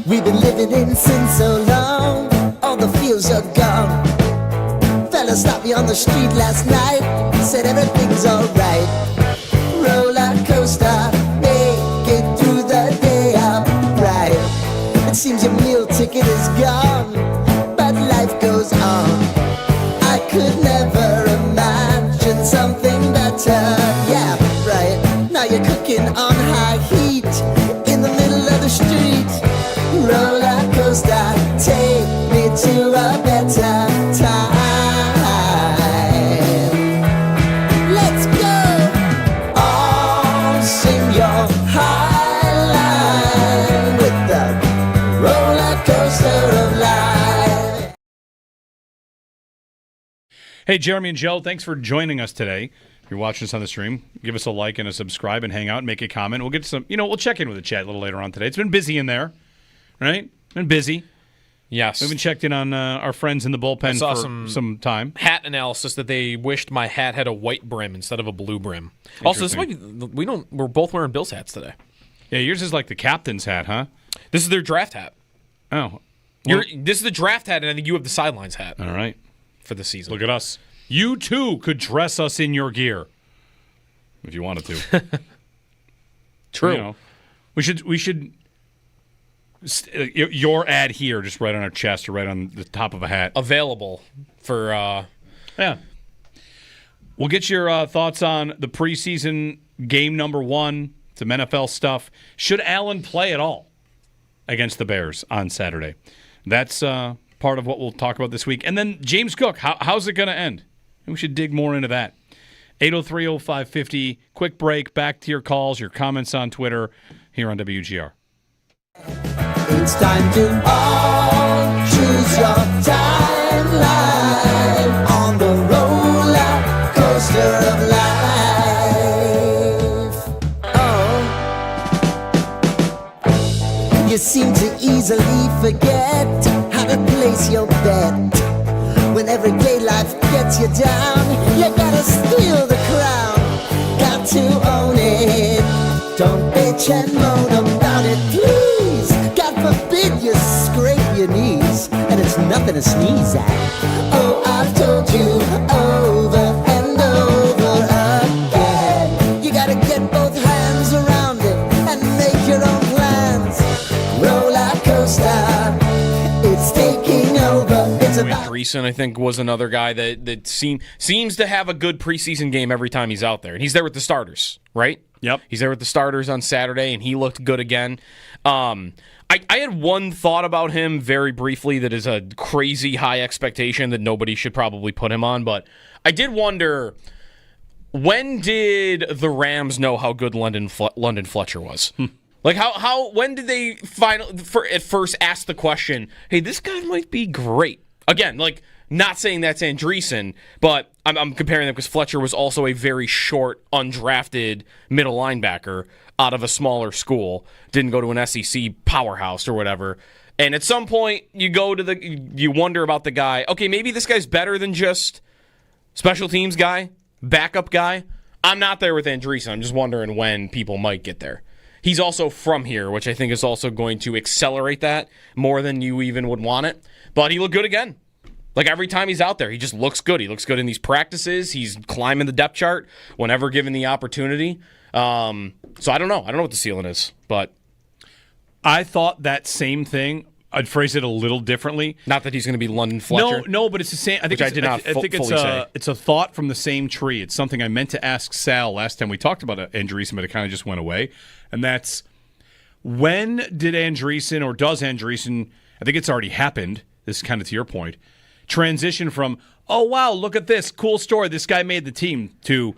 We've been living in sin so long, all the feels are gone. Fella stopped me on the street last night, said everything's alright. Roller coaster, make it through the day upright. It seems your meal ticket is gone, but life goes on. I could never imagine something better. Yeah, right. Now you're cooking on high heat in the middle of the street. Roller coaster, take me to a better time. Let's go. All sing your high line with the roller coaster of life. Hey, Jeremy and Joe, thanks for joining us today. If you're watching us on the stream, give us a like and a subscribe and hang out and make a comment. We'll get some, we'll check in with the chat a little later on today. It's been busy in there. Right? Been busy. Yes. We haven't checked in on our friends in the bullpen for some time. Hat analysis that they wished my hat had a white brim instead of a blue brim. Also, this might be we're both wearing Bills hats today. Yeah, yours is like the captain's hat, huh? This is their draft hat. Oh. This is the draft hat, and I think you have the sidelines hat. All right. For the season. Look at us. You too could dress us in your gear if you wanted to. True. We should Your ad here, just right on our chest or right on the top of a hat. Available for... Yeah. We'll get your thoughts on the preseason game number 1, some NFL stuff. Should Allen play at all against the Bears on Saturday? That's part of what we'll talk about this week. And then James Cook, how's it going to end? We should dig more into that. 803-0550, quick break, back to your calls, your comments on Twitter here on WGR. It's time to all choose your timeline on the roller coaster of life. Oh, you seem to easily forget how to place your bet. When everyday life gets you down, you gotta steal the crown. Got to own it. Don't bitch and moan about it, please. God forbid you scrape your knees, and it's nothing to sneeze at. Oh, I've told you over and over again. You gotta get both hands around it and make your own plans. Roller coaster, it's taking over. It's about... Dreesen, I think, was another guy that seems to have a good preseason game every time he's out there. And he's there with the starters, right? Yep. He's there with the starters on Saturday, and he looked good again. I had one thought about him very briefly that is a crazy high expectation that nobody should probably put him on, but I did wonder, when did the Rams know how good London Fletcher was? Like, when did they at first ask the question, hey, this guy might be great? Again, like, not saying that's Andreessen, but I'm comparing them because Fletcher was also a very short, undrafted middle linebacker out of a smaller school. Didn't go to an SEC powerhouse or whatever. And at some point, you wonder about the guy. Okay, maybe this guy's better than just special teams guy, backup guy. I'm not there with Andreessen. I'm just wondering when people might get there. He's also from here, which I think is also going to accelerate that more than you even would want it. But he looked good again. Like, every time he's out there, he just looks good. He looks good in these practices. He's climbing the depth chart whenever given the opportunity. So I don't know. I don't know what the ceiling is, but I thought that same thing. I'd phrase it a little differently. Not that he's going to be London Fletcher. No, but it's the same. I think it's a thought from the same tree. It's something I meant to ask Sal last time we talked about Andreessen, but it kind of just went away. And that's, when did Andreessen, or does Andreessen, I think it's already happened, this is kind of to your point, transition from, oh, wow, look at this, cool story, this guy made the team, to,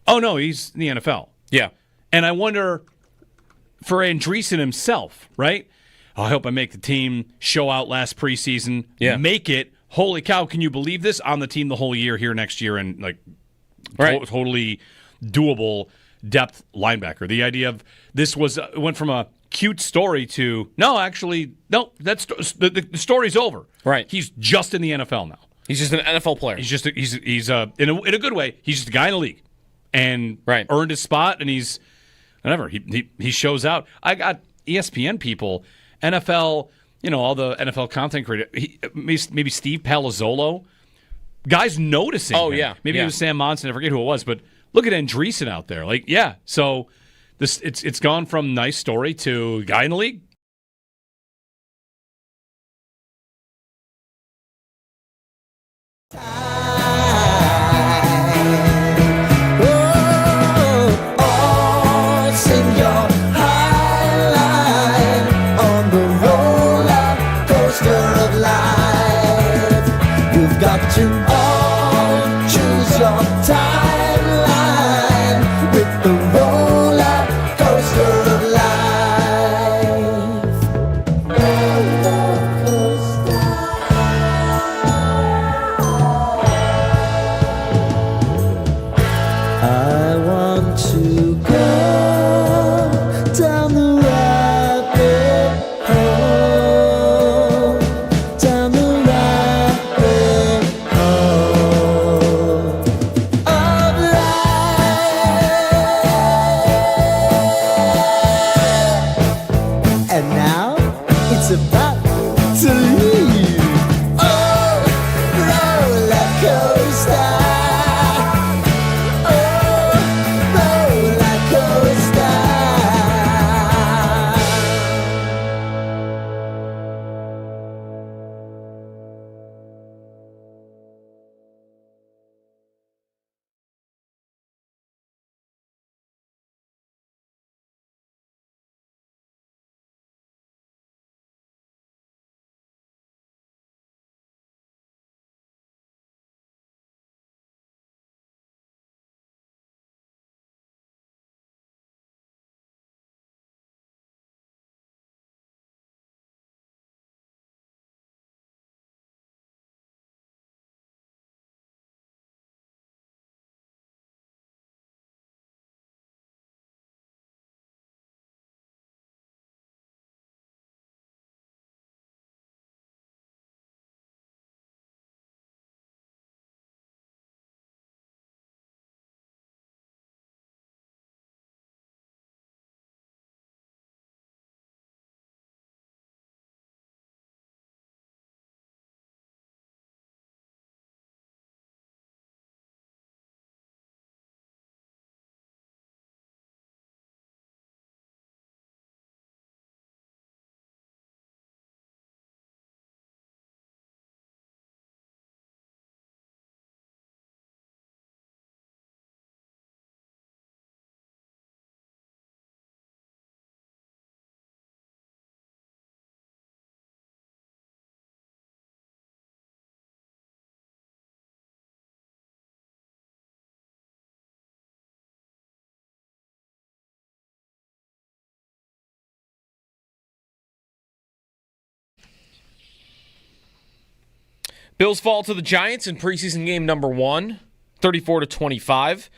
oh, no, he's in the NFL. Yeah. And I wonder, for Andreessen himself, right? I hope I make the team, show out last preseason, make it. Holy cow, can you believe this? On the team the whole year here next year, and like totally doable depth linebacker. The idea of this went from a cute story to, that's the story's over. Right. He's just in the NFL now. He's just an NFL player. He's in a good way. He's just a guy in the league, and earned his spot, and he's whatever. He shows out. I got ESPN people. NFL, all the NFL content creators, maybe Steve Palazzolo, guys noticing. Oh, him. yeah. Maybe it was Sam Monson, I forget who it was, but look at Andreessen out there. Like, yeah, so it's gone from nice story to guy in the league. To all choose your timeline with the roller coaster of life. Roller coaster. I want to go down the rabbit hole, down the rabbit hole. Bills fall to the Giants in preseason game number 1, 34-25.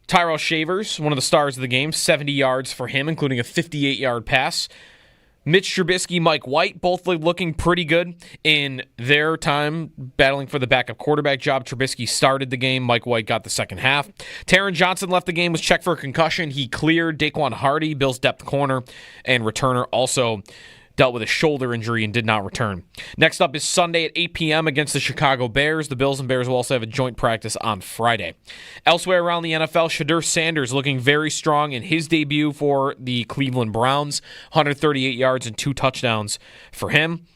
Tyrell Shavers, one of the stars of the game, 70 yards for him, including a 58-yard pass. Mitch Trubisky, Mike White, both looking pretty good in their time battling for the backup quarterback job. Trubisky started the game. Mike White got the second half. Taron Johnson left the game, was checked for a concussion. He cleared. Daquan Hardy, Bills' depth corner and returner, also dealt with a shoulder injury and did not return. Next up is Sunday at 8 p.m. against the Chicago Bears. The Bills and Bears will also have a joint practice on Friday. Elsewhere around the NFL, Shedeur Sanders looking very strong in his debut for the Cleveland Browns. 138 yards and 2 touchdowns for him.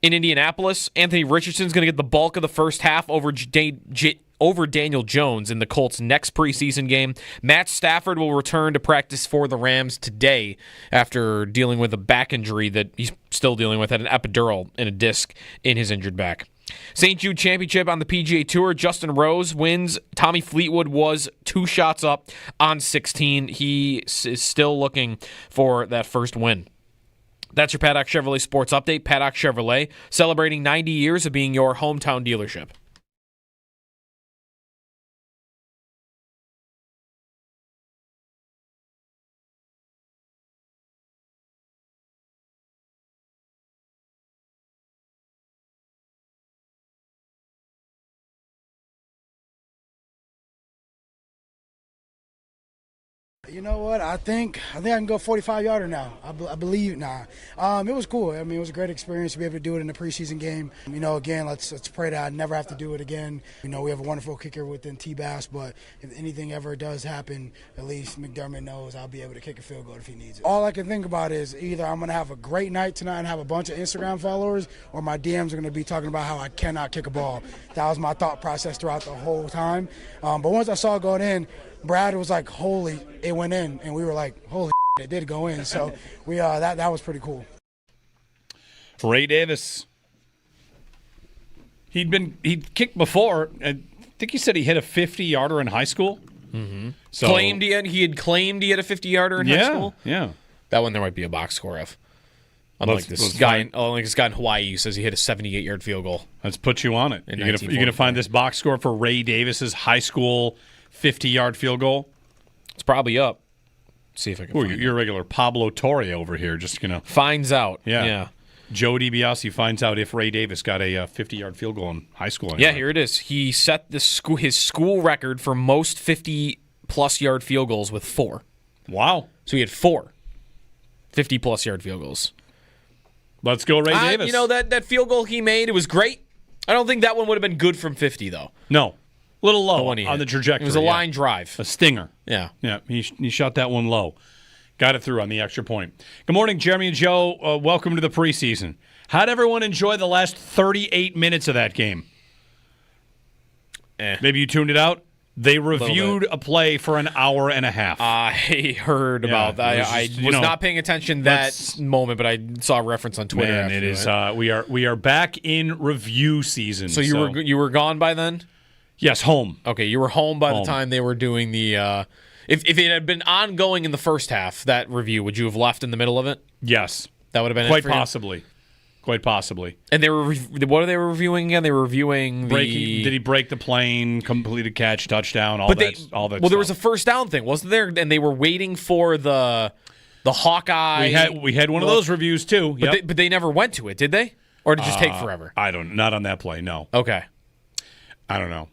In Indianapolis, Anthony Richardson's going to get the bulk of the first half over Daniel Jones in the Colts' next preseason game. Matt Stafford will return to practice for the Rams today after dealing with a back injury that he's still dealing with, had an epidural and a disc in his injured back. St. Jude Championship on the PGA Tour. Justin Rose wins. Tommy Fleetwood was 2 shots up on 16. He is still looking for that first win. That's your Paddock Chevrolet Sports Update. Paddock Chevrolet, celebrating 90 years of being your hometown dealership. You know what? I think I can go 45-yarder now. I believe now. It was cool. I mean, it was a great experience to be able to do it in the preseason game. You know, again, let's pray that I never have to do it again. You know, we have a wonderful kicker within T-Bass, but if anything ever does happen, at least McDermott knows I'll be able to kick a field goal if he needs it. All I can think about is either I'm going to have a great night tonight and have a bunch of Instagram followers, or my DMs are going to be talking about how I cannot kick a ball. That was my thought process throughout the whole time. But once I saw it going in, Brad was like, holy, it went in. And we were like, holy it did go in. So we that was pretty cool. Ray Davis. He'd kicked before. I think he said he hit a 50-yarder in high school. Mm-hmm. So, claimed he had a 50-yarder in high school? Yeah. That one there might be a box score of. Unlike this guy in Hawaii who says he hit a 78-yard field goal. Let's put you on it. You're going to find this box score for Ray Davis's high school 50-yard field goal? It's probably up. Let's see if I can find you're a regular Pablo Torre over here. Just, finds out. Yeah. Joe DiBiase finds out if Ray Davis got a 50-yard field goal in high school. Yeah, here it is. He set his school record for most 50-plus yard field goals with 4. Wow. So he had 4 50-plus yard field goals. Let's go, Ray Davis. You know, that field goal he made, it was great. I don't think that one would have been good from 50, though. No. A little low on the trajectory. It was a line drive. A stinger. Yeah. Yeah, he shot that one low. Got it through on the extra point. Good morning, Jeremy and Joe. Welcome to the preseason. How'd everyone enjoy the last 38 minutes of that game? Maybe you tuned it out? They reviewed a play for an hour and a half. I heard about that. I was not paying attention that moment, but I saw a reference on Twitter. Man, it is. We are back in review season. So you were gone by then? Yes, home. Okay, you were home by the time they were doing the. If it had been ongoing in the first half, that review, would you have left in the middle of it? Yes, that would have been quite possibly. Quite possibly. And they were what are they reviewing again? They were reviewing did he break the plane, completed catch, touchdown, all that Well, stuff. there was a first down thing, wasn't there? And they were waiting for the Hawkeye. We had one of those reviews too. But they never went to it, did they? Or did it just take forever? Not on that play, no. Okay. I don't know.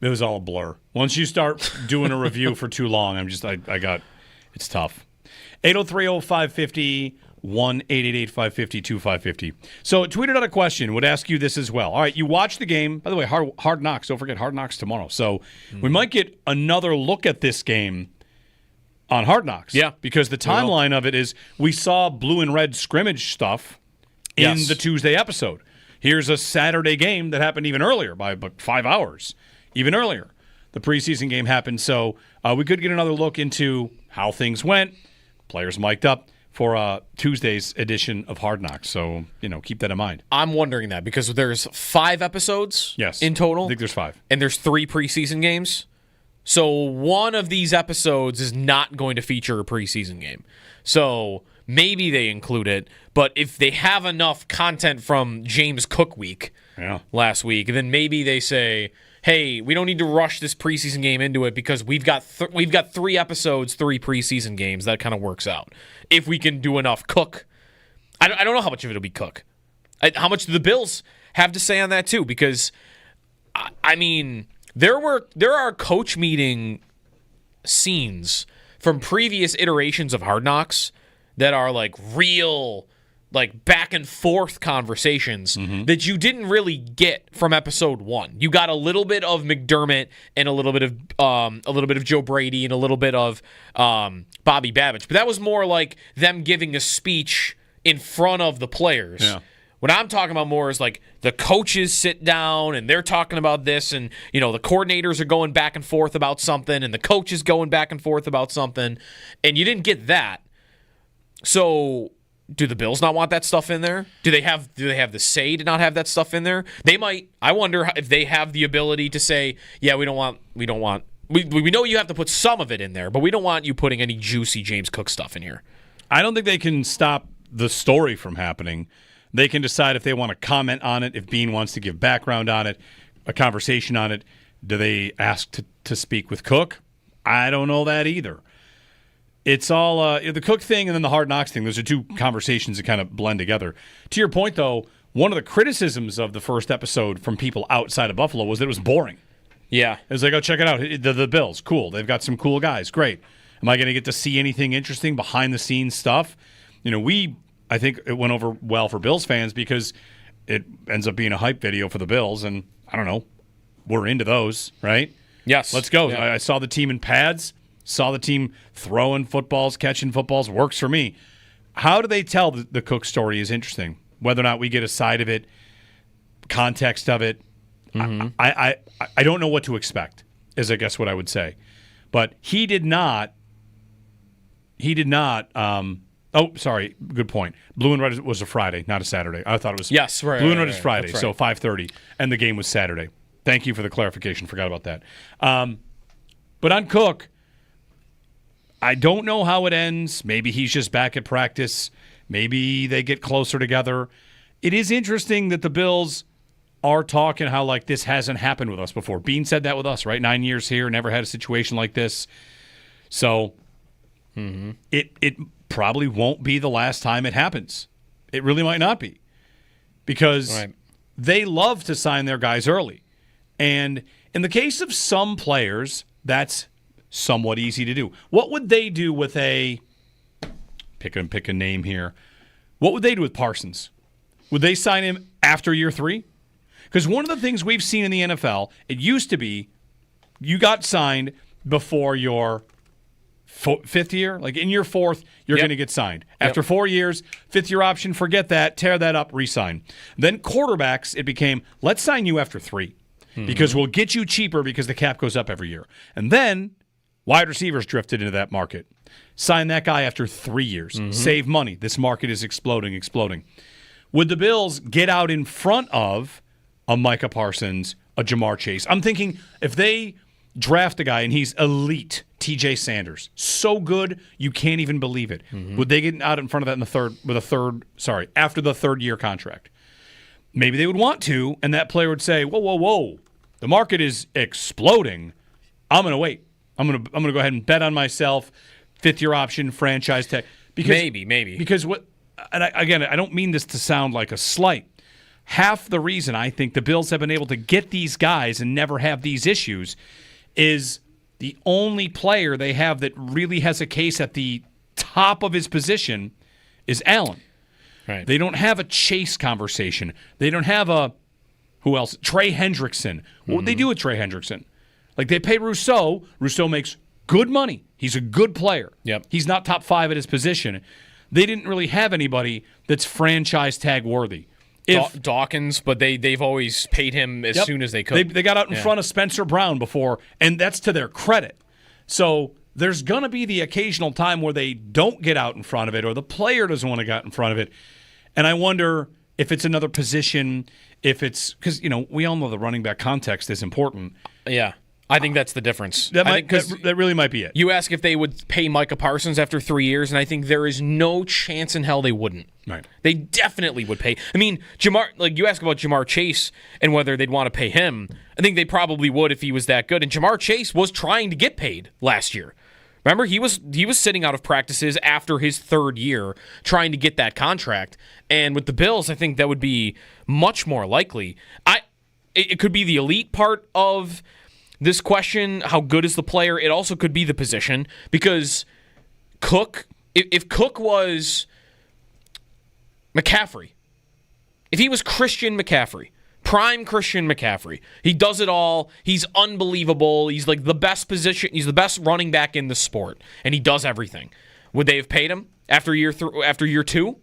It was all a blur. Once you start doing a review for too long, it's tough. 803-0550 1-888-550-2550. So tweeted out a question, would ask you this as well. All right, you watch the game. By the way, Hard Knocks. Don't forget Hard Knocks tomorrow. So we might get another look at this game on Hard Knocks. Yeah. Because the timeline of it is we saw blue and red scrimmage stuff in the Tuesday episode. Here's a Saturday game that happened even earlier by about 5 hours. Even earlier. The preseason game happened. So we could get another look into how things went, players mic'd up, for Tuesday's edition of Hard Knocks. So, keep that in mind. I'm wondering that because there's 5 episodes in total. I think there's 5. And there's 3 preseason games. So one of these episodes is not going to feature a preseason game. So maybe they include it. But if they have enough content from James Cook Week last week. And then maybe they say, hey, we don't need to rush this preseason game into it because we've got 3 episodes, 3 preseason games. That kind of works out. If we can do enough Cook. I don't know how much of it will be Cook. How much do the Bills have to say on that too? Because, I mean, there are coach meeting scenes from previous iterations of Hard Knocks that are like real, like back and forth conversations that you didn't really get from episode 1. You got a little bit of McDermott and a little bit of Joe Brady and a little bit of Bobby Babbitt, but that was more like them giving a speech in front of the players. Yeah. What I'm talking about more is like the coaches sit down and they're talking about this, and the coordinators are going back and forth about something, and the coaches going back and forth about something, and you didn't get that. So, do the Bills not want that stuff in there? Do they have the say to not have that stuff in there? They might. I wonder if they have the ability to say, yeah, we know you have to put some of it in there, but we don't want you putting any juicy James Cook stuff in here. I don't think they can stop the story from happening. They can decide if they want to comment on it, if Bean wants to give background on it, a conversation on it. Do they ask to speak with Cook? I don't know that either. It's all the Cook thing and then the Hard Knocks thing. Those are 2 conversations that kind of blend together. To your point, though, one of the criticisms of the first episode from people outside of Buffalo was that it was boring. Yeah. It was like, oh, check it out. The Bills, cool. They've got some cool guys. Great. Am I going to get to see anything interesting, behind-the-scenes stuff? I think it went over well for Bills fans because it ends up being a hype video for the Bills, and I don't know, we're into those, right? Yes. Let's go. Yeah. I saw the team in pads, saw the team throwing footballs, catching footballs, works for me. How do they tell the Cook story is interesting, whether or not we get a side of it, context of it. I don't know what to expect, is I guess what I would say. But he did not, oh, sorry. Good point. Blue and Red was a Friday, not a Saturday. I thought it was. Yes, right. Blue and right, Red is Friday, right. so 5:30, and the game was Saturday. Thank you for the clarification. Forgot about that. But on Cook, I don't know how it ends. Maybe he's just back at practice. Maybe they get closer together. It is interesting that the Bills are talking how like this hasn't happened with us before. Bean said that with us, right? 9 years here, never had a situation like this. So it probably won't be the last time it happens. It really might not be because they love to sign their guys early. And in the case of some players, that's somewhat easy to do. What would they do with pick a name here. What would they do with Parsons? Would they sign him after year 3? Because one of the things we've seen in the NFL, it used to be you got signed before your 5th year. Like in year 4th, you're going to get signed. After 4 years, 5th-year option, forget that, tear that up, re-sign. Then quarterbacks, it became, let's sign you after 3 because we'll get you cheaper because the cap goes up every year. And then wide receivers drifted into that market. Sign that guy after 3 years. Save money. This market is exploding. Would the Bills get out in front of a Micah Parsons, a Jamar Chase? I'm thinking if they draft a guy and he's elite, TJ Sanders, so good you can't even believe it. Would they get out in front of that after the 3rd-year contract? Maybe they would want to, and that player would say, whoa, the market is exploding. I'm going to wait. I'm going to go ahead and bet on myself, 5th-year option, franchise tag. Because, maybe. Because I don't mean this to sound like a slight. Half the reason I think the Bills have been able to get these guys and never have these issues is the only player they have that really has a case at the top of his position is Allen. Right. They don't have a Chase conversation. They don't have who else? Trey Hendrickson. What would they do with Trey Hendrickson? Like they pay Rousseau. Rousseau makes good money. He's a good player. Yep. He's not top 5 at his position. They didn't really have anybody that's franchise tag worthy. Dawkins, but they've always paid him as soon as they could. They got out in front of Spencer Brown before, and that's to their credit. So there's going to be the occasional time where they don't get out in front of it or the player doesn't want to get out in front of it. And I wonder if it's another position, if it's – because, we all know the running back context is important. Yeah. I think that's the difference. That really might be it. You ask if they would pay Micah Parsons after 3 years, and I think there is no chance in hell they wouldn't. Right. They definitely would pay. I mean, you ask about Jamar Chase and whether they'd want to pay him. I think they probably would if he was that good. And Jamar Chase was trying to get paid last year. Remember, he was sitting out of practices after his third year trying to get that contract. And with the Bills, I think that would be much more likely. It could be the elite part of this question, how good is the player? It also could be the position, because Cook, if Cook was McCaffrey, if he was Christian McCaffrey, prime Christian McCaffrey, he does it all, he's unbelievable, he's like the best position, he's the best running back in the sport, and he does everything. Would they have paid him after year 2?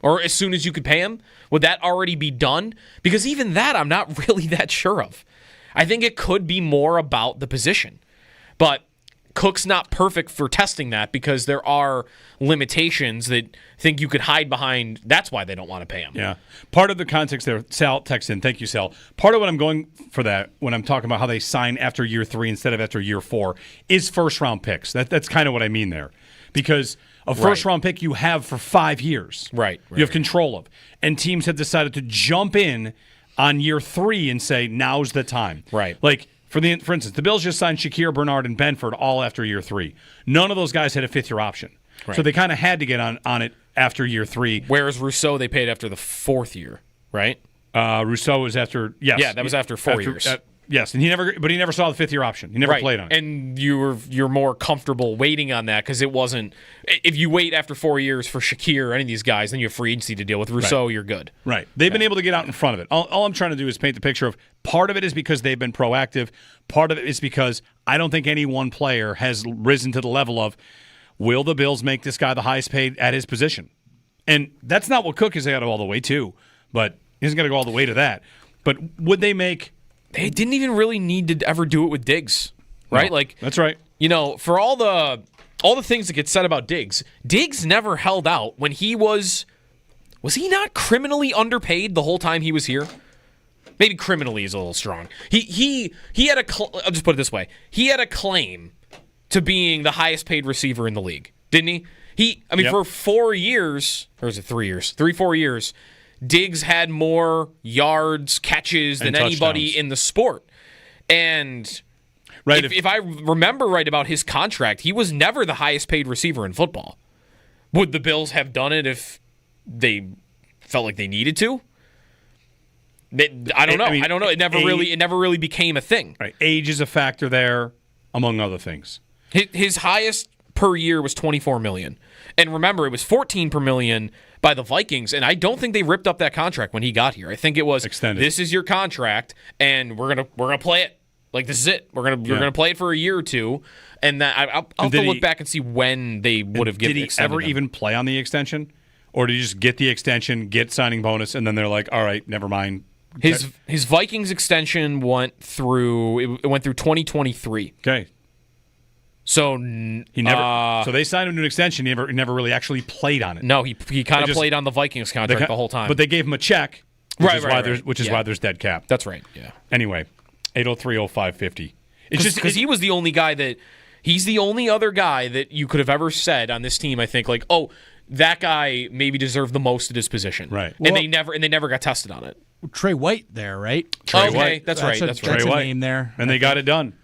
Or as soon as you could pay him? Would that already be done? Because even that I'm not really that sure of. I think it could be more about the position. But Cook's not perfect for testing that, because there are limitations that think you could hide behind. That's why they don't want to pay him. Yeah. Part of the context there, Sal texts in. Thank you, Sal. Part of what I'm going for that when I'm talking about how they sign after year 3 instead of after year 4 is first-round picks. That's kind of what I mean there. Because a first-round pick you have for 5 years. Right. You have control of. And teams have decided to jump in on year 3 and say, now's the time. Right. Like, for instance, the Bills just signed Shakir, Bernard, and Benford all after year 3. None of those guys had a 5th-year option. Right. So they kind of had to get on it after year 3. Whereas Rousseau, they paid after the 4th year, right? Rousseau was after, yes. Yeah, that was after 4 years. Yes, and he never saw the 5th-year option. He never played on it. And you're more comfortable waiting on that, because it wasn't. If you wait after 4 years for Shakir or any of these guys, then you have free agency to deal with. Rousseau, you're good. Right. They've been able to get out in front of it. All I'm trying to do is paint the picture of part of it is because they've been proactive. Part of it is because I don't think any one player has risen to the level of, will the Bills make this guy the highest paid at his position? And that's not what Cook has got to go all the way to, but he isn't going to go all the way to that. But would they make... They didn't even really need to ever do it with Diggs, right? No, like that's right. You know, for all the things that get said about Diggs never held out when he was he not criminally underpaid the whole time he was here? Maybe criminally is a little strong. He had I'll just put it this way. He had a claim to being the highest paid receiver in the league, didn't he? For 4 years, or is it 3 years? 3-4 years, Diggs had more yards, catches than anybody in the sport. And if I remember right about his contract, he was never the highest paid receiver in football. Would the Bills have done it if they felt like they needed to? I don't know. I don't know. It never really became a thing. Right. Age is a factor there, among other things. His highest per year was $24 million. And remember, it was $14 per million by the Vikings, and I don't think they ripped up that contract when he got here. I think it was extended. This is your contract, and we're gonna play it. Like, this is it. We're gonna play it for a year or two, and that I'll have to look back and see when they would have given. Did he ever even play on the extension, or did he just get the extension, get signing bonus, and then they're like, all right, never mind? His Vikings extension went through 2023. Okay. So he never. So they signed him to an extension. He never really actually played on it. No, he kind of played on the Vikings contract the whole time. But they gave him a check, which is why there's dead cap. That's right. Yeah. Anyway, 803-0550. It's just because he was the only guy he's the only other guy that you could have ever said on this team. I think like, oh, that guy maybe deserved the most at his position. Right. And they never got tested on it. Trey White there, right? Trey White. That's right. That's Trey a White. name there. And they got it done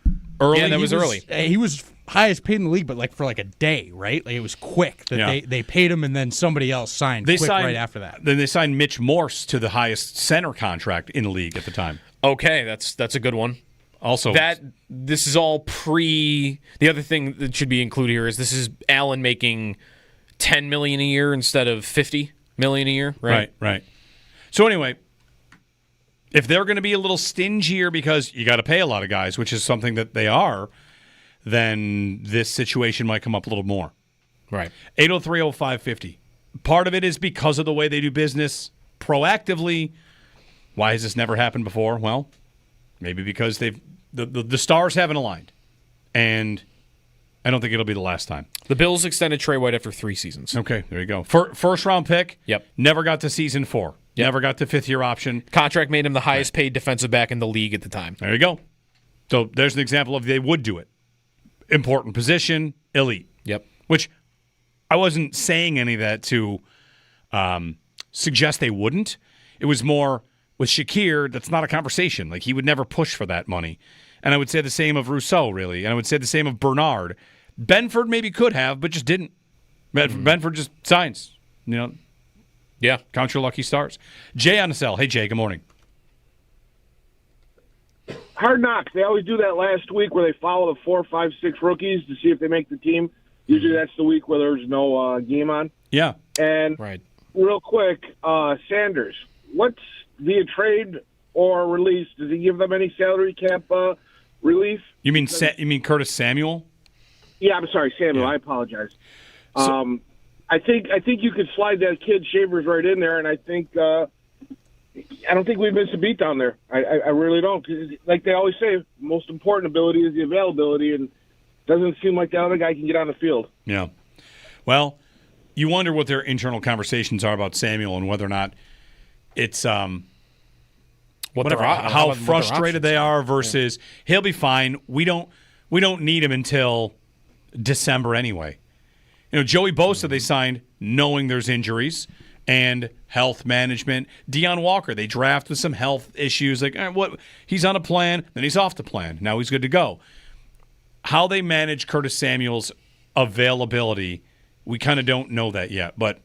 early. Yeah, that was early. He was highest paid in the league, but like for like a day, right? Like it was quick that they paid him, and then somebody else signed right after that. Then they signed Mitch Morse to the highest center contract in the league at the time. Okay, that's a good one. Also, this is all pre. The other thing that should be included here is this is Allen making $10 million a year instead of $50 million a year, right? Right. So anyway, if they're going to be a little stingier because you got to pay a lot of guys, which is something that they are, then this situation might come up a little more. Right. 803-0550. Part of it is because of the way they do business proactively. Why has this never happened before? Well, maybe because the stars haven't aligned. And I don't think it'll be the last time. The Bills extended Trey White after 3 seasons. Okay, there you go. First round pick. Yep. Never got to season 4. Yep. Never got to 5th-year option. Contract made him the highest paid defensive back in the league at the time. There you go. So there's an example of they would do it. Important position, elite. Yep. Which I wasn't saying any of that to suggest they wouldn't. It was more with Shakir, that's not a conversation. Like, he would never push for that money. And I would say the same of Rousseau, really. And I would say the same of Bernard. Benford maybe could have, but just didn't. Benford just signs. Yeah. Count your lucky stars. Jay on the cell. Hey, Jay, good morning. Hard Knocks. They always do that last week where they follow the 4, 5, 6 rookies to see if they make the team. Usually that's the week where there's no game on. Yeah. And right. Real quick, Sanders. What's via trade or release? Does he give them any salary cap relief? You mean Curtis Samuel? Yeah, I'm sorry, Samuel. Yeah. I apologize. So, I think you could slide that kid Shavers right in there, and I think I don't think we've missed a beat down there. I really don't. 'Cause like they always say, most important ability is the availability, and it doesn't seem like the other guy can get on the field. Yeah. Well, you wonder what their internal conversations are about Samuel and whether or not it's how frustrated they are versus he'll be fine. We don't need him until December anyway. Joey Bosa they signed knowing there's injuries and health management. Deion Walker they draft with some health issues. Like he's on a plan, then he's off the plan. Now he's good to go. How they manage Curtis Samuel's availability, we kind of don't know that yet, but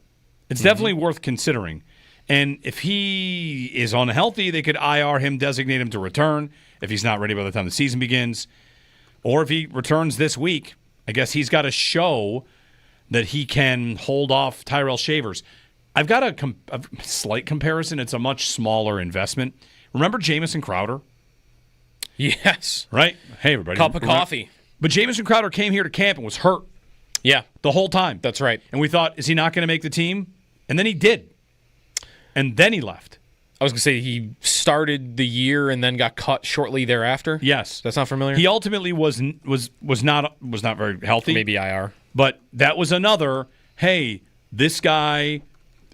it's definitely worth considering. And if he is unhealthy, they could IR him, designate him to return if he's not ready by the time the season begins. Or if he returns this week, I guess he's got to show that he can hold off Tyrell Shavers. I've got a slight comparison. It's a much smaller investment. Remember Jamison Crowder? Yes. Right? Hey, everybody. Cup of coffee. But Jamison Crowder came here to camp and was hurt. Yeah. The whole time. That's right. And we thought, is he not going to make the team? And then he did. And then he left. I was going to say he started the year and then got cut shortly thereafter. Yes. That's not familiar? He ultimately was not very healthy. Maybe IR. But that was another, hey, this guy,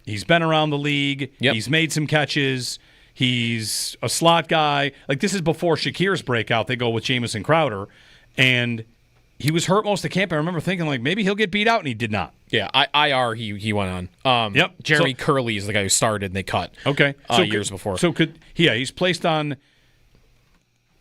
he's been around the league. Yep. He's made some catches. He's a slot guy. Like, this is before Shakir's breakout. They go with Jamison Crowder. And he was hurt most of camp. I remember thinking, like, maybe he'll get beat out, and he did not. Yeah, IR he went on. Yep. Jeremy Curley is the guy who started and they cut. Okay. Years before. So he's placed on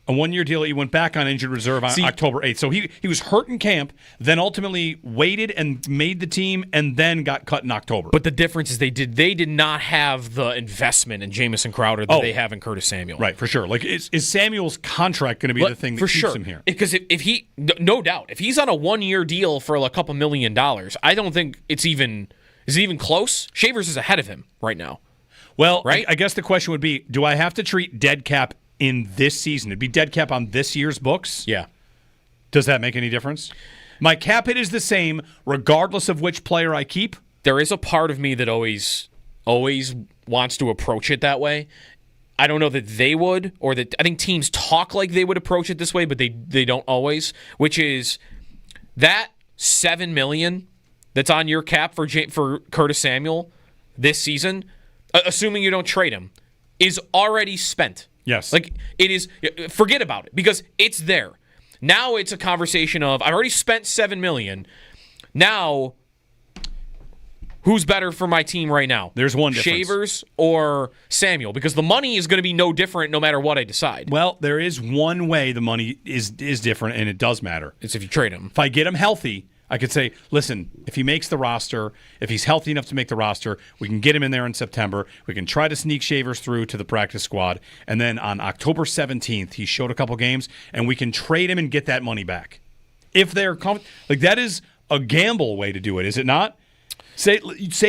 a one-year deal. He went back on injured reserve on October 8th. So he was hurt in camp, then ultimately waited and made the team, and then got cut in October. But the difference is they did not have the investment in Jamison Crowder that they have in Curtis Samuel. Right, for sure. Like, is Samuel's contract going to be the thing that keeps him here? Because if he, no doubt, if he's on a one-year deal for a couple $1 million, I don't think is it even close? Shavers is ahead of him right now. Well, right? I guess the question would be, do I have to treat dead cap in this season? It'd be dead cap on this year's books? Yeah. Does that make any difference? My cap hit is the same regardless of which player I keep. There is a part of me that always wants to approach it that way. I don't know that they would, or that I think teams talk like they would approach it this way, but they don't always, which is that $7 million that's on your cap for Curtis Samuel this season, assuming you don't trade him, is already spent. Yes. Like, it is, forget about it, because it's there. Now it's a conversation of, I've already spent $7 million. Now, who's better for my team right now? There's one difference. Shavers or Samuel? Because the money is going to be no different no matter what I decide. Well, there is one way the money is different, and it does matter. It's if you trade him. If I get him healthy, I could say, listen, if he makes the roster, if he's healthy enough to make the roster, we can get him in there in September. We can try to sneak Shavers through to the practice squad. And then on October 17th, he showed a couple games, and we can trade him and get that money back. If they're like, that is a gamble way to do it, is it not? Say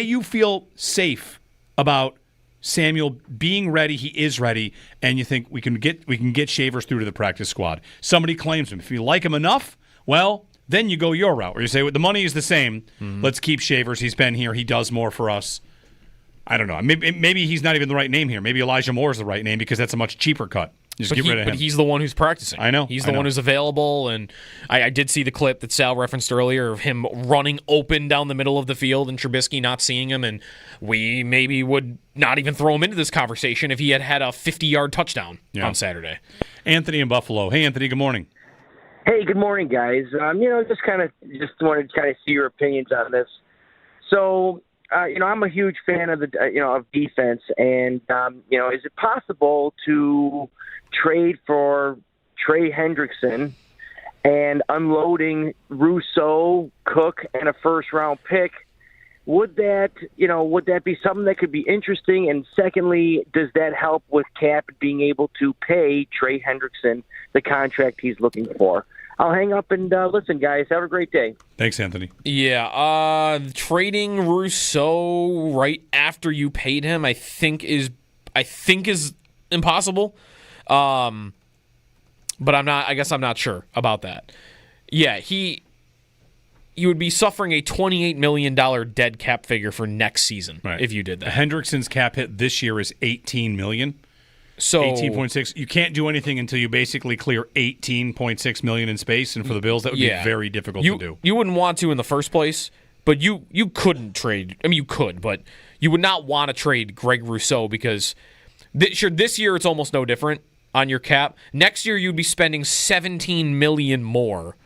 you feel safe about Samuel being ready, he is ready, and you think we can get Shavers through to the practice squad. Somebody claims him. If you like him enough, well, then you go your route, where you say, well, the money is the same. Mm-hmm. Let's keep Shavers. He's been here. He does more for us. I don't know. Maybe he's not even the right name here. Maybe Elijah Moore is the right name because that's a much cheaper cut. Just get rid of him. But he's the one who's practicing. I know. He's the one who's available. And I did see the clip that Sal referenced earlier of him running open down the middle of the field and Trubisky not seeing him. And we maybe would not even throw him into this conversation if he had a 50-yard touchdown on Saturday. Anthony in Buffalo. Hey, Anthony, good morning. Hey, good morning, guys. Just wanted to kind of see your opinions on this. So, I'm a huge fan of of defense, and is it possible to trade for Trey Hendrickson and unloading Rousseau, Cook, and a first-round pick? Would that be something that could be interesting? And secondly, does that help with Cap being able to pay Trey Hendrickson the contract he's looking for? I'll hang up and listen, guys. Have a great day. Thanks, Anthony. Yeah, trading Rousseau right after you paid him, I think is impossible. But I guess I'm not sure about that. Yeah, you would be suffering a $28 million dead cap figure for next season if you did that. Hendrickson's cap hit this year is $18 million. So 18.6. You can't do anything until you basically clear $18.6 million in space, and for the Bills, that would be very difficult to do. You wouldn't want to in the first place, but you couldn't trade. I mean, you could, but you would not want to trade Greg Rousseau because this year it's almost no different on your cap. Next year you'd be spending $17 million more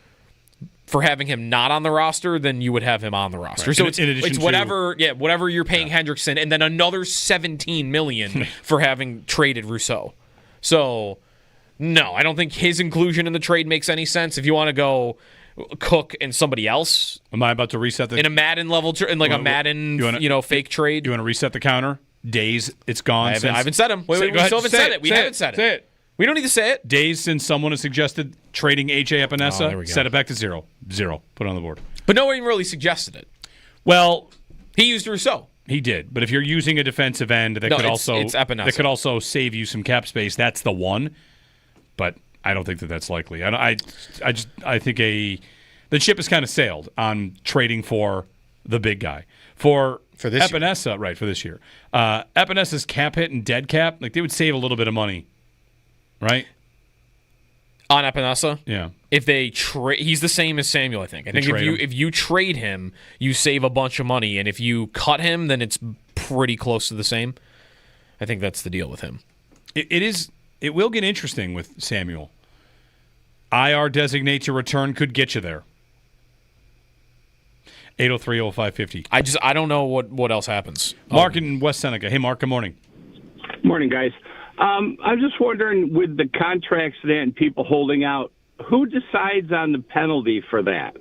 for having him not on the roster than you would have him on the roster. Right. So it's whatever you're paying Hendrickson, and then another $17 million for having traded Rousseau. So no, I don't think his inclusion in the trade makes any sense. If you want to go Cook and somebody else, am I about to reset the in a Madden level a Madden fake trade? You want to reset the counter? Days it's gone. I haven't said him. We still haven't said it. We haven't said it. Say it. We don't need to say it. Days since someone has suggested trading A.J. Epinesa, set it back to zero. Put it on the board. But no one really suggested it. Well, he used Rousseau. He did. But if you're using a defensive end that could also save you some cap space, that's the one. But I don't think that's likely. I think the ship has kind of sailed on trading for the big guy. For this Epinesa, year. Right, for this year. Epinesa's cap hit and dead cap, they would save a little bit of money. Right? On Epinesa? Yeah. If they he's the same as Samuel, I think. I think if you trade him, you save a bunch of money, and if you cut him, then it's pretty close to the same. I think that's the deal with him. It will get interesting with Samuel. IR designate to return could get you there. 803-0550. I don't know what else happens. Mark in West Seneca. Hey, Mark, good morning. Morning, guys. I'm just wondering, with the contracts and people holding out, who decides on the penalty for that?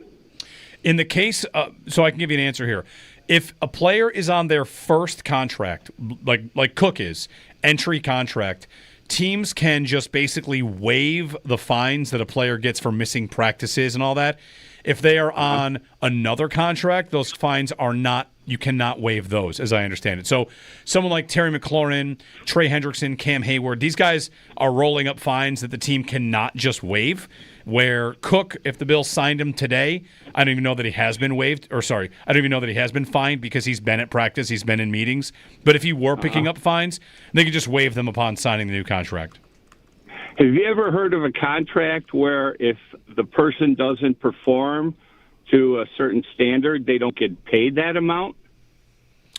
In the case, so I can give you an answer here. If a player is on their first contract, like Cook is, entry contract, teams can just basically waive the fines that a player gets for missing practices and all that. If they are on another contract, those fines are not. You cannot waive those, as I understand it. So someone like Terry McLaurin, Trey Hendrickson, Cam Hayward, these guys are rolling up fines that the team cannot just waive. Where Cook, if the Bills signed him today, I don't even know that he has been waived. I don't even know that he has been fined because he's been at practice, he's been in meetings. But if he were picking up fines, they could just waive them upon signing the new contract. Have you ever heard of a contract where if the person doesn't perform to a certain standard, they don't get paid that amount?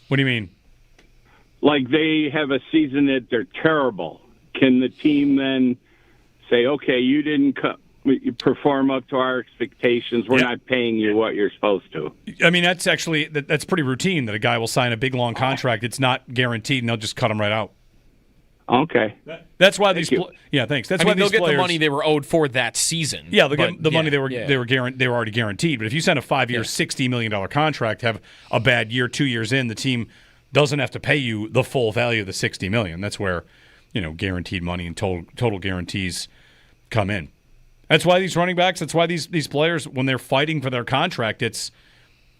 What do you mean? Like they have a season that they're terrible. Can the team then say, okay, you didn't you perform up to our expectations, we're not paying you what you're supposed to? I mean, that's pretty routine that a guy will sign a big, long contract. It's not guaranteed, and they'll just cut him right out. Okay. That's why thanks. That's why they'll get players, the money they were owed for that season. Yeah, they'll get the money they were already guaranteed. But if you sign a 5-year, $60 million contract, have a bad year, 2 years in, the team doesn't have to pay you the full value of the $60 million. That's where guaranteed money and total guarantees come in. That's why these running backs. That's why these players, when they're fighting for their contract, it's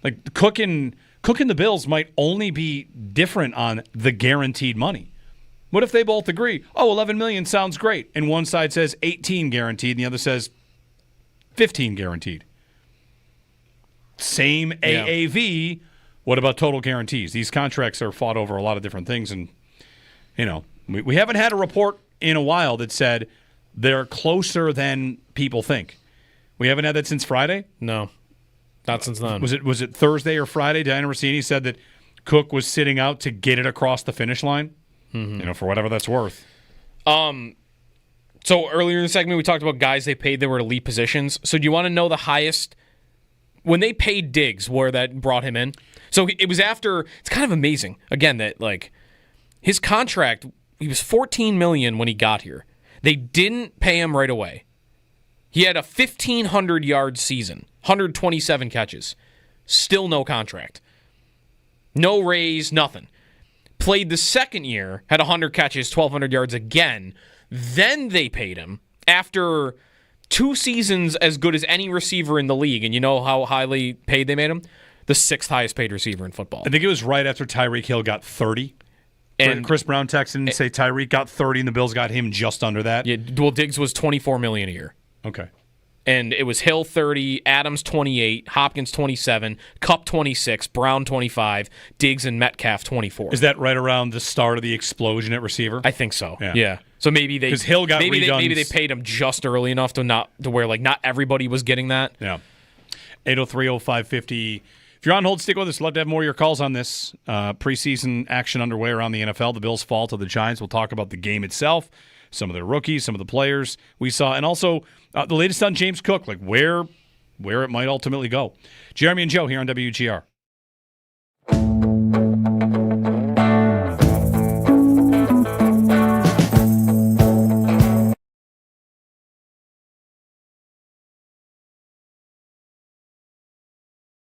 like Cook and the Bills might only be different on the guaranteed money. What if they both agree, $11 million sounds great, and one side says 18 guaranteed, and the other says 15 guaranteed? Same AAV. What about total guarantees? These contracts are fought over a lot of different things, and we haven't had a report in a while that said they're closer than people think. We haven't had that since Friday? No, not since then. Was it Thursday or Friday? Diana Rossini said that Cook was sitting out to get it across the finish line. Mm-hmm. For whatever that's worth. So earlier in the segment, we talked about guys they paid that were at elite positions. So do you want to know the highest when they paid Diggs, where that brought him in? So it was after. It's kind of amazing again that like his contract. He was $14 million when he got here. They didn't pay him right away. He had a 1,500-yard season, 127 catches, still no contract, no raise, nothing. Played the second year, had 100 catches, 1,200 yards again. Then they paid him after 2 seasons as good as any receiver in the league. And you know how highly paid they made him? The 6th highest paid receiver in football. I think it was right after Tyreek Hill got 30. And Chris Brown texted and say Tyreek got 30 and the Bills got him just under that. Yeah, well, Diggs was $24 million a year. Okay. And it was Hill 30, Adams 28, Hopkins 27, Kupp 26, Brown 25, Diggs and Metcalf 24. Is that right around the start of the explosion at receiver? I think so. Yeah. So maybe they Hill got maybe they paid him just early enough to where like not everybody was getting that. Yeah. 803-0550. If you're on hold, stick with us. Love to have more of your calls on this. Preseason action underway around the NFL. The Bills fall to the Giants. We'll talk about the game itself, some of their rookies, some of the players we saw, and also the latest on James Cook, like where it might ultimately go. Jeremy and Joe here on WGR.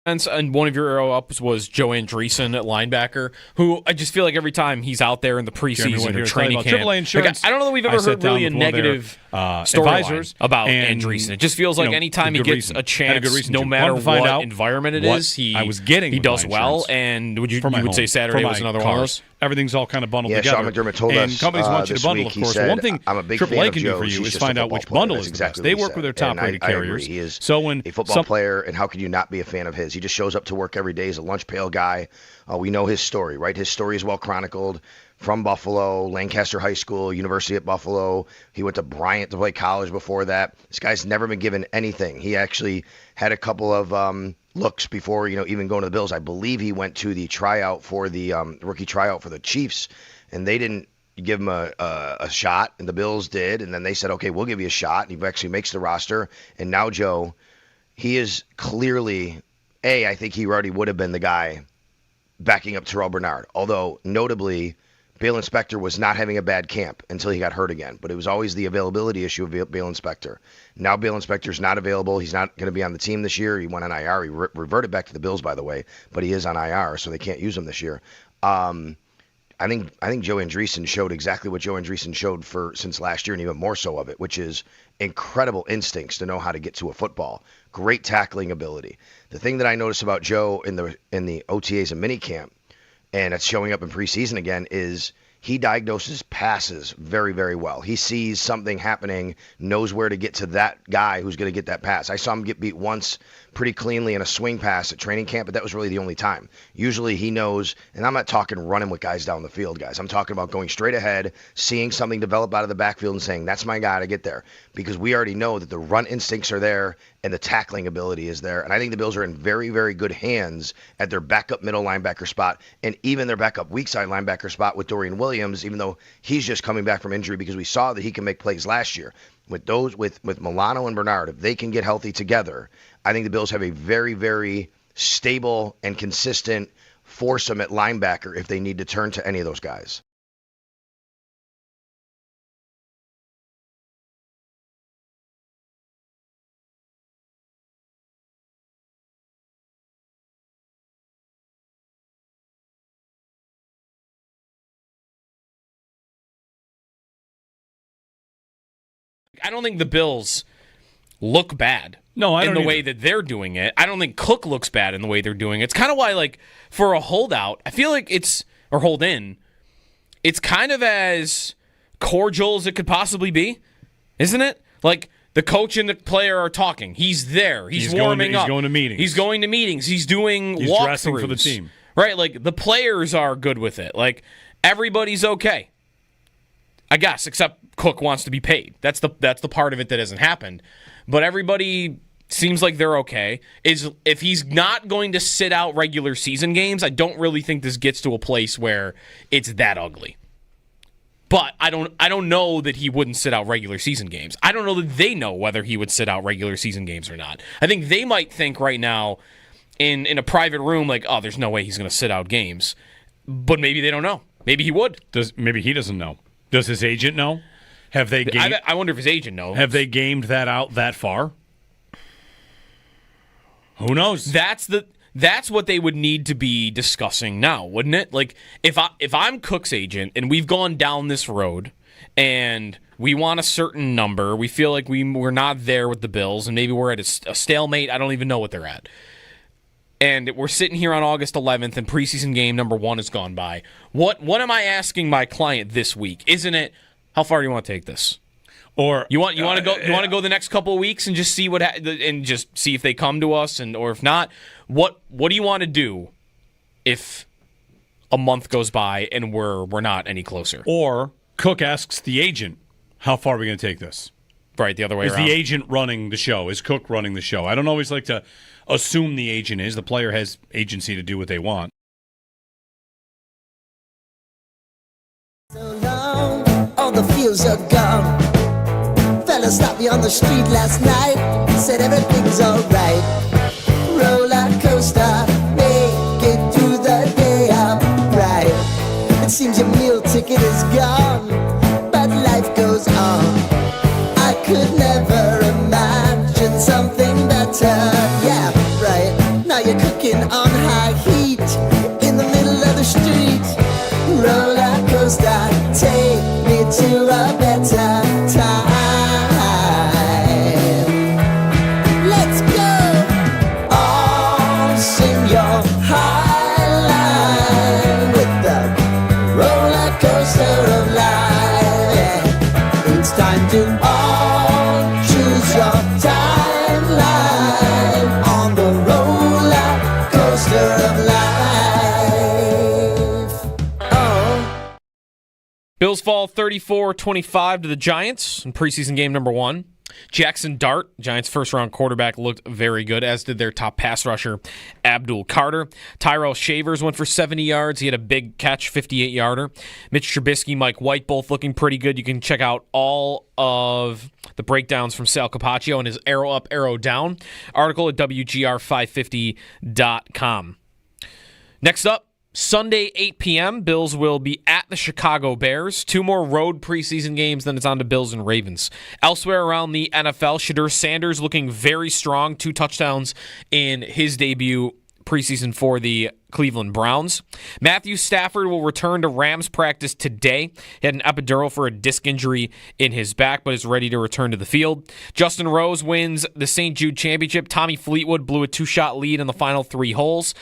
And one of your arrow ups was Joe Andreessen at linebacker, who I just feel like every time he's out there in the preseason or training camp, AAA insurance. I don't know that we've ever heard really a negative storyline about Andreessen. It just feels like anytime he gets a chance, no matter what environment it is, he does well. And you would say Saturday was another one of those? Everything's all kind of bundled together. Sean McDermott told us companies want you to this bundle, week, of course. Said, one thing I'm a big AAA fan of can do for you is find out which bundle is the best. They work with their top-rated carriers. He is so when a football player, and how can you not be a fan of his? He just shows up to work every day. He's a lunch pail guy. We know his story, right? His story is well chronicled. From Buffalo, Lancaster High School, University at Buffalo. He went to Bryant to play college before that. This guy's never been given anything. He actually had a couple of looks before, even going to the Bills. I believe he went to the tryout for the rookie tryout for the Chiefs, and they didn't give him a shot, and the Bills did, and then they said, okay, we'll give you a shot, and he actually makes the roster. And now, Joe, he is clearly, I think he already would have been the guy backing up Terrell Bernard, although notably Bale Inspector was not having a bad camp until he got hurt again. But it was always the availability issue of Bale Inspector. Now Bale Inspector's not available. He's not going to be on the team this year. He went on IR. He reverted back to the Bills, by the way, but he is on IR, so they can't use him this year. I think Joe Andreessen showed exactly what Joe Andreessen showed since last year, and even more so of it, which is incredible instincts to know how to get to a football. Great tackling ability. The thing that I noticed about Joe in the OTAs and minicamp, and it's showing up in preseason again, is he diagnoses passes very, very well. He sees something happening, knows where to get to that guy who's going to get that pass. I saw him get beat once pretty cleanly in a swing pass at training camp, but that was really the only time. Usually he knows, and I'm not talking running with guys down the field, guys. I'm talking about going straight ahead, seeing something develop out of the backfield and saying, that's my guy to get there. Because we already know that the run instincts are there and the tackling ability is there. And I think the Bills are in very, very good hands at their backup middle linebacker spot and even their backup weak side linebacker spot with Dorian Williams, even though he's just coming back from injury, because we saw that he can make plays last year. With Milano and Bernard, if they can get healthy together, I think the Bills have a very, very stable and consistent foursome at linebacker if they need to turn to any of those guys. I don't think the Bills look bad. No, I don't in the either. way that they're doing it. I don't think Cook looks bad in the way they're doing it. It's kind of why, like, for a holdout, I feel like or hold in, it's kind of as cordial as it could possibly be, isn't it? Like, the coach and the player are talking. He's there. He's warming up. He's going to meetings. He's doing He's walkthroughs. dressing for the team. Right? Like, the players are good with it. Like, everybody's okay. I guess, except Cook wants to be paid. That's the part of it that hasn't happened. But everybody seems like they're okay. If he's not going to sit out regular season games, I don't really think this gets to a place where it's that ugly. But I don't know that he wouldn't sit out regular season games. I don't know that they know whether he would sit out regular season games or not. I think they might think right now in a private room like, oh, there's no way he's going to sit out games. But maybe they don't know. Maybe he would. Maybe he doesn't know. Does his agent know? Have they? I wonder if his agent knows. Have they gamed that out that far? Who knows? That's what they would need to be discussing now, wouldn't it? Like if I'm Cook's agent and we've gone down this road and we want a certain number, we feel like we're not there with the Bills and maybe we're at a stalemate. I don't even know what they're at. And we're sitting here on August 11th and preseason game number 1 has gone by. What am I asking my client this week? Isn't it, how far do you want to take this? Or you want to go the next couple of weeks and just see and just see if they come to us or if not, what do you want to do if a month goes by and we're not any closer? Or Cook asks the agent, how far are we going to take this? Right, the other way around. Is the agent running the show? Is Cook running the show? I don't always like to assume the agent is. The player has agency to do what they want. So long, all the fields are gone. Fella stopped me on the street last night, said everything's alright. Roller coaster, make it through the day upright. It seems your meal ticket is gone, but life goes on. I could never imagine something better. Yeah, right. Now you're cooking on high heat in the middle of the street. Roller coaster, take me to a better time. Let's go. All sing your high line with the roller coaster of life. Yeah. It's time to all choose your timeline on the roller coaster of life. Oh. Bills fall 34-25 to the Giants in preseason game number 1. Jackson Dart, Giants' first-round quarterback, looked very good, as did their top pass rusher, Abdul Carter. Tyrell Shavers went for 70 yards. He had a big catch, 58-yarder. Mitch Trubisky, Mike White, both looking pretty good. You can check out all of the breakdowns from Sal Capaccio and his arrow up, arrow down article at WGR550.com. Next up, Sunday, 8 p.m., Bills will be at the Chicago Bears. 2 more road preseason games, then it's on to Bills and Ravens. Elsewhere around the NFL, Shadur Sanders looking very strong. 2 touchdowns in his debut preseason for the Cleveland Browns. Matthew Stafford will return to Rams practice today. He had an epidural for a disc injury in his back, but is ready to return to the field. Justin Rose wins the St. Jude Championship. Tommy Fleetwood blew a 2-shot lead in the final 3 holes.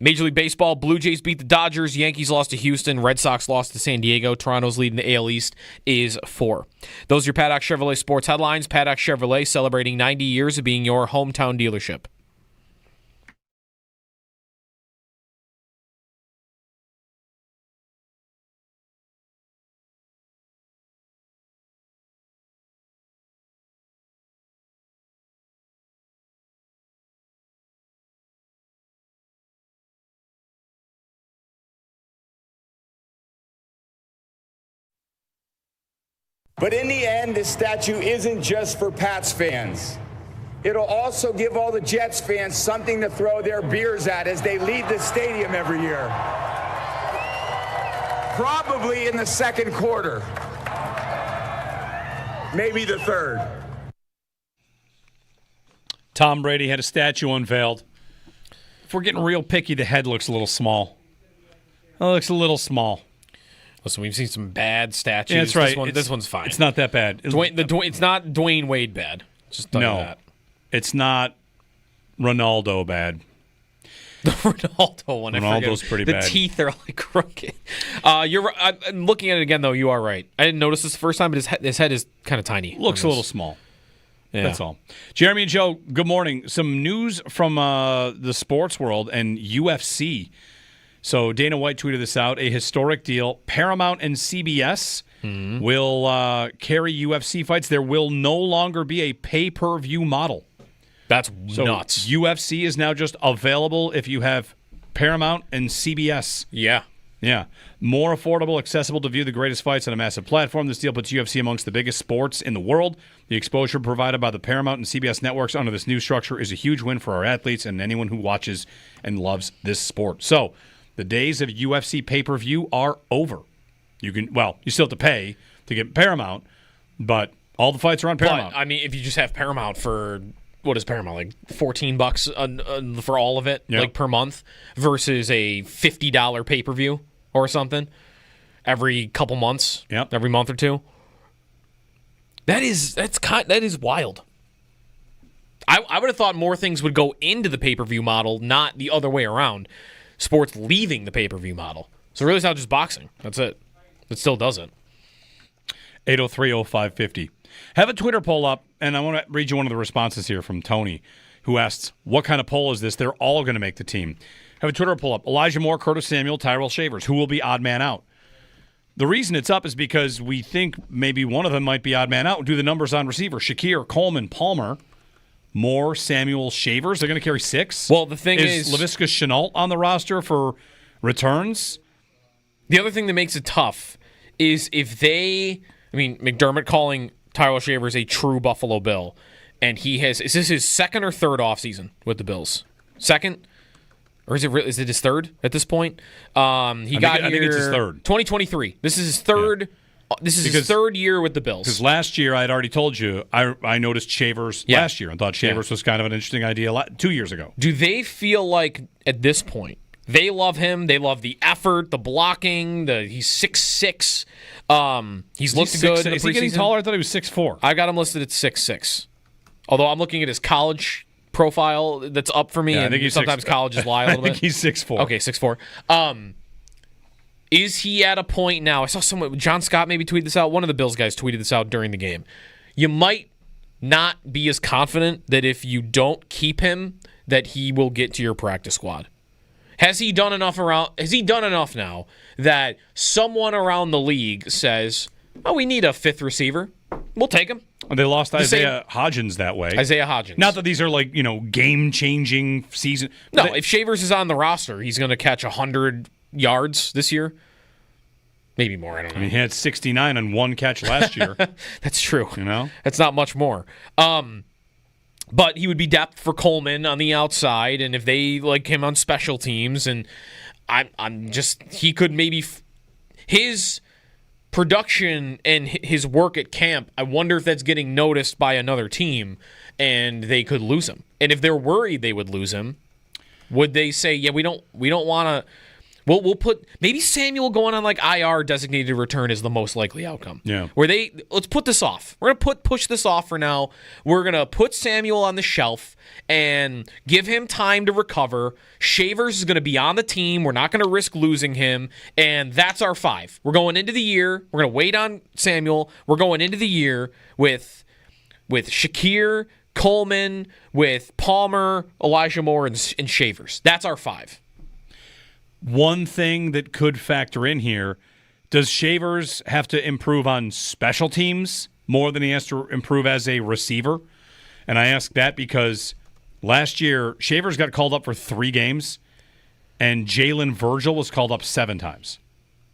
Major League Baseball, Blue Jays beat the Dodgers, Yankees lost to Houston, Red Sox lost to San Diego. Toronto's lead in the AL East is 4. Those are your Paddock Chevrolet sports headlines. Paddock Chevrolet celebrating 90 years of being your hometown dealership. But in the end, this statue isn't just for Pats fans. It'll also give all the Jets fans something to throw their beers at as they leave the stadium every year. Probably in the second quarter. Maybe the third. Tom Brady had a statue unveiled. If we're getting real picky, the head looks a little small. It looks a little small. Listen, we've seen some bad statues. Yeah, that's right. This one's fine. It's not that bad. It's not Dwayne Wade bad. Just tell you that. It's not Ronaldo bad. The Ronaldo one. Ronaldo's pretty bad. The teeth are like crooked. You're right. I'm looking at it again, though. You are right. I didn't notice this the first time, but his head is kind of tiny. Looks a little small. Yeah. That's all. Jeremy and Joe, good morning. Some news from the sports world and UFC. So Dana White tweeted this out, a historic deal. Paramount and CBS will carry UFC fights. There will no longer be a pay-per-view model. That's nuts. UFC is now just available if you have Paramount and CBS. Yeah. Yeah. More affordable, accessible to view the greatest fights on a massive platform. This deal puts UFC amongst the biggest sports in the world. The exposure provided by the Paramount and CBS networks under this new structure is a huge win for our athletes and anyone who watches and loves this sport. So, the days of UFC pay-per-view are over. You still have to pay to get Paramount, but all the fights are on Paramount. But, I mean, if you just have Paramount for, what is Paramount, like $14 for all of it, like per month, versus a $50 pay-per-view or something every couple months, every month or two. That is wild. I would have thought more things would go into the pay-per-view model, not the other way around. Sports leaving the pay-per-view model. So really it's not just boxing. That's it. It still doesn't. 803-0550. Have a Twitter poll up, and I want to read you one of the responses here from Tony, who asks, what kind of poll is this? They're all going to make the team. Have a Twitter poll up. Elijah Moore, Curtis Samuel, Tyrell Shavers. Who will be odd man out? The reason it's up is because we think maybe one of them might be odd man out. Do the numbers on receiver. Shakir, Coleman, Palmer, Moore, Samuel, Shavers. They're going to carry 6. Well, the thing is Laviska Shenault on the roster for returns? The other thing that makes it tough is if McDermott calling Tyrell Shavers a true Buffalo Bill, and is this his second or third offseason with the Bills? Second? Or is it his third at this point? I think it's his third. 2023. This is his third. Yeah. This is his third year with the Bills. Because last year, I had already told you, I noticed Shavers last year and thought Shavers was kind of an interesting idea 2 years ago. Do they feel like at this point they love him? They love the effort, the blocking. He's 6'6". He's looked good in the preseason. Is he getting taller? I thought he was 6'4". I got him listed at 6'6". Although I'm looking at his college profile that's up for me, I think and sometimes colleges lie a little bit. I think he's 6'4". Okay, 6'4". Is he at a point now? I saw someone, John Scott maybe tweeted this out. One of the Bills guys tweeted this out during the game. You might not be as confident that if you don't keep him, that he will get to your practice squad. Has he done enough now that someone around the league says, "Oh, we need a 5th receiver. We'll take him." They lost Isaiah Hodgins that way. Isaiah Hodgins. Not that these are game-changing season. No, if Shavers is on the roster, he's going to catch 100 yards this year. Maybe more, I don't know. I mean, he had 69 on one catch last year. That's true. That's not much more. But he would be depth for Coleman on the outside, and if they like him on special teams, and he could maybe his production and his work at camp, I wonder if that's getting noticed by another team and they could lose him. And if they're worried they would lose him, would they say, "Yeah, we don't want to we'll put maybe Samuel going on like IR designated return is the most likely outcome." Yeah. Where let's put this off. We're going to push this off for now. We're going to put Samuel on the shelf and give him time to recover. Shavers is going to be on the team. We're not going to risk losing him, and that's our 5. We're going into the year. We're going to wait on Samuel. We're going into the year with Shakir, Coleman, with Palmer, Elijah Moore, and Shavers. That's our 5. One thing that could factor in here, does Shavers have to improve on special teams more than he has to improve as a receiver? And I ask that because last year, Shavers got called up for 3 games, and Jalen Virgil was called up 7 times.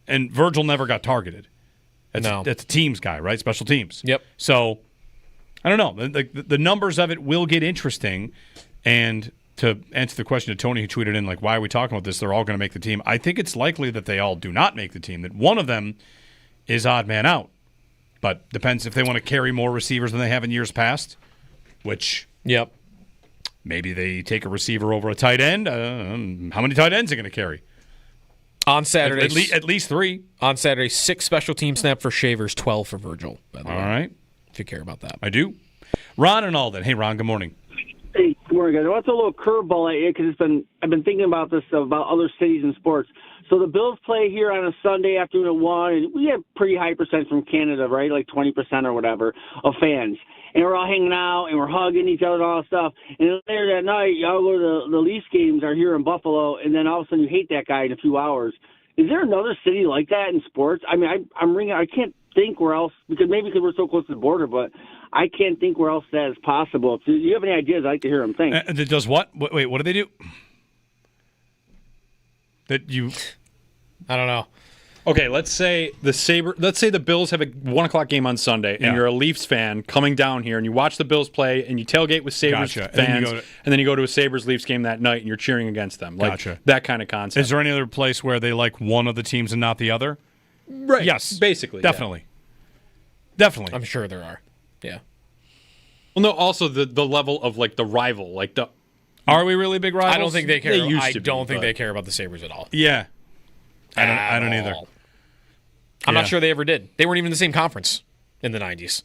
And Virgil never got targeted. That's a teams guy, right? Special teams. Yep. So, I don't know. The numbers of it will get interesting, and to answer the question to Tony who tweeted in, why are we talking about this? They're all going to make the team. I think it's likely that they all do not make the team, that one of them is odd man out. But depends if they want to carry more receivers than they have in years past, which maybe they take a receiver over a tight end. How many tight ends are they going to carry? On Saturday. At least 3. On Saturday, 6 special team snap for Shavers, 12 for Virgil. By the way. All right. If you care about that. I do. Ron and Alden. Hey, Ron, good morning. Hey, good morning, guys. I want to throw a little curveball at you because I've been thinking about this, about other cities and sports. So the Bills play here on a Sunday afternoon at 1, and we have pretty high percent from Canada, right? Like 20% or whatever of fans. And we're all hanging out, and we're hugging each other and all that stuff. And later that night, y'all go to the Leafs games are here in Buffalo, and then all of a sudden you hate that guy in a few hours. Is there another city like that in sports? I mean, I can't think where else, because we're so close to the border, but I can't think where else that is possible. If you have any ideas, I'd like to hear them think. It does what? Wait, what do they do? That you... I don't know. Okay, let's say the Bills have a 1:00 game on Sunday, and you're a Leafs fan coming down here, and you watch the Bills play, and you tailgate with Sabres fans, and then you go to a Sabres-Leafs game that night, and you're cheering against them. Like, that kind of concept. Is there any other place where they like one of the teams and not the other? Right. Yes. Basically. Definitely. Definitely. I'm sure there are. Yeah. Well, no, also the level of, like, the rival. Like the. Are we really big rivals? I don't think they care. I don't think they care about the Sabres at all. Yeah. I don't either. I'm not sure they ever did. They weren't even in the same conference in the 90s.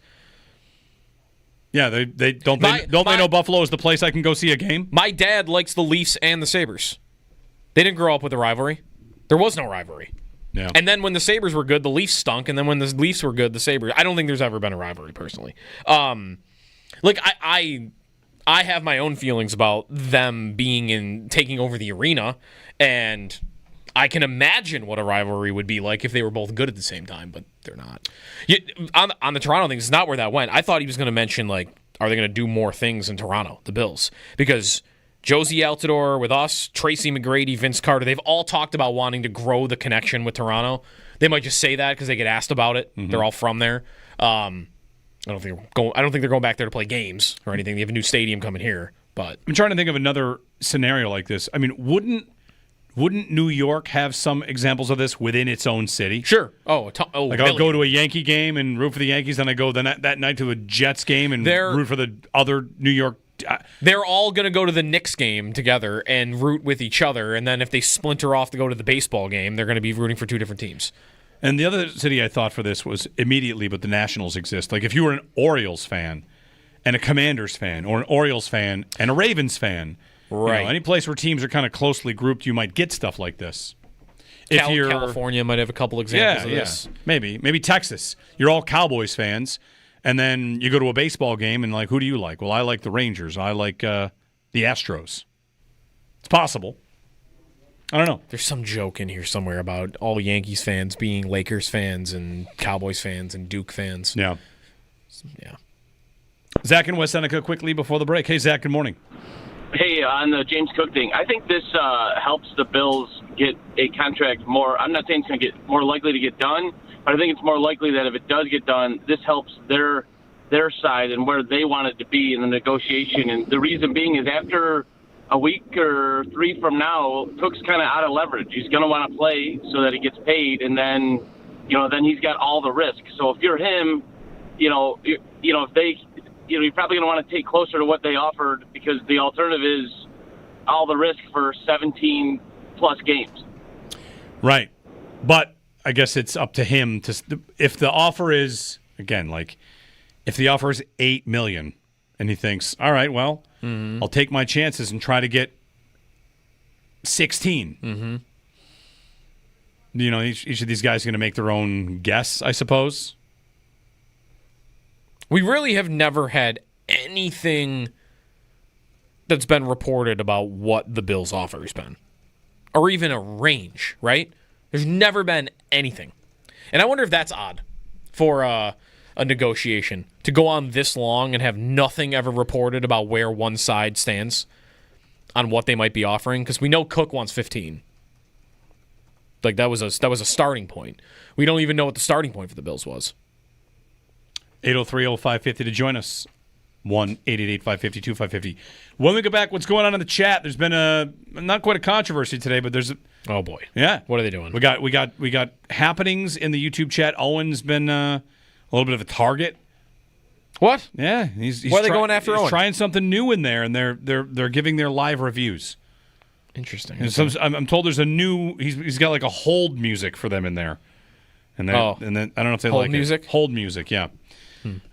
Yeah, they know Buffalo is the place I can go see a game? My dad likes the Leafs and the Sabres. They didn't grow up with a rivalry. There was no rivalry. Yeah. And then when the Sabres were good, the Leafs stunk, and then when the Leafs were good, the Sabres. I don't think there's ever been a rivalry personally. I have my own feelings about them taking over the arena, and I can imagine what a rivalry would be like if they were both good at the same time, but they're not. On the Toronto thing, it's not where that went. I thought he was going to mention, like, are they going to do more things in Toronto, the Bills? Because Josie Altidore with us, Tracy McGrady, Vince Carter, they've all talked about wanting to grow the connection with Toronto. They might just say that because they get asked about it. Mm-hmm. They're all from there. I don't think they're going back there to play games or anything. They have a new stadium coming here. But I'm trying to think of another scenario like this. I mean, wouldn't New York have some examples of this within its own city? Sure. Like I'll go to a Yankee game and root for the Yankees, then I go that night to a Jets game and root for the other New York. They're all going to go to the Knicks game together and root with each other, and then if they splinter off to go to the baseball game, they're going to be rooting for two different teams. And the other city I thought for this was immediately, but the Nationals exist. Like if you were an Orioles fan and a Commanders fan, or an Orioles fan and a Ravens fan, right? Any place where teams are kind of closely grouped, you might get stuff like this. California might have a couple examples of this. Maybe Texas. You're all Cowboys fans, and then you go to a baseball game and like, who do you like? Well, I like the Rangers. I like the Astros. It's possible. I don't know. There's some joke in here somewhere about all Yankees fans being Lakers fans and Cowboys fans and Duke fans. Yeah. Yeah. Zach and West Seneca quickly before the break. Hey, Zach, good morning. Hey, on the James Cook thing, I think this helps the Bills get a contract more. I'm not saying it's going to get more likely to get done, but I think it's more likely that if it does get done, this helps their side and where they want it to be in the negotiation. And the reason being is after a week or three from now, Cook's kind of out of leverage. He's going to want to play so that he gets paid, and then he's got all the risk. So if you're him, if they, you're probably going to want to take closer to what they offered, because the alternative is all the risk for 17 plus games. Right, but I guess it's up to him to. If the offer is if the offer is $8 million, and he thinks, all right, well. Mm-hmm. I'll take my chances and try to get 16. Mm-hmm. Each of these guys are going to make their own guess, I suppose. We really have never had anything that's been reported about what the Bills' offer has been, or even a range, right? There's never been anything. And I wonder if that's odd for a negotiation to go on this long and have nothing ever reported about where one side stands on what they might be offering, because we know Cook wants 15. Like that was a starting point. We don't even know what the starting point for the Bills was. 803-0550 to join us. 1-888-550-2550. When we get back, what's going on in the chat? There's been not quite a controversy today, but there's oh boy, yeah. What are they doing? We got happenings in the YouTube chat. Owen's been a little bit of a target. What? Yeah, he's why are they going after Owen? He's trying something new in there, and they're giving their live reviews. Interesting. And I'm told there's a new. He's got like a hold music for them in there, and then I don't know if they hold like music. Hold music, yeah.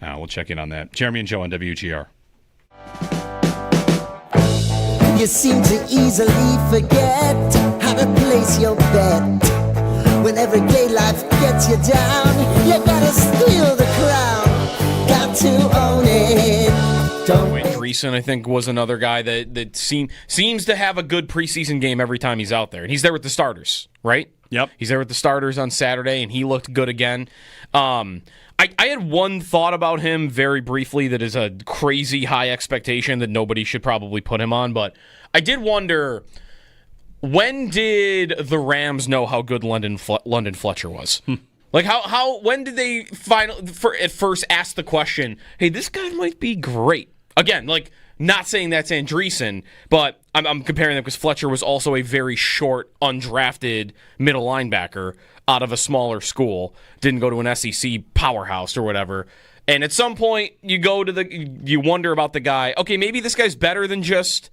We'll check in on that. Jeremy and Joe on WGR. You seem to easily forget how to place your bet. When everyday life gets you down, you gotta steal the crown. Got to own it. Don't Dreesen, I think, was another guy that seems to have a good preseason game every time he's out there. And he's there with the starters, right? Yep. He's there with the starters on Saturday, and he looked good again. I had one thought about him very briefly that is a crazy high expectation that nobody should probably put him on, but I did wonder, When did the Rams know how good London Fletcher was? Like when did they at first ask the question, hey, this guy might be great? Again, like, not saying that's Andreessen, but I'm comparing them because Fletcher was also a very short, undrafted middle linebacker out of a smaller school. Didn't go to an SEC powerhouse or whatever. And at some point, you wonder about the guy. Okay, maybe this guy's better than just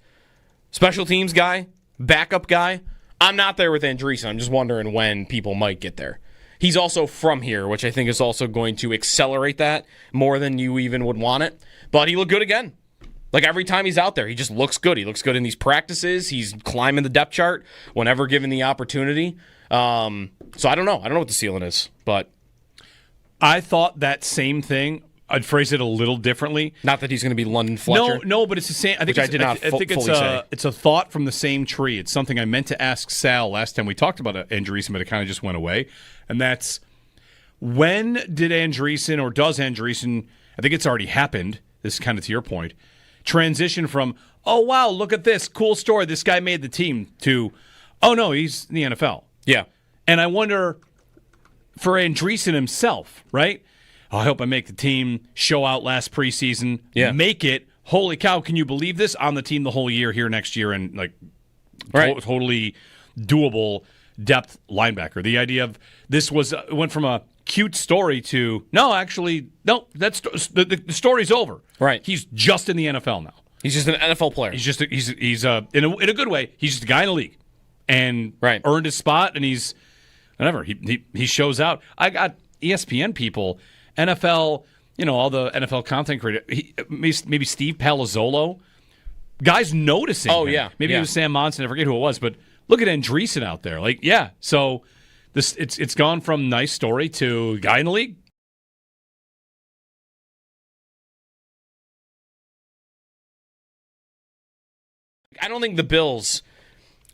special teams guy, backup guy. I'm not there with Andreessen. I'm just wondering when people might get there. He's also from here, which I think is also going to accelerate that more than you even would want it. But he looked good again. Like, every time he's out there, he just looks good. He looks good in these practices. He's climbing the depth chart whenever given the opportunity. So I don't know. I don't know what the ceiling is, but I thought that same thing. I'd phrase it a little differently. Not that he's going to be London Fletcher. No, but it's the same. I think it's a thought from the same tree. It's something I meant to ask Sal last time we talked about Andreessen, but it kind of just went away. And that's, when did Andreessen, or does Andreessen, I think it's already happened, this is kind of to your point, transition from, oh, wow, look at this, cool story, this guy made the team, to, oh, no, he's in the NFL. Yeah. And I wonder, for Andreessen himself, right? I hope I make the team, show out last preseason, make it. Holy cow, can you believe this? On the team the whole year here next year, and like totally doable depth linebacker. The idea of this went from a cute story to, that's the story's over. Right. He's just in the NFL now. He's just an NFL player. He's in a good way, he's just a guy in the league and earned his spot, and he's whatever. He shows out. I got ESPN people, NFL, all the NFL content creator, maybe Steve Palazzolo, guys noticing him. Yeah. Maybe it was Sam Monson, I forget who it was, but look at Andreessen out there. Like, yeah, so it's gone from nice story to guy in the league. I don't think the Bills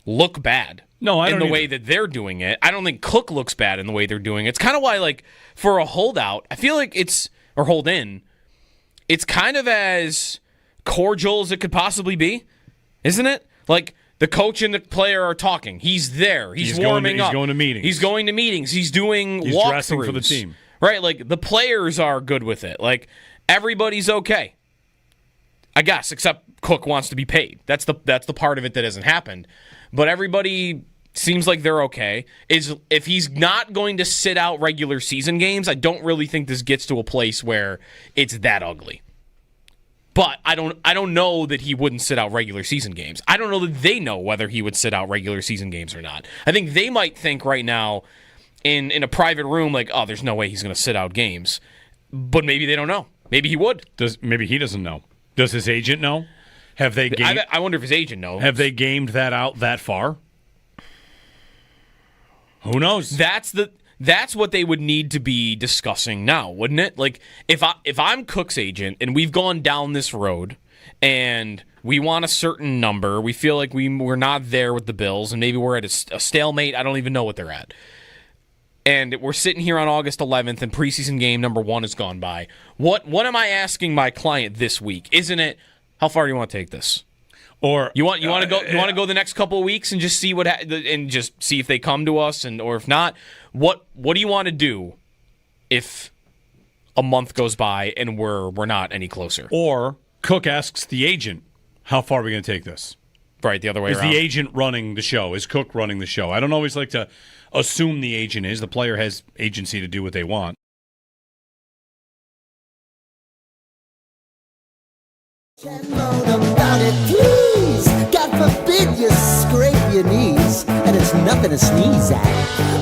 look bad. No, I don't in the way that they're doing it. I don't think Cook looks bad in the way they're doing it. It's kind of why, like, for a holdout, I feel like or hold in, it's kind of as cordial as it could possibly be, isn't it? Like, the coach and the player are talking. He's there. He's warming up. He's going to meetings. He's going to meetings. He's doing He's walkthroughs. dressing for the team. Right, like, the players are good with it. Like, everybody's okay. I guess, except Cook wants to be paid. That's the part of it that hasn't happened. But everybody seems like they're okay. If he's not going to sit out regular season games, I don't really think this gets to a place where it's that ugly. But I don't know that he wouldn't sit out regular season games. I don't know that they know whether he would sit out regular season games or not. I think they might think right now in a private room, like, oh, there's no way he's going to sit out games. But maybe they don't know. Maybe he would. Maybe he doesn't know. Does his agent know? Have they? I wonder if his agent knows. Have they gamed that out that far? Who knows? That's what they would need to be discussing now, wouldn't it? Like, if I'm Cook's agent and we've gone down this road and we want a certain number, we feel like we're not there with the Bills, and maybe we're at a stalemate. I don't even know what they're at. And we're sitting here on August 11th, and preseason game number 1 has gone by. What am I asking my client this week? Isn't it, how far do you want to take this? Or you want to go the next couple of weeks and just see and just see if they come to us, or if not, what do you want to do if a month goes by and we're not any closer? Or Cook asks the agent, how far are we going to take this? Right, the other way around. Is the agent running the show? Is Cook running the show? I don't always like to assume the agent is. The player has agency to do what they want. About it, please. God forbid you scrape your knees, and it's nothing to sneeze at.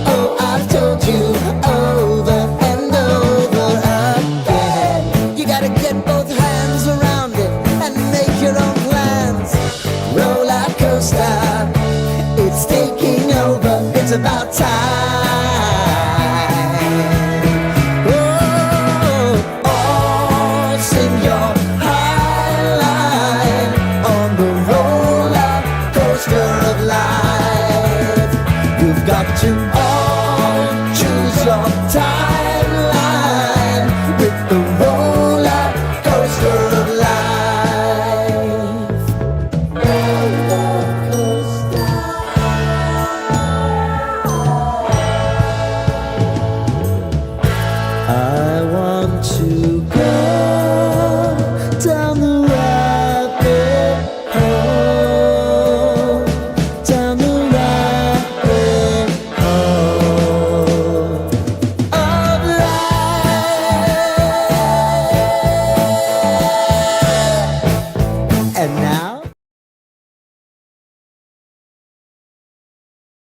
Oh, I've told you over and over again. You gotta get both hands around it and make your own plans. Roller coaster, it's taking over. It's about time. Got to all choose your timeline with the roller coaster of life. Roller coaster.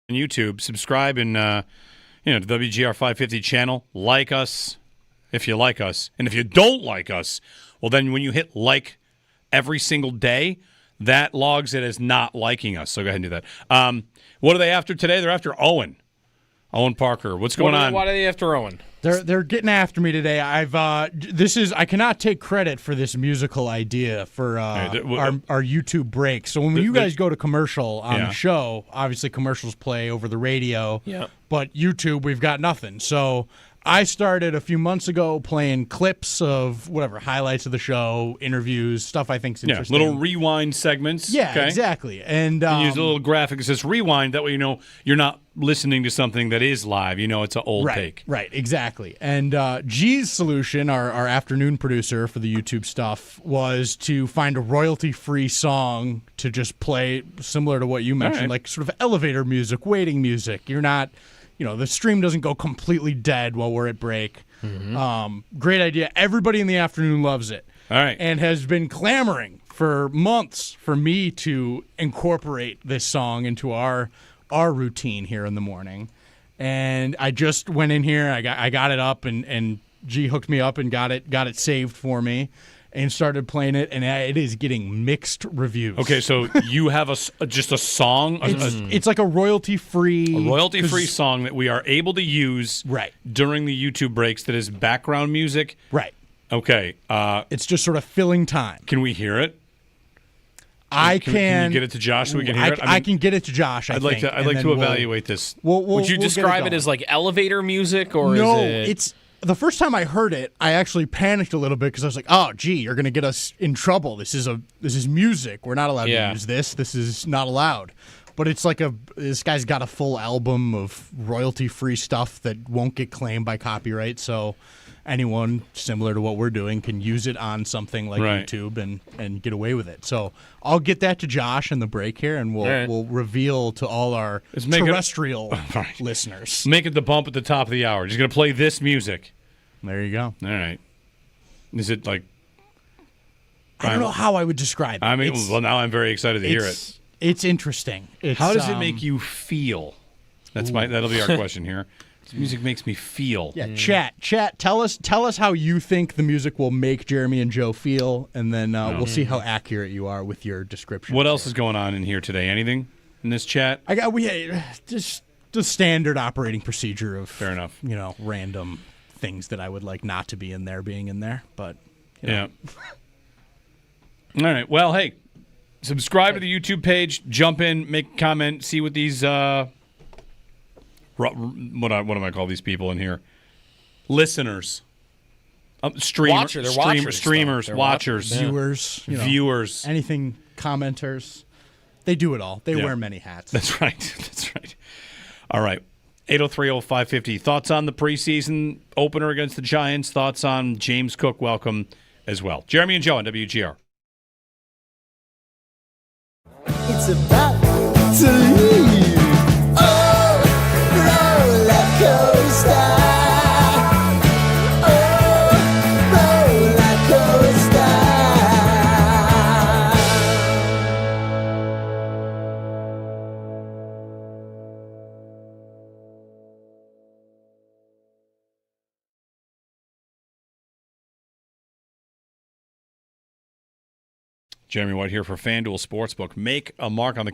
on YouTube, subscribe and to the WGR 550 channel. Like us if you like us. And if you don't like us, well, then when you hit like every single day, that logs it as not liking us. So go ahead and do that. What are they after today? They're after Owen Parker. What's going on? Why are they after Owen? They're getting after me today. I cannot take credit for this musical idea for our YouTube break. So when you guys go to commercial on the show, obviously commercials play over the radio. Yeah. But YouTube, we've got nothing. So I started a few months ago playing clips of whatever, highlights of the show, interviews, stuff I think's interesting. Little rewind segments. Yeah, okay. exactly. And you use a little graphic that says rewind. That way you know you're not listening to something that is live. You know it's an old take. Right, exactly. And G's solution, our afternoon producer for the YouTube stuff, was to find a royalty-free song to just play similar to what you mentioned, like sort of elevator music, waiting music. You're not... the stream doesn't go completely dead while we're at break. Mm-hmm. Great idea. Everybody in the afternoon loves it. All right. And has been clamoring for months for me to incorporate this song into our routine here in the morning. And I just went in here. I got it up, and G hooked me up and got it saved for me. And started playing it, and it is getting mixed reviews. Okay, so you have just a song? It's like a royalty-free song that we are able to use during the YouTube breaks that is background music? Right. Okay. It's just sort of filling time. Can we hear it? Can you get it to Josh so we can hear it? I can get it to Josh, I'd like to evaluate this. Would you describe it as like elevator music, or is it... it's... The first time I heard it, I actually panicked a little bit because I was like, "Oh, gee, you're going to get us in trouble. This is music. We're not allowed to use this. This is not allowed." But it's like this guy's got a full album of royalty-free stuff that won't get claimed by copyright. So anyone similar to what we're doing can use it on something like YouTube and get away with it. So I'll get that to Josh in the break here, and we'll reveal to all our terrestrial listeners. Make it the bump at the top of the hour. Just going to play this music. There you go. All right. Is it like... I don't know how I would describe it. I mean, now I'm very excited to hear it. It's interesting. How does it make you feel? That'll be our question here. This music makes me feel. Yeah, chat. Tell us how you think the music will make Jeremy and Joe feel, and then we'll see how accurate you are with your description. What else is going on in here today? Anything in this chat? Just the standard operating procedure of fair enough. Random things that I would like not to be in there being in there, but yeah. All right. Well, hey, subscribe to the YouTube page. Jump in, make a comment, see what these. What am I call these people in here? Listeners, streamers, watchers, viewers, anything, commenters. They do it all. They wear many hats. That's right. All right. 803-0550. Thoughts on the preseason opener against the Giants? Thoughts on James Cook? Welcome as well. Jeremy and Joe on WGR. It's about to leave. Oh, roller coaster. Oh, roller coaster. Jeremy White here for FanDuel Sportsbook. Make a mark on the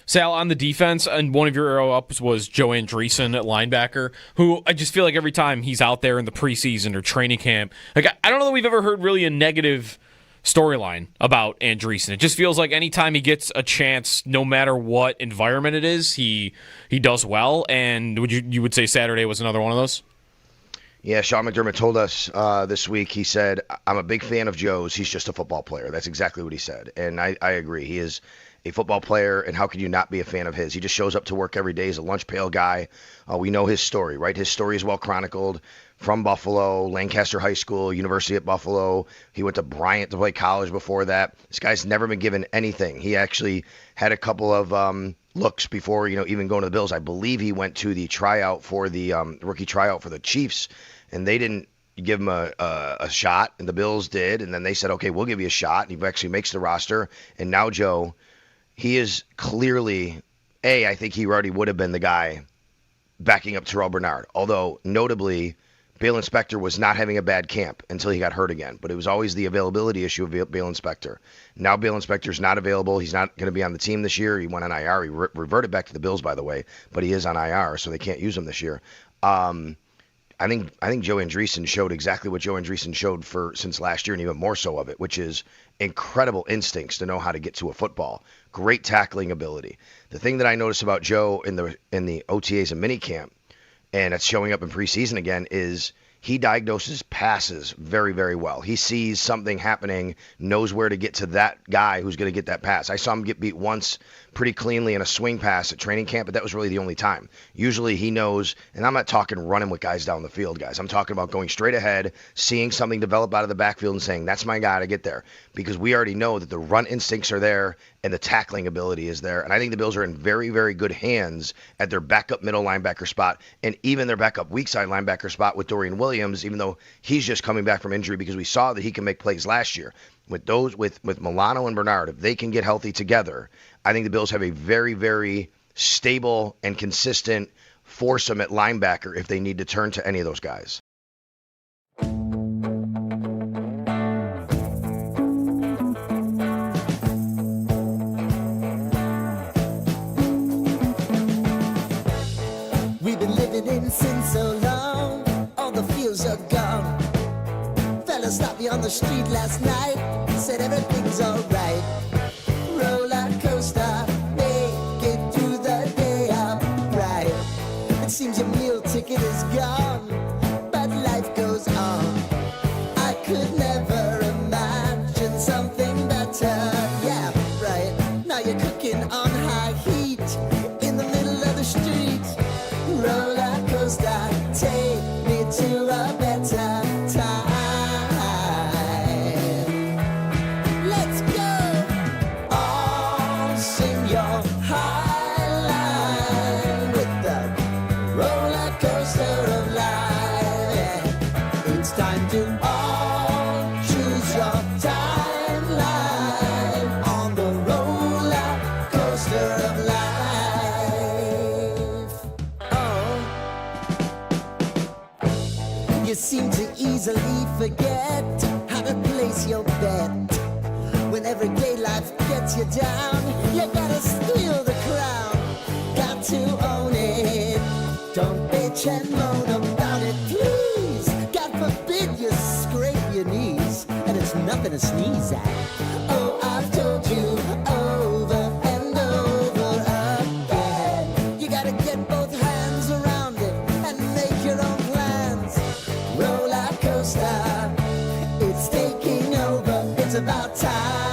Sal, on the defense, and one of your arrow-ups was Joe Andreessen at linebacker, who I just feel like every time he's out there in the preseason or training camp, like I don't know that we've ever heard really a negative storyline about Andreessen. It just feels like anytime he gets a chance, no matter what environment it is, he does well, and you would say Saturday was another one of those? Yeah, Sean McDermott told us this week, he said, I'm a big fan of Joe's. He's just a football player. That's exactly what he said. And I agree. He is a football player, and how can you not be a fan of his? He just shows up to work every day. He's a lunch pail guy. We know his story, right? His story is well chronicled. From Buffalo, Lancaster High School, University at Buffalo. He went to Bryant to play college before that. This guy's never been given anything. He actually had a couple of looks before, even going to the Bills. I believe he went to the tryout for the rookie tryout for the Chiefs, and they didn't give him a shot, and the Bills did, and then they said, okay, we'll give you a shot, and he actually makes the roster. And now Joe, he is clearly, I think he already would have been the guy backing up Terrell Bernard, although notably Bale Inspector was not having a bad camp until he got hurt again, but it was always the availability issue of Bale Inspector. Now Bale Inspector's not available. He's not going to be on the team this year. He went on IR. He reverted back to the Bills, by the way, but he is on IR, so they can't use him this year. I think Joe Andreessen showed exactly what Joe Andreessen showed since last year, and even more so of it, which is incredible instincts to know how to get to a football. Great tackling ability. The thing that I noticed about Joe in the OTAs and minicamp, and it's showing up in preseason again, is he diagnoses passes very, very well. He sees something happening, knows where to get to that guy who's going to get that pass. I saw him get beat once pretty cleanly in a swing pass at training camp, but that was really the only time. Usually he knows, and I'm not talking running with guys down the field, guys. I'm talking about going straight ahead, seeing something develop out of the backfield and saying, that's my guy to get there. Because we already know that the run instincts are there and the tackling ability is there. And I think the Bills are in very, very good hands at their backup middle linebacker spot and even their backup weak side linebacker spot with Dorian Williams, even though he's just coming back from injury, because we saw that he can make plays last year. With Milano and Bernard, if they can get healthy together, I think the Bills have a very, very stable and consistent foursome at linebacker if they need to turn to any of those guys. We've been living in sin so long, all the feels are gone. Fella stopped me on the street last night, said everything's alright. Roller coaster, make it through the day upright. It seems your meal ticket is gone, but life goes on. I could never imagine something better. Yeah, right. Now you're cooking on high heat in the middle of the street. Roller coaster, take me to a better time. Let's go. All sing your high line with the roller coaster of life. Yeah. It's time to all choose your timeline on the roller coaster of life. You seem to easily forget how to place your bet. When everyday life gets you down, you gotta steal the crown. Got to own it. Don't bitch and moan about it, please. God forbid you scrape your knees, and it's nothing to sneeze at. Oh, I've told you over and over again. You gotta get both hands around it and make your own plans. Roller coaster, it's taking over. It's about time.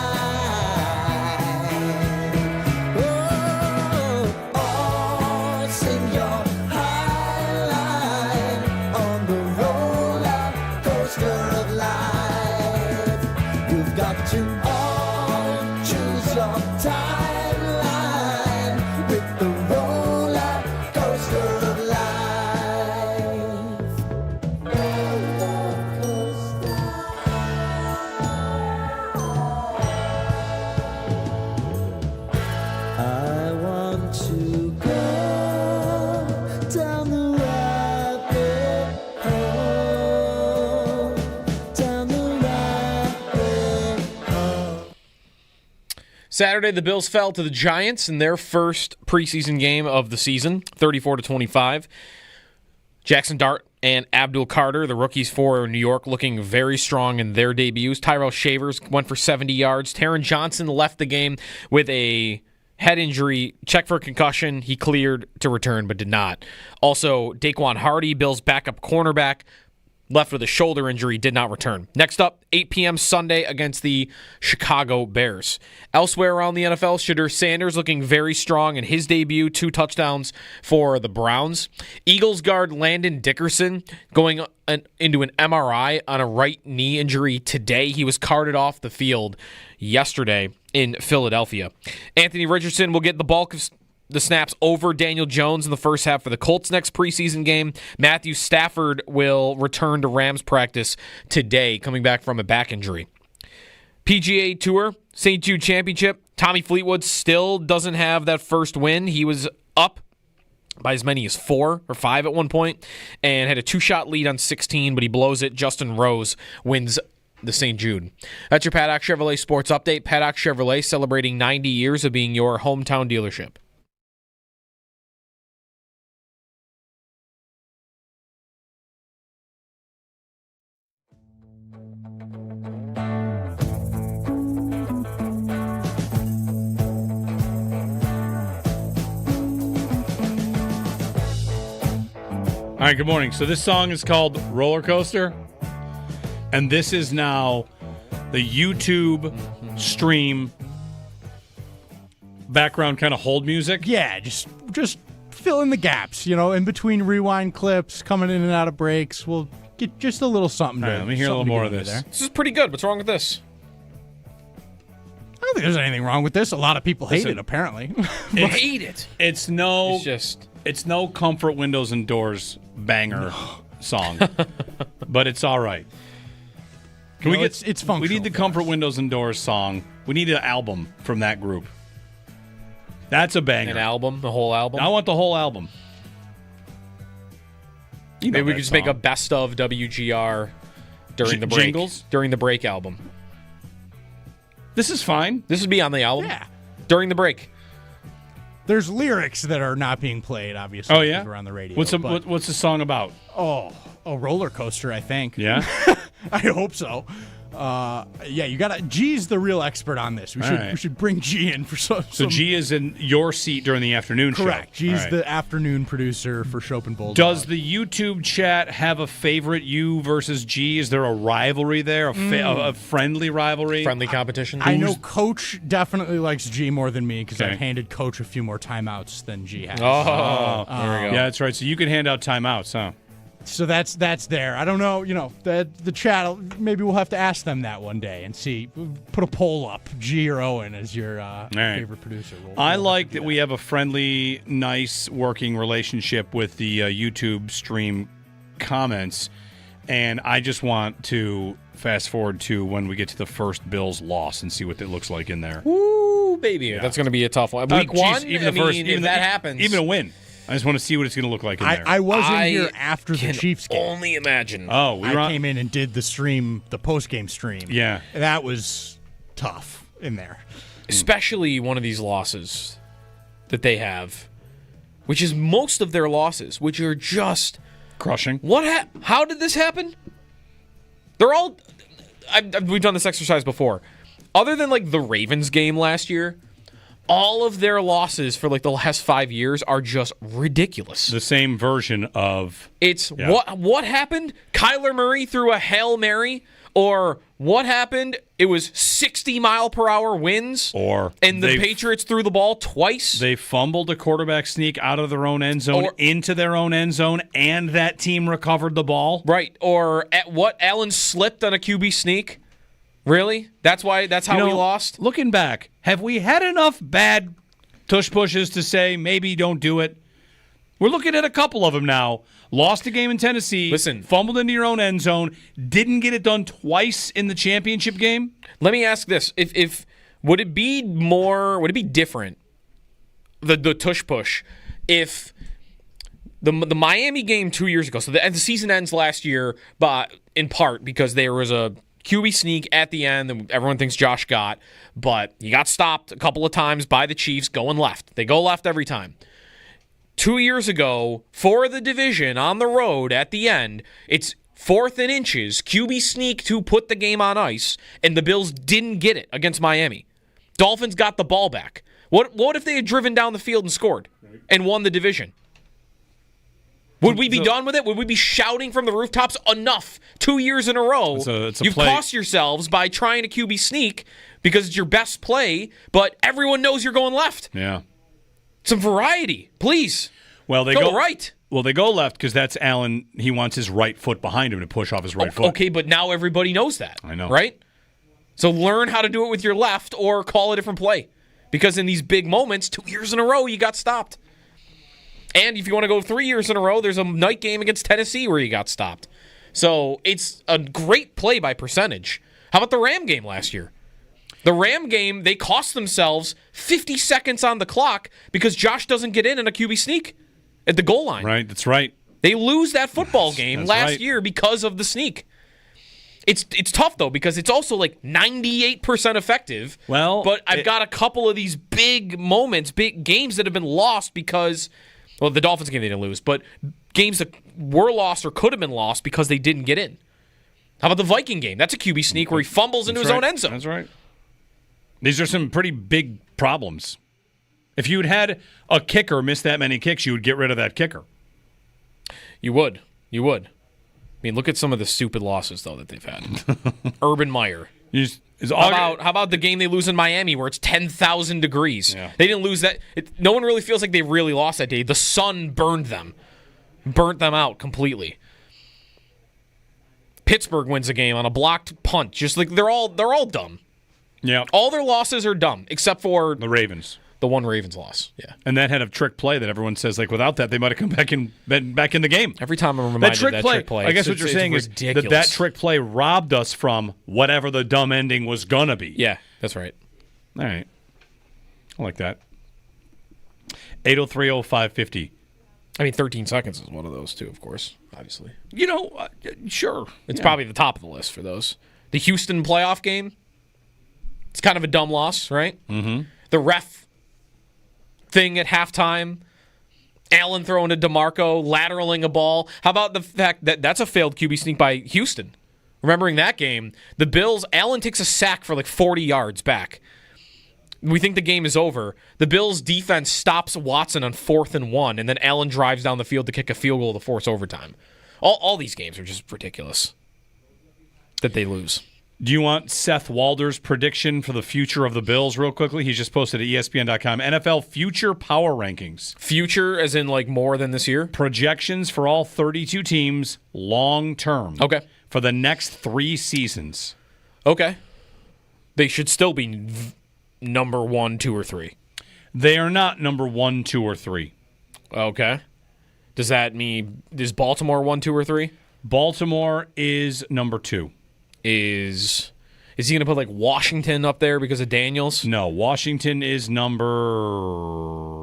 Oh, all sing your high line on the roller coaster of life. You've got to all choose your timeline with the roller coaster of life. Roller coaster. I want to go down the rabbit hole, down the rabbit hole. Saturday, the Bills fell to the Giants in their first preseason game of the season, 34-25. Jackson Dart and Abdul Carter, the rookies for New York, looking very strong in their debuts. Tyrell Shavers went for 70 yards. Taron Johnson left the game with a head injury, checked for a concussion. He cleared to return but did not. Also, Daquan Hardy, Bills' backup cornerback, left with a shoulder injury, did not return. Next up, 8 p.m. Sunday against the Chicago Bears. Elsewhere around the NFL, Shedeur Sanders looking very strong in his debut, 2 touchdowns for the Browns. Eagles guard Landon Dickerson going into an MRI on a right knee injury today. He was carted off the field yesterday in Philadelphia. Anthony Richardson will get the bulk of the snaps over Daniel Jones in the first half for the Colts' next preseason game. Matthew Stafford will return to Rams practice today, coming back from a back injury. PGA Tour, St. Jude Championship. Tommy Fleetwood still doesn't have that first win. He was up by as many as 4 or 5 at one point and had a 2-shot lead on 16, but he blows it. Justin Rose wins the St. Jude. That's your Paddock Chevrolet Sports Update. Paddock Chevrolet celebrating 90 years of being your hometown dealership. All right, good morning. So this song is called Roller Coaster, and this is now the YouTube stream background kind of hold music. Yeah, just fill in the gaps, in between rewind clips, coming in and out of breaks. We'll get just a little something. All right, let me hear a little more of this. This is pretty good. What's wrong with this? I don't think there's anything wrong with this. A lot of people hate it, apparently. They hate it. It's no comfort windows and doors banger song, but it's all right. Can we get? It's functional. We need the comfort windows and doors song. We need an album from that group. That's a banger. An album, the whole album. I want the whole album. Maybe we could just make a best of WGR during the break. Jingles? During the break album. This is fine. This would be on the album. Yeah. During the break. There's lyrics that are not being played, obviously. Oh, yeah? We're on the radio. What's the song about? Oh, a roller coaster, I think. Yeah? I hope so. Yeah, you got to. G's the real expert on this. We should bring G in for some. So G is in your seat during the afternoon show. Correct. G's the afternoon producer for Chopin Bulldog. Does the YouTube chat have a favorite, you versus G? Is there a rivalry there, a friendly rivalry? Friendly competition? I know Coach definitely likes G more than me because I've handed Coach a few more timeouts than G has. Oh, there we go. Yeah, that's right. So you can hand out timeouts, huh? So that's there. I don't know, the chat, maybe we'll have to ask them that one day and see. Put a poll up, G or Owen as your favorite producer. I like that we have a friendly, nice working relationship with the YouTube stream comments, and I just want to fast forward to when we get to the first Bills loss and see what it looks like in there. Ooh, baby. Yeah. That's going to be a tough one. Week one, if that happens. Even a win. I just want to see what it's going to look like in there. I wasn't here after the Chiefs game. Only imagine. Oh, I came in and did the post-game stream. Yeah. That was tough in there. Especially one of these losses that they have, which is most of their losses, which are just crushing. How did this happen? They're all. We've done this exercise before. Other than the Ravens game last year, all of their losses for the last 5 years are just ridiculous. The same version of what happened? Kyler Murray threw a Hail Mary, or what happened? It was 60-mile-per-hour winds, and the Patriots threw the ball twice. They fumbled a quarterback sneak out of their own end zone into their own end zone, and that team recovered the ball. Right, or Allen slipped on a QB sneak. Really? That's how we lost? Looking back, have we had enough bad tush pushes to say maybe don't do it? We're looking at a couple of them now. Lost a game in Tennessee. Listen. Fumbled into your own end zone. Didn't get it done twice in the championship game. Let me ask this. Would it be different, the tush push, if the Miami game 2 years ago, so the season ends last year, but in part because there was a QB sneak at the end that everyone thinks Josh got, but he got stopped a couple of times by the Chiefs going left. They go left every time. 2 years ago, for the division on the road at the end, it's 4th and inches, QB sneak to put the game on ice, and the Bills didn't get it against Miami. Dolphins got the ball back. What if they had driven down the field and scored and won the division? Would we be done with it? Would we be shouting from the rooftops enough 2 years in a row? You've cost yourselves by trying to QB sneak because it's your best play, but everyone knows you're going left. Yeah. Some variety, please. Well, they go right. Well, they go left because that's Allen. He wants his right foot behind him to push off his right foot. Okay, but now everybody knows that. I know. Right? So learn how to do it with your left or call a different play. Because in these big moments, 2 years in a row, you got stopped. And if you want to go 3 years in a row, there's a night game against Tennessee where you got stopped. So it's a great play by percentage. How about the Ram game last year? The Ram game, they cost themselves 50 seconds on the clock because Josh doesn't get in a QB sneak at the goal line. Right, that's right. They lose that football game last year because of the sneak. It's tough, though, because it's also like 98% effective. Well, but I've got a couple of these big moments, big games that have been lost because... Well, the Dolphins game they didn't lose, but games that were lost or could have been lost because they didn't get in. How about the Viking game? That's a QB sneak where he fumbles into his own end zone. That's right. These are some pretty big problems. If you had a kicker miss that many kicks, you would get rid of that kicker. You would. I mean, look at some of the stupid losses, though, that they've had. Urban Meyer. How about the game they lose in Miami where it's 10,000 degrees? Yeah. They didn't lose that. No one really feels like they really lost that day. The sun burnt them out completely. Pittsburgh wins a game on a blocked punt. Just like they're all dumb. Yeah. All their losses are dumb except for the Ravens. The one Ravens loss. Yeah. And that had a trick play that everyone says like without that they might have been back in the game. Every time I'm reminded that trick play. I guess what you're saying is that trick play robbed us from whatever the dumb ending was gonna be. Yeah, that's right. All right. I like that. 8030550. I mean, 13 seconds is one of those too, of course, obviously. Sure. It's probably the top of the list for those. The Houston playoff game, it's kind of a dumb loss, right? Mm-hmm. The ref thing at halftime, Allen throwing to DeMarco, lateraling a ball. How about the fact that that's a failed QB sneak by Houston? Remembering that game, the Bills, Allen takes a sack for like 40 yards back. We think the game is over. The Bills' defense stops Watson on 4th and 1, and then Allen drives down the field to kick a field goal to force overtime. All these games are just ridiculous that they lose. Do you want Seth Walder's prediction for the future of the Bills real quickly? He's just posted at ESPN.com. NFL future power rankings. Future as in like more than this year? Projections for all 32 teams long term. Okay. For the next 3 seasons. Okay. They should still be number 1, 2, or 3. They are not number 1, 2, or 3. Okay. Does that mean, is Baltimore 1, 2, or 3? Baltimore is number 2. Is he going to put like Washington up there because of Daniels? No, Washington is number.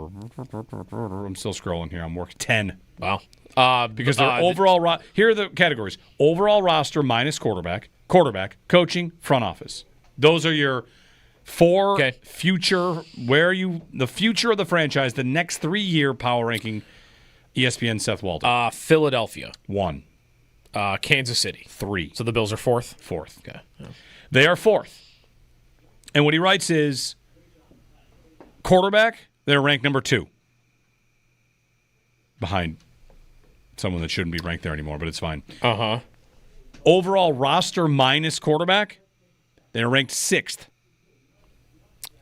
I'm still scrolling here. I'm working 10. Wow. Because their overall here are the categories: overall roster minus quarterback, coaching, front office. Those are your 4 future. Where are you? The future of the franchise, the next 3-year power ranking. ESPN Seth Walder. Philadelphia 1. Kansas City 3. So the Bills are 4th? 4th. Okay. Yeah. They are 4th. And what he writes is quarterback, they're ranked number 2. Behind someone that shouldn't be ranked there anymore, but it's fine. Uh-huh. Overall roster minus quarterback, they're ranked 6th.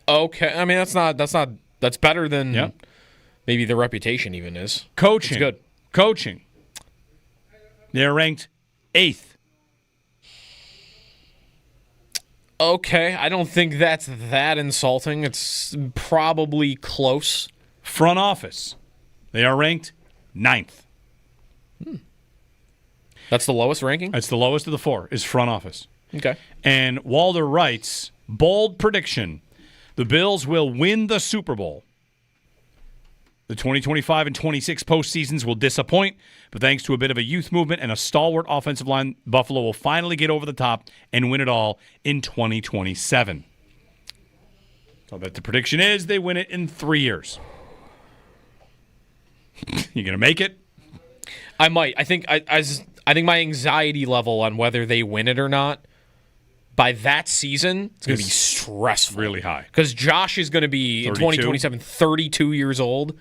Okay. I mean, that's better than maybe the reputation even is. Coaching. It's good. Coaching. They're ranked 8th. Okay, I don't think that's that insulting. It's probably close. Front office. They are ranked 9th. That's the lowest ranking? That's the lowest of the 4, is front office. Okay. And Walder writes, bold prediction, the Bills will win the Super Bowl. The 2025 and 26 postseasons will disappoint, but thanks to a bit of a youth movement and a stalwart offensive line, Buffalo will finally get over the top and win it all in 2027. So that the prediction is they win it in 3 years. You going to make it? I might. I think my anxiety level on whether they win it or not by that season it's going to be stressful. Really high. Because Josh is going to be 32? In 2027 32 years old.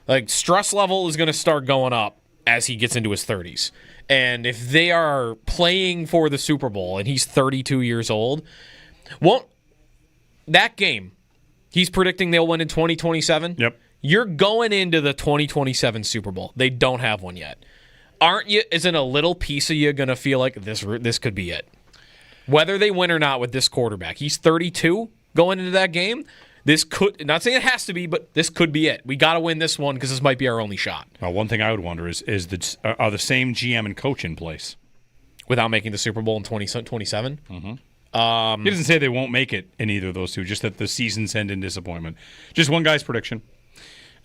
Like stress level is going to start going up as he gets into his 30s. And if they are playing for the Super Bowl and he's 32 years old, that game, he's predicting they'll win in 2027. Yep. You're going into the 2027 Super Bowl. They don't have one yet. Isn't a little piece of you going to feel like this could be it? Whether they win or not with this quarterback. He's 32 going into that game. This could, not saying it has to be, but this could be it. We got to win this one because this might be our only shot. Well, one thing I would wonder is are the same GM and coach in place? Without making the Super Bowl in 2027? Mm-hmm. He doesn't say they won't make it in either of those two, just that the seasons end in disappointment. Just one guy's prediction.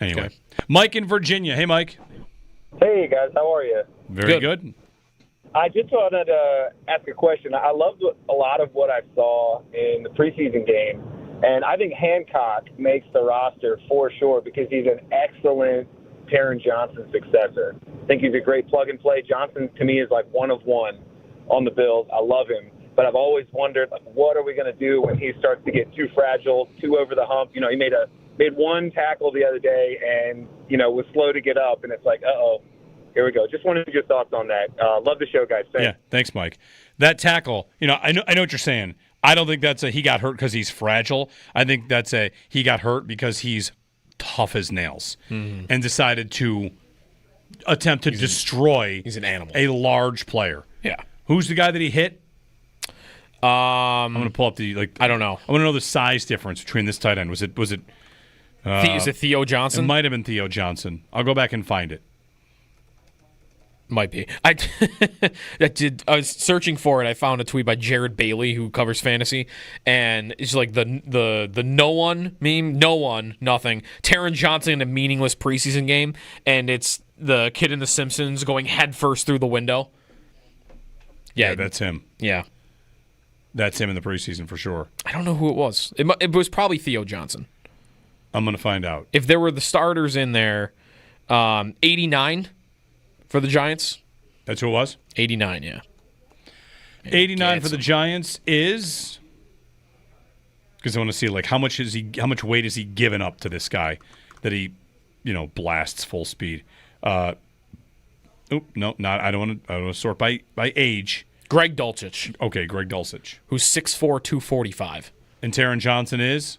Anyway, okay. Mike in Virginia. Hey, Mike. Hey, guys. How are you? Very good. I just wanted to ask a question. I loved a lot of what I saw in the preseason game, and I think Hancock makes the roster for sure because he's an excellent Taron Johnson successor. I think he's a great plug-and-play. Johnson, to me, is like one of one on the Bills. I love him. But I've always wondered, like, what are we going to do when he starts to get too fragile, too over the hump? You know, he made one tackle the other day and, was slow to get up. And it's like, uh-oh, here we go. Just wanted your thoughts on that. Love the show, guys. Thanks. Yeah, thanks, Mike. That tackle, I know what you're saying. I don't think that's he got hurt because he's fragile. I think that's he got hurt because he's tough as nails and decided to attempt to destroy he's an animal. A large player. Yeah. Who's the guy that he hit? I'm going to pull up I don't know. I want to know the size difference between this tight end. Was it is it Theo Johnson? It might have been Theo Johnson. I'll go back and find it. Might be. I was searching for it. I found a tweet by Jared Bailey, who covers fantasy, and it's like the no one meme. No one, nothing. Taron Johnson in a meaningless preseason game, and it's the kid in The Simpsons going headfirst through the window. Yeah, that's him. Yeah. That's him in the preseason for sure. I don't know who it was. It was probably Theo Johnson. I'm going to find out. If there were the starters in there, 89 for the Giants. That's who it was? 89, yeah. 89 for the Giants is because I want to see how much weight is he giving up to this guy that he, blasts full speed. No, not. I don't want to sort by age. Greg Dulcich. Okay, Greg Dulcich. Who's 6'4", 245. And Taron Johnson is?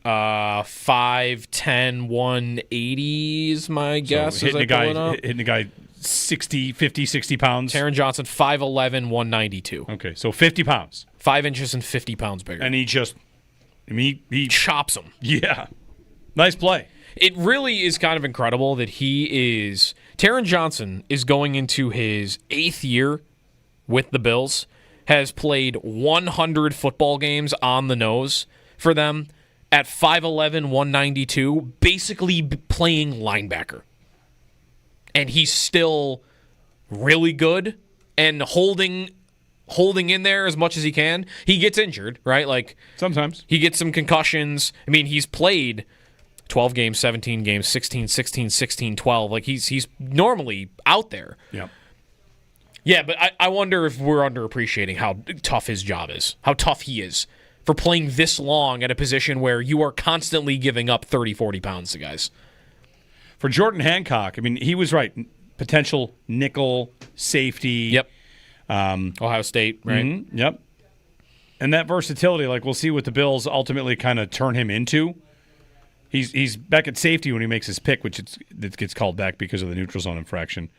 5'10", 180 is my guess. So hitting a guy 50, 60 pounds. Taron Johnson, 5'11", 192. Okay, so 50 pounds. 5 inches and 50 pounds bigger. And he chops him. Yeah. Nice play. It really is kind of incredible that Taron Johnson is going into his 8th year with the Bills, has played 100 football games on the nose for them at 5'11", 192, basically playing linebacker. And he's still really good and holding in there as much as he can. He gets injured, right? Sometimes. He gets some concussions. I mean, he's played 12 games, 17 games, 16, 16, 16, 12. He's normally out there. Yeah. Yeah, but I wonder if we're underappreciating how tough his job is, how tough he is for playing this long at a position where you are constantly giving up 30, 40 pounds to guys. For Jordan Hancock, he was right. Potential nickel, safety. Yep. Ohio State, right? Mm-hmm, yep. And that versatility, we'll see what the Bills ultimately kind of turn him into. He's back at safety when he makes his pick, which it gets called back because of the neutral zone infraction.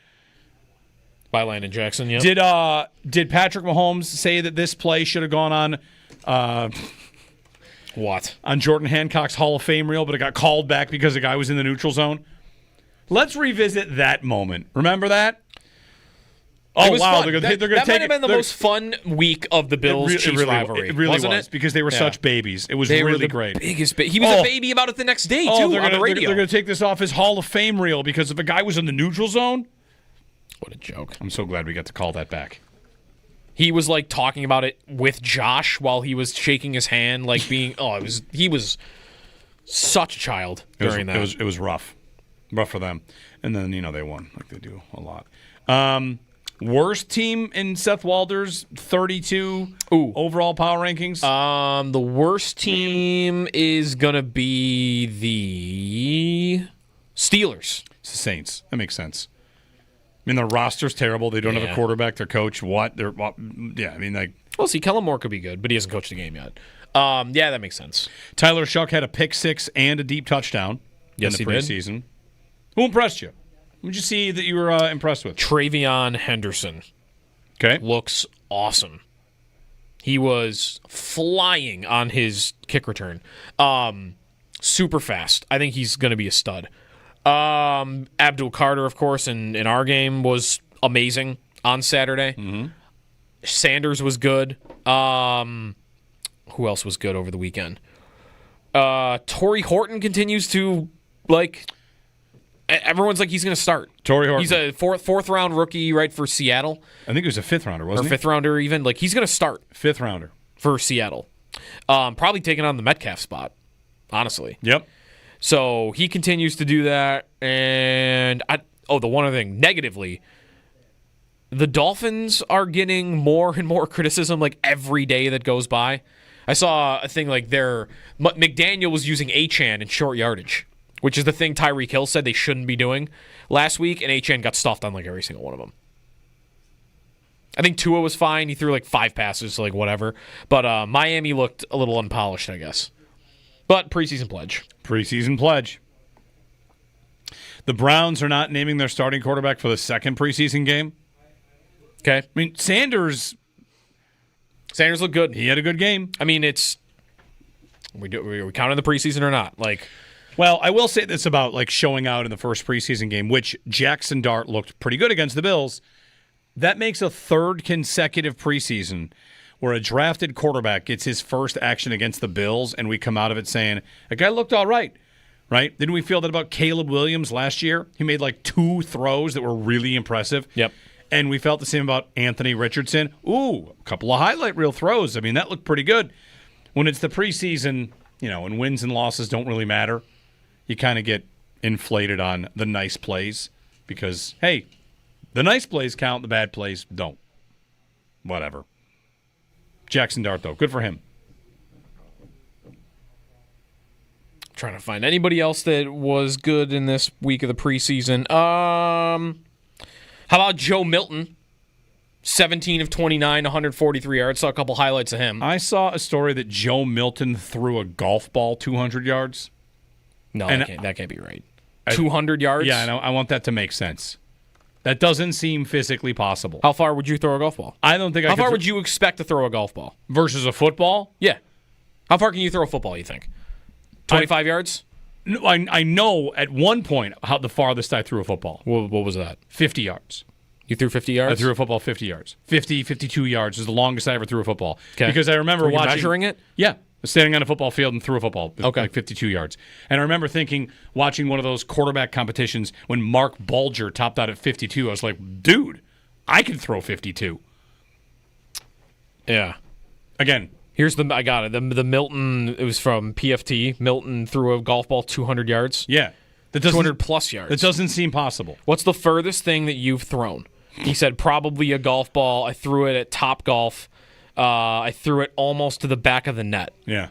By Landon Jackson, yeah. Did Patrick Mahomes say that this play should have gone on what? On Jordan Hancock's Hall of Fame reel, but it got called back because the guy was in the neutral zone? Let's revisit that moment. Remember that? Oh, wow. They're going to take it. That might have been the most fun week of the Bills-Chiefs rivalry. It really wasn't was, it? because they were such babies. It was really great. He was a baby about it the next day, too, on the radio. They're going to take this off his Hall of Fame reel because if a guy was in the neutral zone. What a joke. I'm so glad we got to call that back. He was talking about it with Josh while he was shaking his hand, he was such a child during that. It was rough. Rough for them. And then, they won like they do a lot. Worst team in Seth Walder's 32 overall power rankings? The worst team is going to be the Steelers. It's the Saints. That makes sense. I mean, their roster's terrible. They don't have a quarterback. Their coach, what? Yeah, I mean, like... Well, see, Kellen Moore could be good, but he hasn't coached a game yet. Yeah, that makes sense. Tyler Shuck had a pick six and a deep touchdown in the preseason. Did. Who impressed you? Who did you see that you were impressed with? Travion Henderson. Okay. Looks awesome. He was flying on his kick return. Super fast. I think he's going to be a stud. Abdul Carter, of course, in our game was amazing on Saturday. Mm-hmm. Sanders was good. Who else was good over the weekend? Torrey Horton continues to, everyone's like he's going to start. Torrey Horton. He's a fourth round rookie, right, for Seattle. I think he was a fifth rounder, wasn't he? Or fifth rounder even. He's going to start. Fifth rounder. For Seattle. Probably taking on the Metcalf spot, honestly. Yep. So he continues to do that. And, the one other thing, negatively, the Dolphins are getting more and more criticism every day that goes by. I saw a thing McDaniel was using Achane in short yardage, which is the thing Tyreek Hill said they shouldn't be doing last week, and Achane got stuffed on every single one of them. I think Tua was fine. He threw 5 passes, whatever. But Miami looked a little unpolished, I guess. But preseason pledge. Preseason pledge. The Browns are not naming their starting quarterback for the second preseason game. Okay. I mean, Sanders looked good. He had a good game. I mean, it's... Are we counting the preseason or not? Well, I will say this about showing out in the first preseason game, which Jackson Dart looked pretty good against the Bills. That makes a third consecutive preseason where a drafted quarterback gets his first action against the Bills, and we come out of it saying, that guy looked all right? Didn't we feel that about Caleb Williams last year? He made 2 throws that were really impressive. Yep. And we felt the same about Anthony Richardson. Ooh, a couple of highlight reel throws. I mean, that looked pretty good. When it's the preseason, and wins and losses don't really matter, you kind of get inflated on the nice plays because, hey, the nice plays count, the bad plays don't. Whatever. Jackson Dart, though. Good for him. Trying to find anybody else that was good in this week of the preseason. How about Joe Milton? 17 of 29, 143 yards. Saw a couple highlights of him. I saw a story that Joe Milton threw a golf ball 200 yards. No, that can't be right. 200 yards? Yeah, I want that to make sense. That doesn't seem physically possible. How far would you throw a golf ball? I don't think How far would you expect to throw a golf ball? Versus a football? Yeah. How far can you throw a football, you think? 25 yards? No, I know at one point how the farthest I threw a football. What was that? 50 yards. You threw 50 yards? I threw a football 50 yards. 50, 52 yards is the longest I ever threw a football. Okay. Because I remember Were you watching... measuring it? Yeah. Standing on a football field and threw a football. Okay. 52 yards. And I remember watching one of those quarterback competitions when Mark Bulger topped out at 52. I was like, dude, I can throw 52. Yeah. Again. I got it. The Milton, it was from PFT. Milton threw a golf ball 200 yards. Yeah. 200 plus yards. That doesn't seem possible. What's the furthest thing that you've thrown? He said probably a golf ball. I threw it at Top Golf. I threw it almost to the back of the net. Yeah.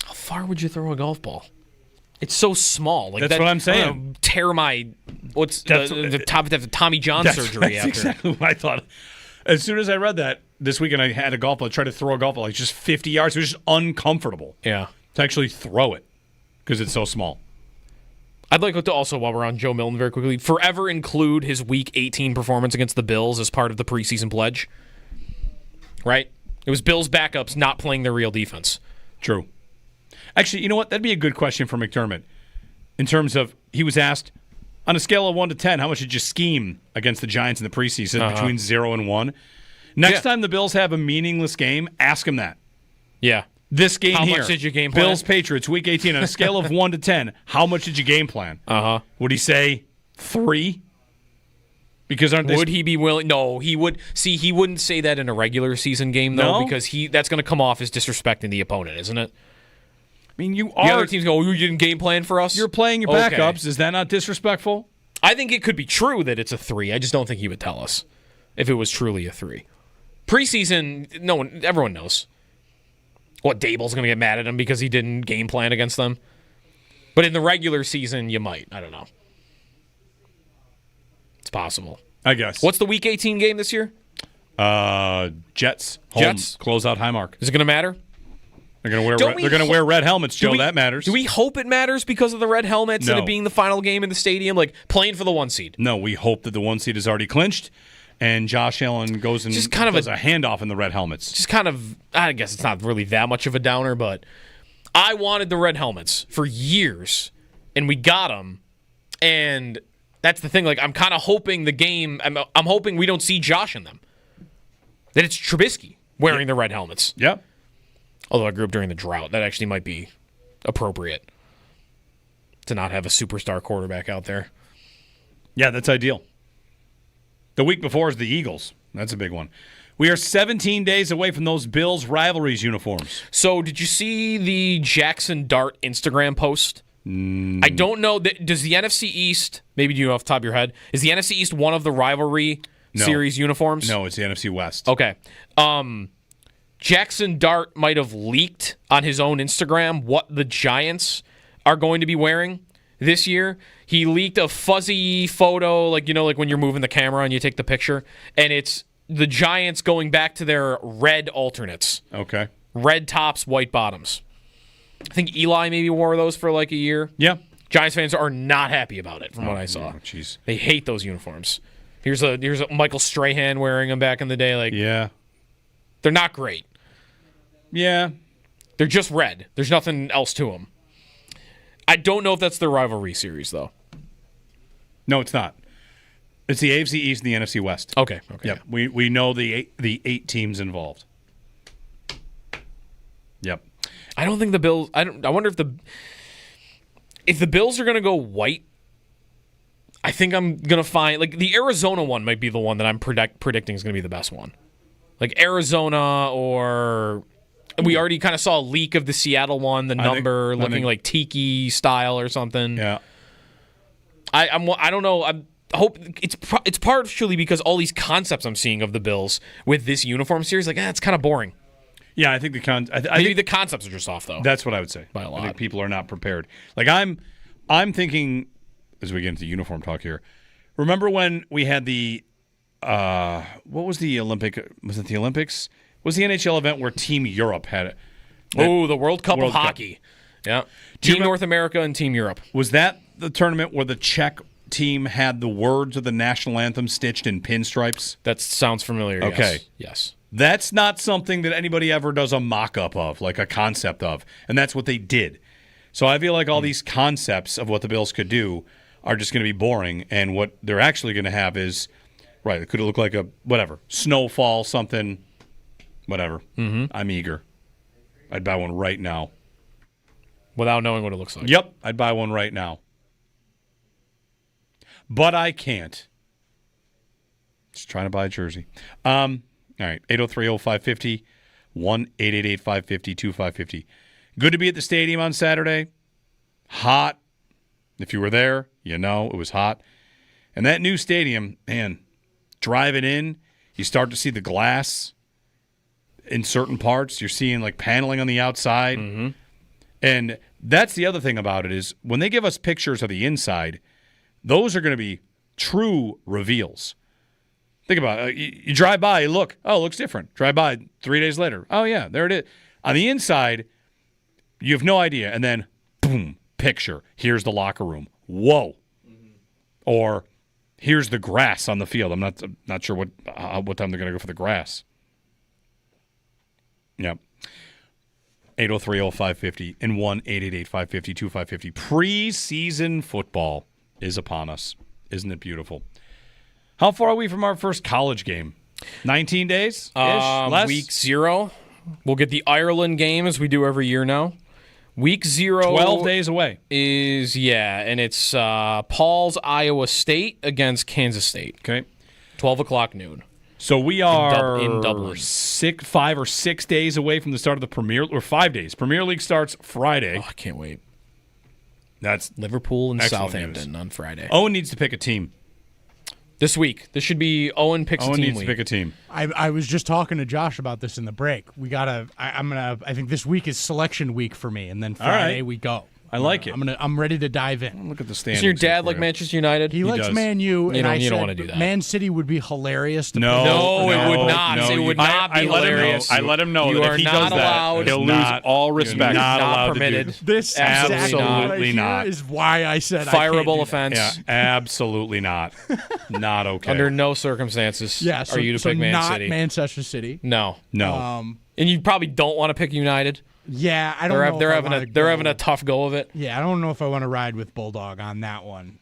How far would you throw a golf ball? It's so small. That's what I'm saying. Tear my the Tommy John surgery. That's exactly what I thought. As soon as I read that this weekend, I had a golf ball. I tried to throw a golf ball just 50 yards. It was just uncomfortable. Yeah. To actually throw it because it's so small. I'd like to also, while we're on Joe Milton very quickly, forever include his Week 18 performance against the Bills as part of the preseason pledge. Right? It was Bills backups not playing their real defense. True. Actually, you know what? That'd be a good question for McDermott. In terms of, he was asked, on a scale of 1 to 10, how much did you scheme against the Giants in the preseason between 0 and 1? Next time the Bills have a meaningless game, ask him that. Yeah. This game how here. How much did you game plan? Bills Patriots, Week 18, on a scale of 1 to 10, how much did you game plan? Would he say 3? Because would he be willing? No, he would. See, he wouldn't say that in a regular season game, though, because that's going to come off as disrespecting the opponent, isn't it? I mean, the other teams go, you didn't game plan for us? You're playing your backups. Is that not disrespectful? I think it could be true that it's a 3. I just don't think he would tell us if it was truly a 3. Preseason, everyone knows. What, Dable's going to get mad at him because he didn't game plan against them? But in the regular season, you might. I don't know. It's possible. I guess. What's the Week 18 game this year? Jets. Home, Jets? Close out Highmark. Is it going to matter? They're going to wear red helmets, Joe. That matters. Do we hope it matters because of the red helmets and No. it being the final game in the stadium, like playing for the 1 seed? No, we hope that the 1 seed is already clinched, and Josh Allen goes and Just kind of does a handoff in the red helmets. Just kind of, I guess it's not really that much of a downer, but I wanted the red helmets for years, and we got them, and that's the thing. Like, I'm kind of hoping the game, I'm hoping we don't see Josh in them. That it's Trubisky wearing the red helmets. Yep. Although I grew up during the drought, that actually might be appropriate to not have a superstar quarterback out there. Yeah, that's ideal. The week before is the Eagles. That's a big one. We are 17 days away from those Bills rivalries uniforms. So did you see the Jackson Dart Instagram post? I don't know. Does the NFC East, maybe you know off the top of your head, is the NFC East one of the rivalry series uniforms? No, it's the NFC West. Okay. Jackson Dart might have leaked on his own Instagram what the Giants are going to be wearing this year. He leaked a fuzzy photo, like when you're moving the camera and you take the picture, and it's the Giants going back to their red alternates. Okay. Red tops, white bottoms. I think Eli maybe wore those for like a year. Yeah. Giants fans are not happy about it from what I saw. Jeez. They hate those uniforms. Here's a Michael Strahan wearing them back in the day. Like, yeah. They're not great. Yeah. They're just red. There's nothing else to them. I don't know if that's the rivalry series, though. No, it's not. It's the AFC East and the NFC West. Okay. Yep. We know the eight teams involved. Yep. I don't think the Bills. I wonder if the Bills are going to go white. I think I'm going to find like the Arizona one might be the one that I'm predicting is going to be the best one. Like Arizona, or we already kind of saw a leak of the Seattle one, the number looking like tiki style or something. Yeah. I don't know. I hope it's partially because all these concepts I'm seeing of the Bills with this uniform series, like it's kind of boring. Yeah, I think maybe the concepts are just off though. That's what I would say. By a lot. I think people are not prepared. Like I'm thinking as we get into uniform talk here. Remember when we had the what was the Olympic? Was it the Olympics? Was the NHL event where Team Europe had it? The World Cup of hockey. Yeah. Team North America and Team Europe. Was that the tournament where the Czech team had the words of the national anthem stitched in pinstripes? That sounds familiar. Okay. Yes. That's not something that anybody ever does a mock-up of, like a concept of, and that's what they did. So I feel like all these concepts of what the Bills could do are just going to be boring, and what they're actually going to have is, right, it could look like a, whatever, snowfall, something, whatever. Mm-hmm. I'm eager. I'd buy one right now. Without knowing what it looks like. Yep, I'd buy one right now. But I can't. Just trying to buy a jersey. All right, 803-0550, 1-888-550-2550. Good to be at the stadium on Saturday. Hot. If you were there, you know it was hot. And that new stadium, man, driving in, you start to see the glass in certain parts. You're seeing like paneling on the outside. Mm-hmm. And that's the other thing about it is when they give us pictures of the inside, those are going to be true reveals. Think about it. You drive by, you look, oh, it looks different. Drive by 3 days later. Oh, yeah, there it is. On the inside, you have no idea. And then, boom, picture. Here's the locker room. Whoa. Mm-hmm. Or here's the grass on the field. I'm not sure what time they're going to go for the grass. Yep. 803-0550 and 1-888-550-2550. Preseason football is upon us. Isn't it beautiful? How far are we from our first college game? 19 days? Less? Week 0. We'll get the Ireland game as we do every year now. Week 0. 12 days away. And it's Paul's Iowa State against Kansas State. Okay. 12 o'clock noon. So we are in Dublin. 5 or 6 days away from the start of the Premier, or 5 days. Premier League starts Friday. Oh, I can't wait. That's Liverpool and excellent Southampton news. On Friday. Owen needs to pick a team. This week. This should be Owen picks a team Owen needs week. to pick a team. I was just talking to Josh about this in the break. I think this week is selection week for me, and then Friday we go. I like it. I'm ready to dive in. Look at the standings. Does your dad like Manchester United? He likes does. Man U, and I don't said want to do that. Man City would be hilarious. To No, it would not. No, it would not be hilarious. I let him know you that are if he not does allowed. that, he'll lose all respect. Not allowed permitted. to do This absolutely not. is why I said Fireable I offense. Yeah, absolutely not. Not okay. Under no circumstances so, are you to so pick Man not City. Manchester City. No. No. And you probably don't want to pick United. Yeah, I don't know. They're having a tough go of it. Yeah, I don't know if I want to ride with Bulldog on that one.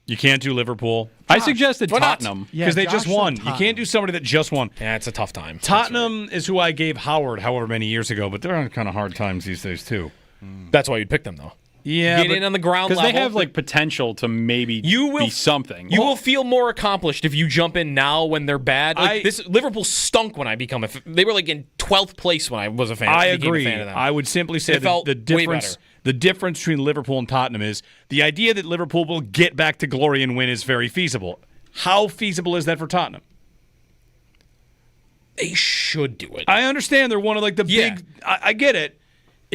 You can't do Liverpool. I suggested Why not? Tottenham. Because they just Josh won. said You can't do somebody that just won. Yeah, it's a tough time. Tottenham is who I gave Howard however many years ago, but they're on kind of hard times these days, too. That's why you'd pick them, though. Yeah, Get in on the ground level. Because they have like potential to maybe be something. You will feel more accomplished if you jump in now when they're bad. Liverpool stunk when I become a fan. They were like in 12th place when I was a fan. I became agree. A fan of them. I would simply say felt the difference. The difference between Liverpool and Tottenham is the idea that Liverpool will get back to glory and win is very feasible. How feasible is that for Tottenham? They should do it. I understand they're one of like the big. I get it.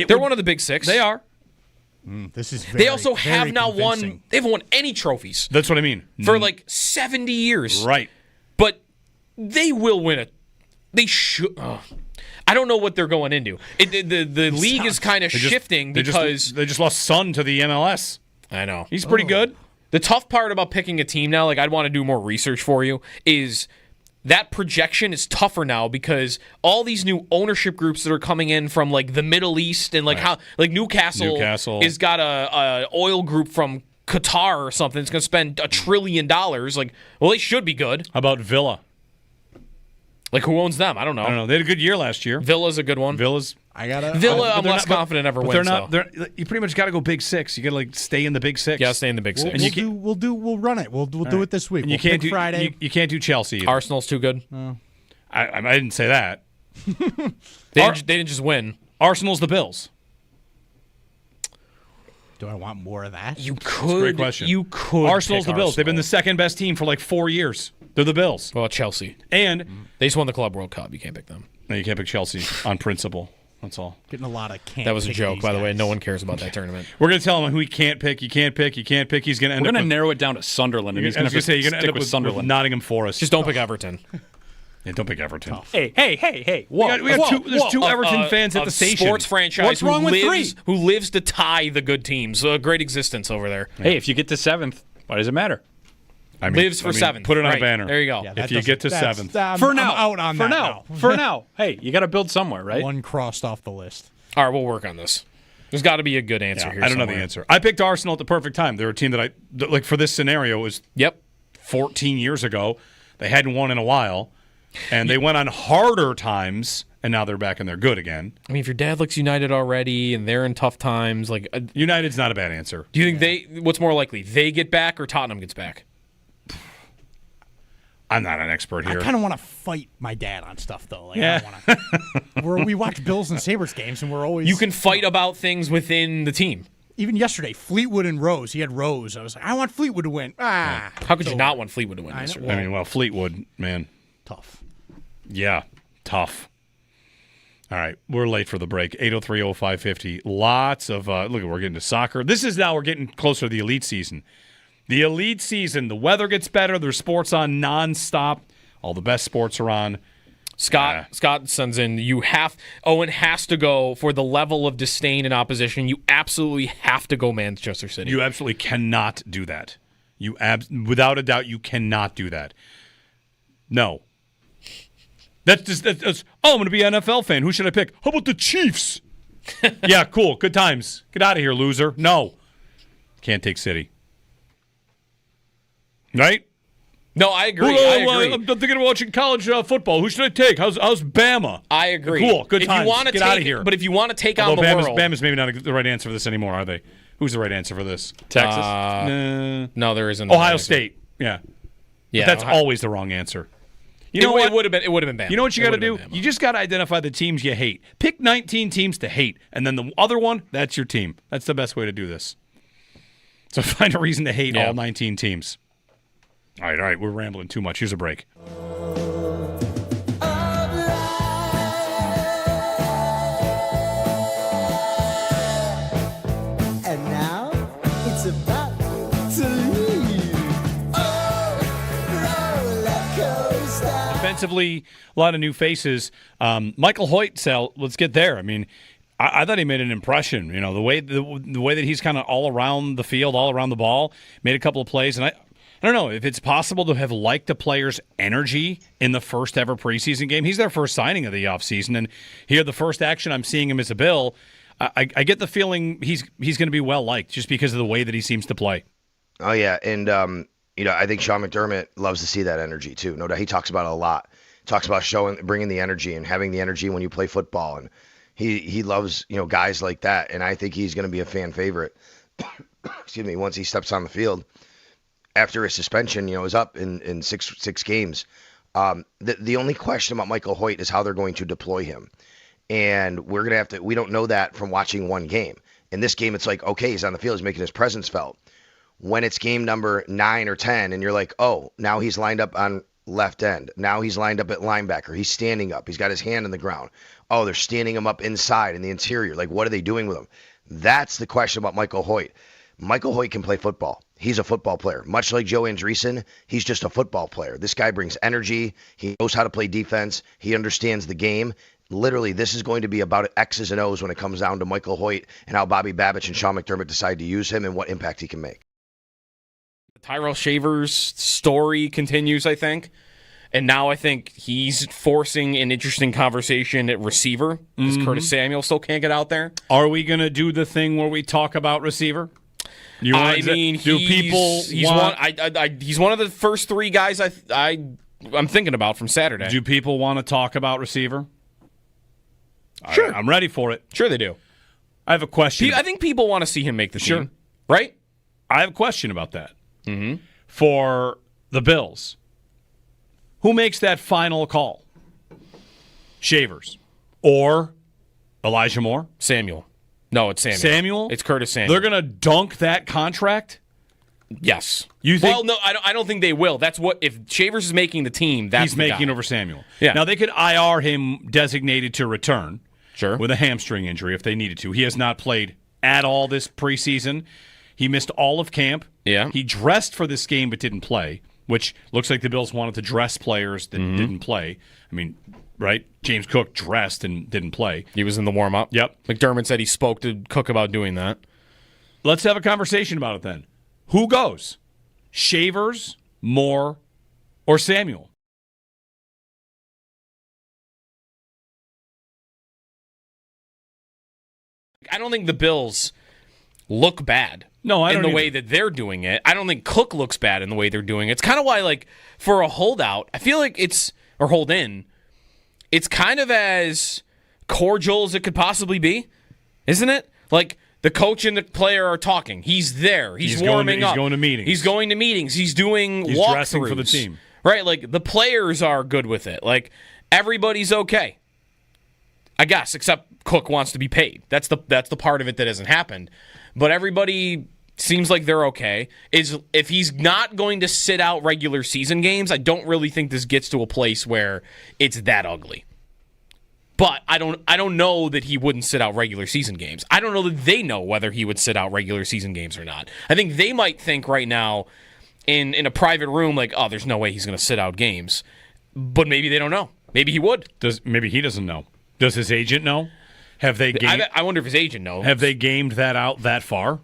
They're one of the big six. They are. This is. They also have very now convincing. won. They've won any trophies That's what I mean. for like 70 years. Right. But they will win it. They should. I don't know what they're going into. The league is kind of shifting because they just lost Son to the MLS. I know he's pretty good. The tough part about picking a team now, like I'd want to do more research for you, is that projection is tougher now because all these new ownership groups that are coming in from like the Middle East and like how like Newcastle has got a oil group from Qatar or something. It's going to spend $1 trillion. Like, well, they should be good. How about Villa? Like, who owns them? I don't know. They had a good year last year. Villa's a good one. Villa. I'm less confident ever wins. You pretty much got to go Big Six. You got to like stay in the Big Six. Yeah, stay in the Big Six. We'll run it. We'll do it this week. And you can't do Friday. You can't do Chelsea either. Arsenal's too good. I didn't say that. They didn't just win. Arsenal's the Bills. Do I want more of that? You could. That's a great question. You could. Arsenal's the Bills. Arsenal. They've been the second best team for like 4 years. They're the Bills. Well, Chelsea. And they just won the Club World Cup. You can't pick them. No, you can't pick Chelsea on principle. That's all. Getting a lot of can't. That was a joke, by the way. Guys. No one cares about that tournament. We're going to tell him who he can't pick. You can't pick. You can't pick. He's going to end We're up. We're going to narrow it down to Sunderland, and he's going to say you're going to end up with Sunderland. With Nottingham Forest. Just don't pick Everton. Yeah, don't pick Everton. Hey! Whoa! We got there's two Everton fans at the station. Sports franchise. What's wrong with three? Who lives to tie the good teams? A great existence over there. Hey, if you get to 7th, why does it matter? Lives for 7th. Put it on right. a banner. There you go. Yeah, if you get to 7th. For now. I'm out on for that now. For now. Hey, you got to build somewhere, right? One crossed off the list. All right, we'll work on this. There's got to be a good answer here. I don't know the answer. I picked Arsenal at the perfect time. They're a team that like for this scenario was 14 years ago. They hadn't won in a while, and they went on harder times, and now they're back and they're good again. I mean, if your dad looks United already and they're in tough times, like United's not a bad answer. Do you think what's more likely, they get back or Tottenham gets back? I'm not an expert here. I kind of want to fight my dad on stuff, though. Like, yeah. we watch Bills and Sabres games, and we're always... You can fight about things within the team. Even yesterday, Fleetwood and Rose. He had Rose. I was like, I want Fleetwood to win. How could you not want Fleetwood to win yesterday? I mean, well, Fleetwood, man. Tough. Yeah, tough. All right, we're late for the break. 803-0550. Lots of, look, we're getting to soccer. We're getting closer to the elite season. The elite season, the weather gets better. There's sports on nonstop. All the best sports are on. Scott sends in, Owen has to go for the level of disdain and opposition. You absolutely have to go Manchester City. You absolutely cannot do that. Without a doubt, you cannot do that. No. That's I'm going to be an NFL fan. Who should I pick? How about the Chiefs? Yeah, cool. Good times. Get out of here, loser. No. Can't take City. Right? No, I agree. I'm thinking of watching college football. Who should I take? How's Bama? I agree. Cool. Good times. Get out of here. But if you want to take on the world. Bama's maybe not the right answer for this anymore, are they? Who's the right answer for this? Texas? No, there isn't. Ohio State. Yeah. Yeah. But that's always the wrong answer. You know what? It would have been Bama. You know what you got to do? You just got to identify the teams you hate. Pick 19 teams to hate, and then the other one, that's your team. That's the best way to do this. So find a reason to hate all 19 teams. All right, we're rambling too much. Here's a break. to leave. Oh, roller coaster. Defensively, a lot of new faces. Michael Hoyt, Sal, let's get there. I mean, I thought he made an impression. You know, the way that he's kind of all around the field, all around the ball, made a couple of plays. And I don't know if it's possible to have liked the player's energy in the first ever preseason game. He's their first signing of the offseason. And here, the first action I'm seeing him as a Bill, I get the feeling he's going to be well-liked just because of the way that he seems to play. Oh, yeah. And, I think Sean McDermott loves to see that energy, too. No doubt. He talks about it a lot. Talks about bringing the energy and having the energy when you play football. And he loves, guys like that. And I think he's going to be a fan favorite, excuse me, once he steps on the field. After his suspension, is up in six games. The only question about Michael Hoyt is how they're going to deploy him. And we're going to have to – we don't know that from watching one game. In this game, it's like, okay, he's on the field. He's making his presence felt. When it's game number 9 or 10 and you're like, oh, now he's lined up on left end. Now he's lined up at linebacker. He's standing up. He's got his hand on the ground. Oh, they're standing him up inside in the interior. Like, what are they doing with him? That's the question about Michael Hoyt. Michael Hoyt can play football. He's a football player. Much like Joe Andreessen, he's just a football player. This guy brings energy. He knows how to play defense. He understands the game. Literally, this is going to be about X's and O's when it comes down to Michael Hoyt and how Bobby Babich and Sean McDermott decide to use him and what impact he can make. Tyrell Shavers' story continues, I think. And now I think he's forcing an interesting conversation at receiver because Curtis Samuel still can't get out there. Are we going to do the thing where we talk about receiver? He's one of the first three guys I'm thinking about from Saturday. Do people want to talk about receiver? Sure. I'm ready for it. Sure they do. I have a question. I think people want to see him make the team, right? I have a question about that. Mm-hmm. For the Bills, who makes that final call? Shavers or Elijah Moore? Samuel. No, it's Samuel. Samuel? It's Curtis Samuel. They're going to dunk that contract? Yes. You think? Well, no, I don't think they will. That's what if Shavers is making the team. That's he's making over Samuel. Yeah. Now they could IR him designated to return. Sure. With a hamstring injury if they needed to. He has not played at all this preseason. He missed all of camp. Yeah. He dressed for this game but didn't play, which looks like the Bills wanted to dress players that didn't play. I mean, right? James Cook dressed and didn't play. He was in the warm-up. Yep. McDermott said he spoke to Cook about doing that. Let's have a conversation about it then. Who goes? Shavers, Moore, or Samuel? I don't think the Bills look bad. No, I don't in the either. way that they're doing it. I don't think Cook looks bad in the way they're doing it. It's kind of why, like, for a holdout, I feel like or hold in, it's kind of as cordial as it could possibly be, isn't it? Like, the coach and the player are talking. He's there. He's warming up. He's going to meetings. He's going to meetings. He's doing He's walkthroughs. dressing for the team. Right? Like, the players are good with it. Like, everybody's okay. I guess, except Cook wants to be paid. That's the part of it that hasn't happened. But everybody seems like they're okay. If he's not going to sit out regular season games, I don't really think this gets to a place where it's that ugly. But I don't know that he wouldn't sit out regular season games. I don't know that they know whether he would sit out regular season games or not. I think they might think right now in a private room like, oh, there's no way he's going to sit out games. But maybe they don't know. Maybe he would. Maybe he doesn't know. Does his agent know? Have they? I wonder if his agent knows. Have they gamed that out that far?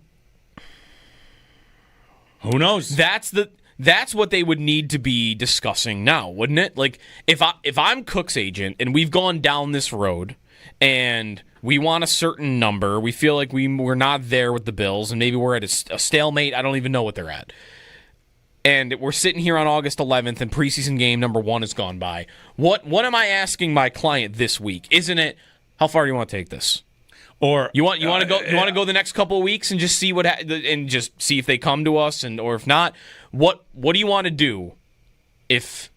Who knows? That's what they would need to be discussing now, wouldn't it? Like if I'm Cook's agent and we've gone down this road and we want a certain number, we feel like we're not there with the Bills and maybe we're at a stalemate. I don't even know what they're at. And we're sitting here on August 11th and preseason game number 1 has gone by. What am I asking my client this week? Isn't it, how far do you want to take this? Or you want to go the next couple of weeks and just see and just see if they come to us or if not, what do you want to do if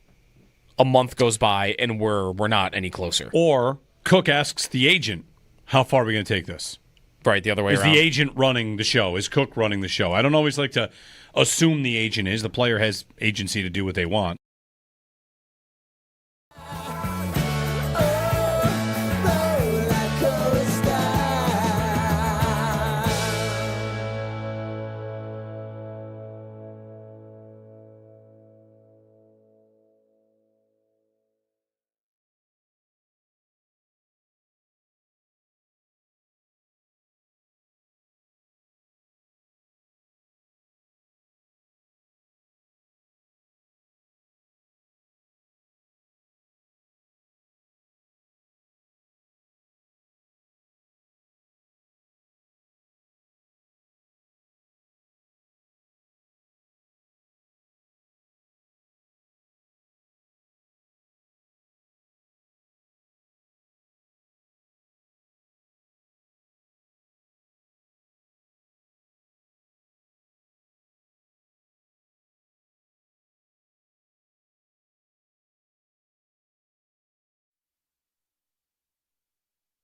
a month goes by and we're not any closer? Or Cook asks the agent, how far are we going to take this? Right, the other way around. Is the agent running the show? Is Cook running the show? I don't always like to assume the agent is. The player has agency to do what they want.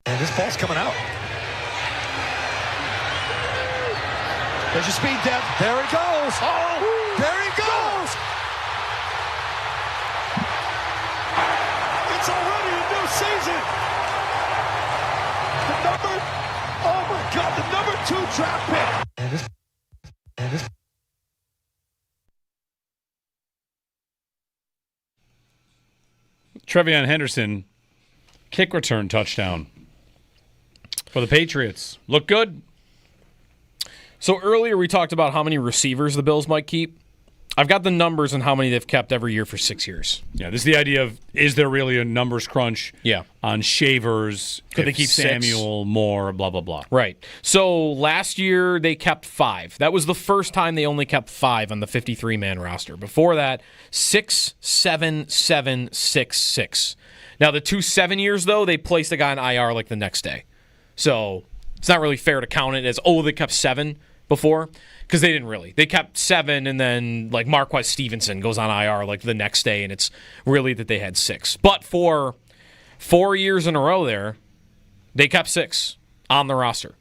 And this ball's coming out. There's your speed depth. There he goes. Oh, there he goes. It's already a new season. Oh my God, the number 2 draft pick. And this Trevion Henderson, kick return touchdown for the Patriots. Look good. So earlier we talked about how many receivers the Bills might keep. I've got the numbers on how many they've kept every year for 6 years. Yeah, this is the idea of, is there really a numbers crunch on Shavers? Could they keep Samuel, Moore, blah, blah, blah. Right. So last year they kept 5. That was the first time they only kept 5 on the 53-man roster. Before that, 6, 7, 7, 6, 6. Now the 2 7 years, though, they placed a guy on IR like the next day. So it's not really fair to count it as, they kept 7 before. Because they didn't really. They kept 7, and then like Marquez Stevenson goes on IR like the next day, and it's really that they had 6. But for 4 years in a row there, they kept 6 on the roster.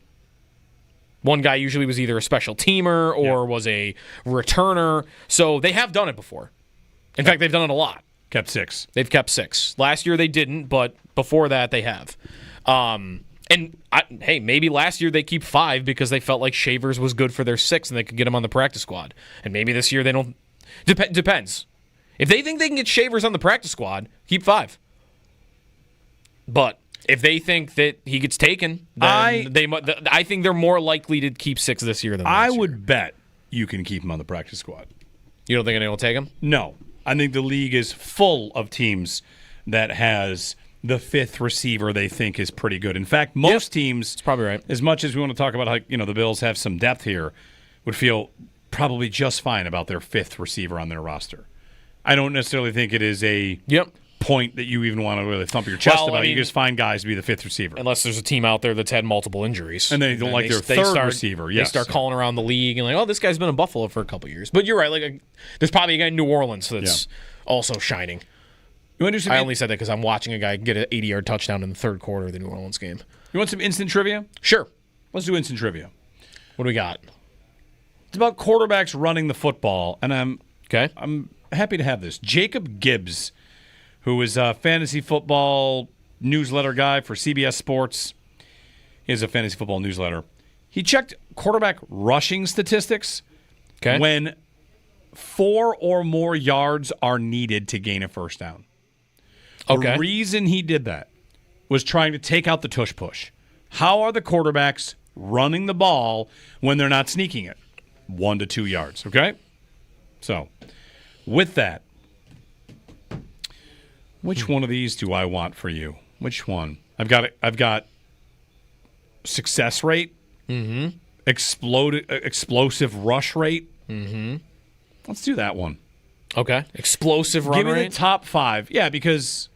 One guy usually was either a special teamer or was a returner. So they have done it before. In fact, they've done it a lot. Kept 6. They've kept 6. Last year they didn't, but before that they have. Hey, maybe last year they keep 5 because they felt like Shavers was good for their 6 and they could get him on the practice squad. And maybe this year they don't. Depends. If they think they can get Shavers on the practice squad, keep 5. But if they think that he gets taken, then I think they're more likely to keep 6 this year than last year. would bet you can keep him on the practice squad. You don't think anyone will take him? No. I think the league is full of teams that has the 5th receiver they think is pretty good. In fact, most teams, that's probably right. As much as we want to talk about how the Bills have some depth here, would feel probably just fine about their 5th receiver on their roster. I don't necessarily think it is a point that you even want to really thump your chest about. You just find guys to be the 5th receiver. Unless there's a team out there that's had multiple injuries. And they don't like their 3rd receiver. They start calling around the league and like, this guy's been in Buffalo for a couple years. But you're right. There's probably a guy in New Orleans that's also shining. I only said that because I'm watching a guy get an 80-yard touchdown in the 3rd quarter of the New Orleans game. You want some instant trivia? Sure. Let's do instant trivia. What do we got? It's about quarterbacks running the football, and I'm happy to have this. Jacob Gibbs, who is a fantasy football newsletter guy for CBS Sports. He has a fantasy football newsletter. He checked quarterback rushing statistics when 4 or more yards are needed to gain a first down. The reason he did that was trying to take out the tush push. How are the quarterbacks running the ball when they're not sneaking it? 1 to 2 yards, okay? So, with that, which one of these do I want for you? Which one? I've got success rate, explosive rush rate. Let's do that one. Okay. Explosive run rate? Give me the top 5. Yeah, because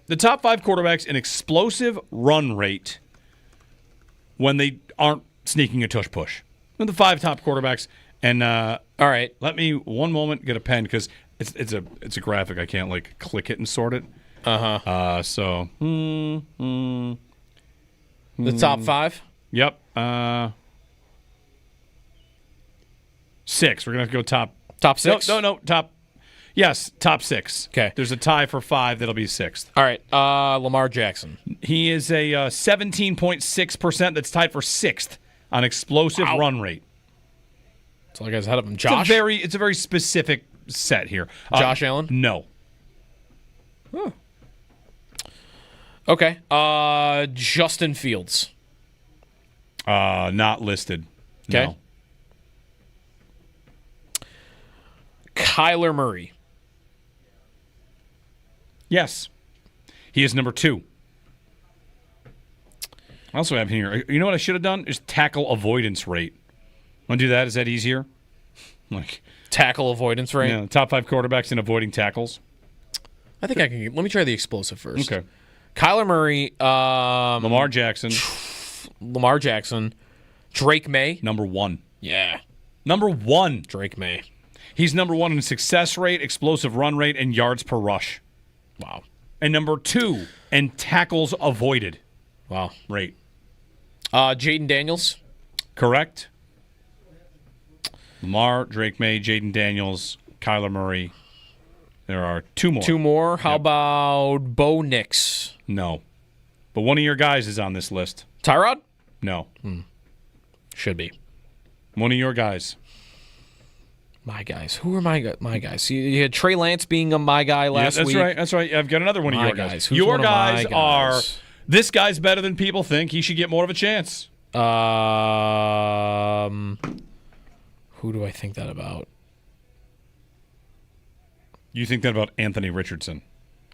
the top 5 quarterbacks in explosive run rate when they aren't sneaking a tush push. And the 5 top quarterbacks. And all right, let me one moment get a pen because it's a graphic. I can't click it and sort it. So the top 5. Yep. 6. We're gonna have to go top 6. No. Top. Yes, top 6. Okay. There's a tie for 5. That'll be 6th. All right. Lamar Jackson. He is a 17.6%. That's tied for 6th on explosive run rate. That's all I guys ahead of him. Josh. It's a very specific set here. Josh Allen. No. Huh. Okay. Justin Fields. Not listed. Okay. No. Kyler Murray. Yes. He is number 2. I also have here, you know what I should have done? Is tackle avoidance rate. Want to do that? Is that easier? Tackle avoidance rate? Yeah, top 5 quarterbacks in avoiding tackles. I think I can. Let me try the explosive first. Okay. Kyler Murray. Lamar Jackson. Drake May. Number 1. Yeah. Number 1. Drake May. He's number 1 in success rate, explosive run rate, and yards per rush. Wow. And number 2 in tackles avoided. Wow. rate. Jaden Daniels. Correct. Lamar, Drake May, Jaden Daniels, Kyler Murray. There are two more. Two more. How about Bo Nix? No. But one of your guys is on this list. Tyrod? No. Should be. One of your guys. My guys. Who are my guys? You had Trey Lance being a my guy last week. That's right. I've got another one of My your guys. guys. Who's Your one of my guys guys? are, this guy's better than people think. He should get more of a chance. Who do I think that about? You think that about Anthony Richardson.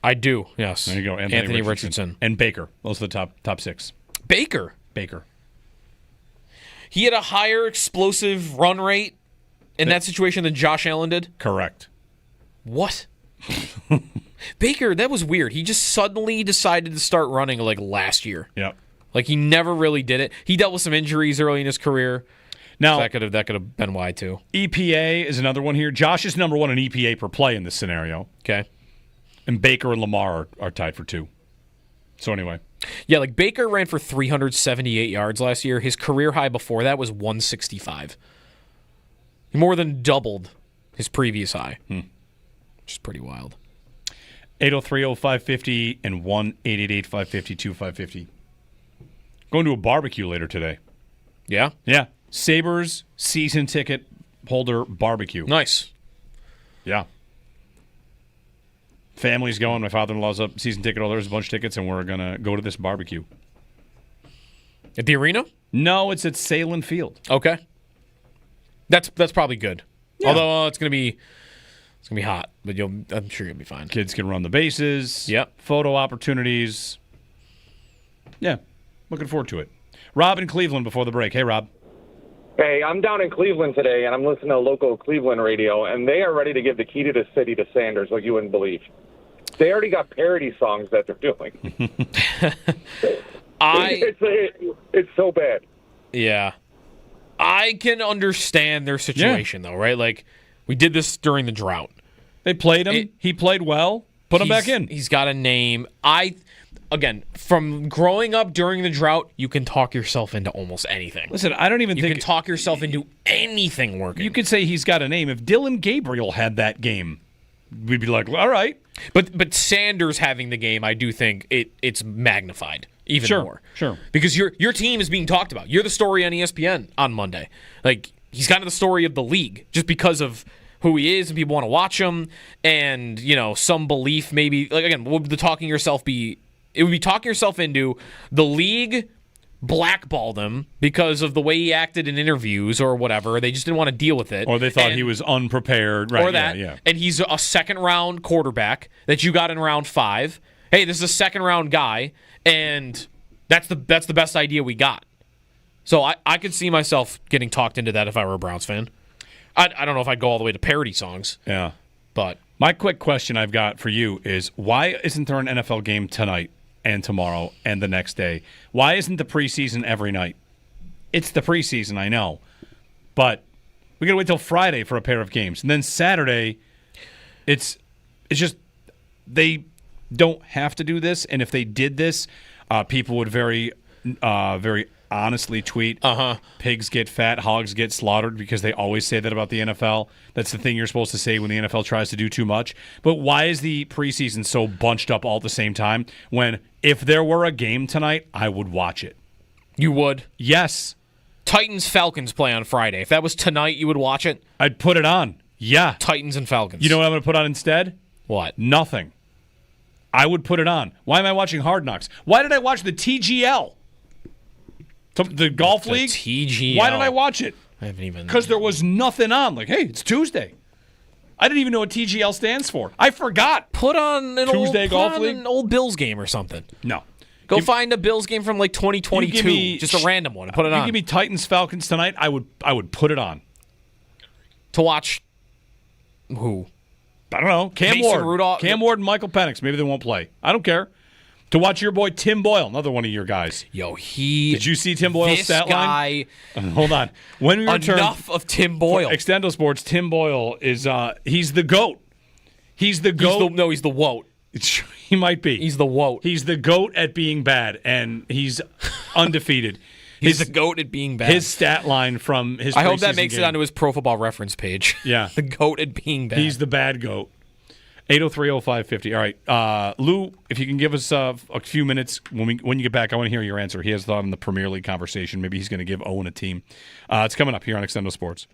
I do, yes. There you go, Anthony Richardson. And Baker. Those are the top six. Baker. Baker. He had a higher explosive run rate in that situation than Josh Allen did? Correct. What? Baker, that was weird. He just suddenly decided to start running like last year. Yep. Like he never really did it. He dealt with some injuries early in his career. Now, so that could have been why too. EPA is another one here. Josh is number one in EPA per play in this scenario. Okay. And Baker and Lamar are tied for 2. So anyway. Yeah, like Baker ran for 378 yards last year. His career high before that was 165. He more than doubled his previous high. Which is pretty wild. 803-0550 and 1-888-550-2550. Going to a barbecue later today. Yeah? Yeah. Sabres season ticket holder barbecue. Nice. Yeah. Family's going. My father-in-law's up season ticket holder. There's a bunch of tickets, and we're going to go to this barbecue. At the arena? No, it's at Salem Field. Okay. That's probably good. Yeah. Although it's going to be hot, but I'm sure you'll be fine. Kids can run the bases. Yep. Photo opportunities. Yeah. Looking forward to it. Rob in Cleveland before the break. Hey, Rob. Hey, I'm down in Cleveland today, and I'm listening to local Cleveland radio, and they are ready to give the key to the city to Sanders like you wouldn't believe. They already got parody songs that they're doing. It's so bad. Yeah. I can understand their situation, though, right? Like, we did this during the drought. They played him. He played well. Put him back in. He's got a name. Again, from growing up during the drought, you can talk yourself into almost anything. Listen, I don't even think... You can talk yourself into anything working. You could say he's got a name. If Dylan Gabriel had that game, we'd be like, all right. But Sanders having the game, I do think it's magnified even more. Sure. Because your team is being talked about. You're the story on ESPN on Monday. Like, he's kind of the story of the league just because of who he is and people want to watch him and, some belief maybe. Like, again, would the talking yourself be... It would be talking yourself into the league blackballed him because of the way he acted in interviews or whatever. They just didn't want to deal with it. Or they thought he was unprepared. Right, or that. Yeah. And he's a second-round quarterback that you got in round 5. Hey, this is a second-round guy, and that's the best idea we got. So I could see myself getting talked into that if I were a Browns fan. I don't know if I'd go all the way to parody songs. Yeah. But my quick question I've got for you is, why isn't there an NFL game tonight and tomorrow and the next day? Why isn't the preseason every night? It's the preseason, I know. But we got to wait till Friday for a pair of games. And then Saturday, it's just they don't have to do this. And if they did this, people would very honestly tweet, pigs get fat, hogs get slaughtered, because they always say that about the NFL. That's the thing you're supposed to say when the NFL tries to do too much. But why is the preseason so bunched up all at the same time when if there were a game tonight, I would watch it? You would? Yes. Titans-Falcons play on Friday. If that was tonight, you would watch it? I'd put it on. Yeah. Titans and Falcons. You know what I'm going to put on instead? What? Nothing. I would put it on. Why am I watching Hard Knocks? Why did I watch the TGL? The golf league? TGL. Why did I watch it? I haven't even... Because there was nothing on. Like, hey, it's Tuesday. I didn't even know what TGL stands for. I forgot. Put on an an old Bills game or something. No. Go find a Bills game from like 2022. Just a random one and put it on. You give me Titans-Falcons tonight, I would put it on. To watch who? I don't know. Cam Mason Ward. Rudolph. Cam Ward and Michael Penix. Maybe they won't play. I don't care. To watch your boy Tim Boyle, another one of your guys. Yo, Did you see Tim Boyle's stat line? Hold on. When we return, enough of Tim Boyle. Extendo Sports, Tim Boyle is he's the GOAT. He's the GOAT. He's the WOAT. He might be. He's the woat. He's the GOAT at being bad, and he's undefeated. He's the GOAT at being bad. His stat line from his I hope that preseason makes game. it onto his Pro Football Reference page. Yeah. The GOAT at being bad. He's the bad GOAT. 803-0550. All right. Lou, if you can give us a few minutes when you get back, I want to hear your answer. He has thought on the Premier League conversation. Maybe he's going to give Owen a team. It's coming up here on Extendo Sports.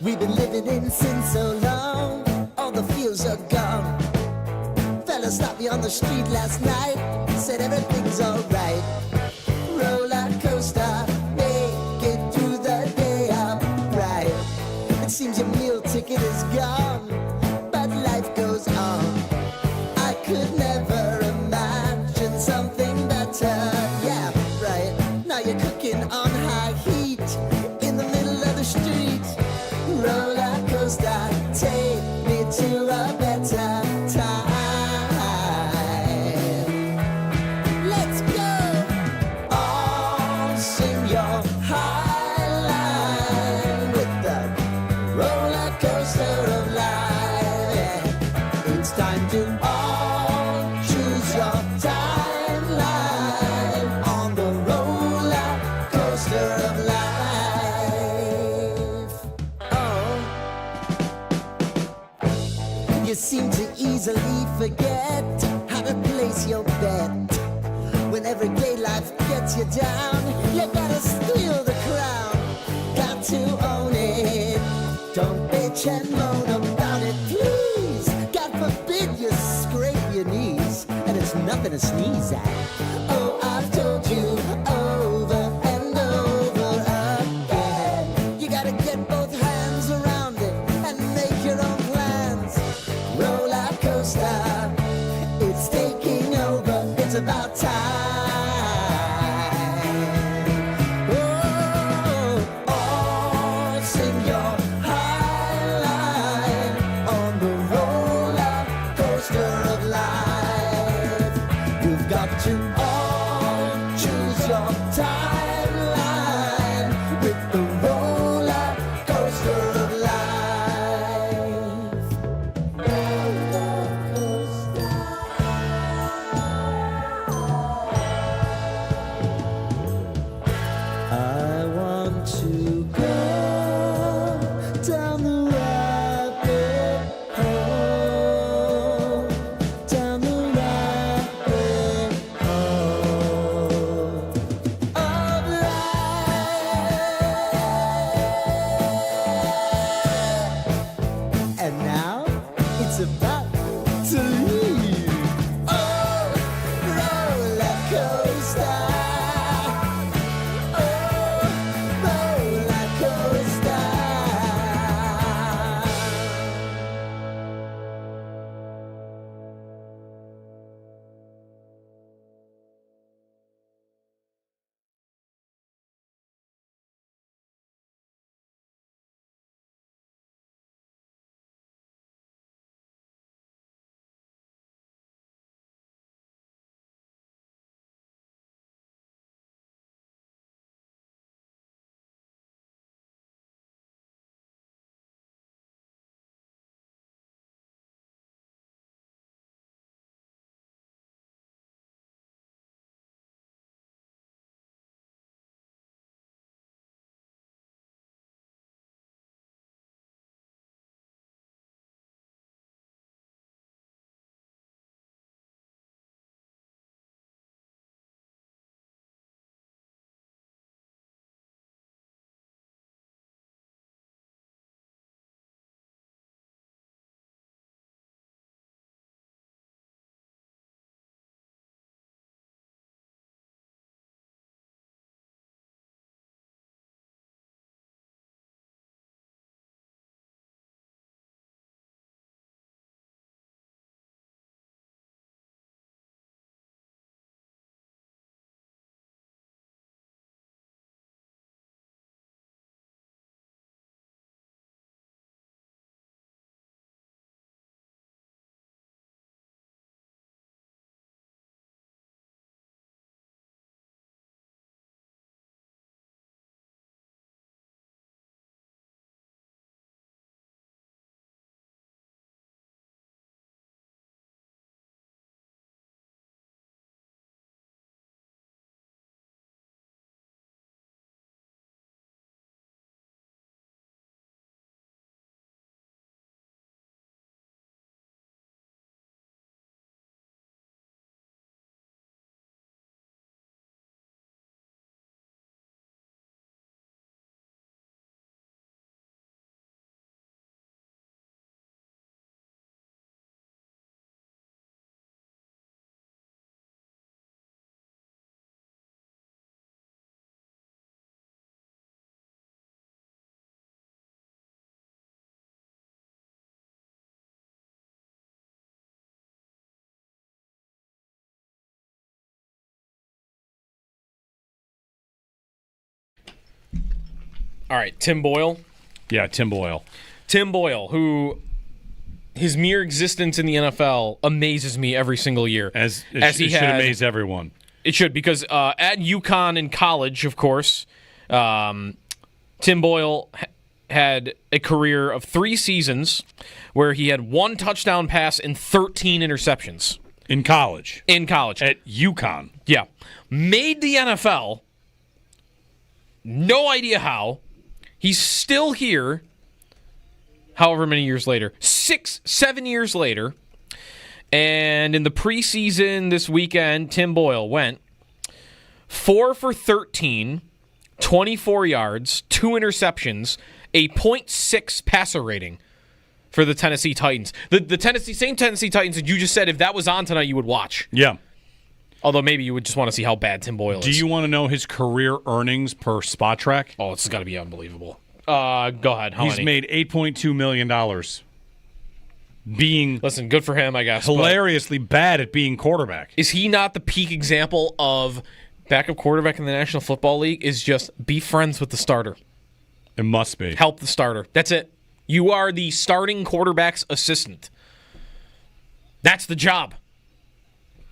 We've been living in sin so long, all the fields are gone. Fella stopped me on the street last night, said everything's alright. Roller coaster, make it through the day, I'm right. It seems your meal ticket is gone, but life goes on. I could never imagine something better. Yeah, right. Now you're cooking on high heat in the middle of the street. Roller coaster, take me to a better time. Let's go. All sing your high line with the roller coaster of life. Yeah. It's time to all choose your timeline on the roller coaster of life. You seem to easily forget how to place your bet. When everyday life gets you down, you gotta steal the crown. Got to own it. Don't bitch and moan about it, please. God forbid you scrape your knees, and it's nothing to sneeze at. Oh, I've told you over and over again. You gotta get both hands around it and make your own plans. Roller coaster, it's taking over. It's about time. Oh, all sing your high line on the roller coaster of life. You've got to all choose your timeline with the roller coaster of life. I want to go down the rabbit hole, down the rabbit hole. All right, Tim Boyle. Yeah, Tim Boyle. Tim Boyle, who his mere existence in the NFL amazes me every single year. As he should amaze everyone. It should, because at UConn in college, of course, Tim Boyle had a career of 3 seasons where he had 1 touchdown pass and 13 interceptions. In college. In college. At UConn. Yeah. Made the NFL. No idea how. He's still here. However many years later. 6-7 years later. And in the preseason this weekend, Tim Boyle went 4 for 13, 24 yards, 2 interceptions, a .6 passer rating for the Tennessee Titans. The same Tennessee Titans that you just said, if that was on tonight, you would watch. Yeah. Although maybe you would just want to see how bad Tim Boyle is. Do you want to know his career earnings per Spot Track? Oh, it's got to be unbelievable. Go ahead. How He's many? made $8.2 million. Listen, good for him, I guess. Hilariously bad at being quarterback. Is he not the peak example of backup quarterback in the National Football League is just be friends with the starter? It must be. Help the starter. That's it. You are the starting quarterback's assistant. That's the job.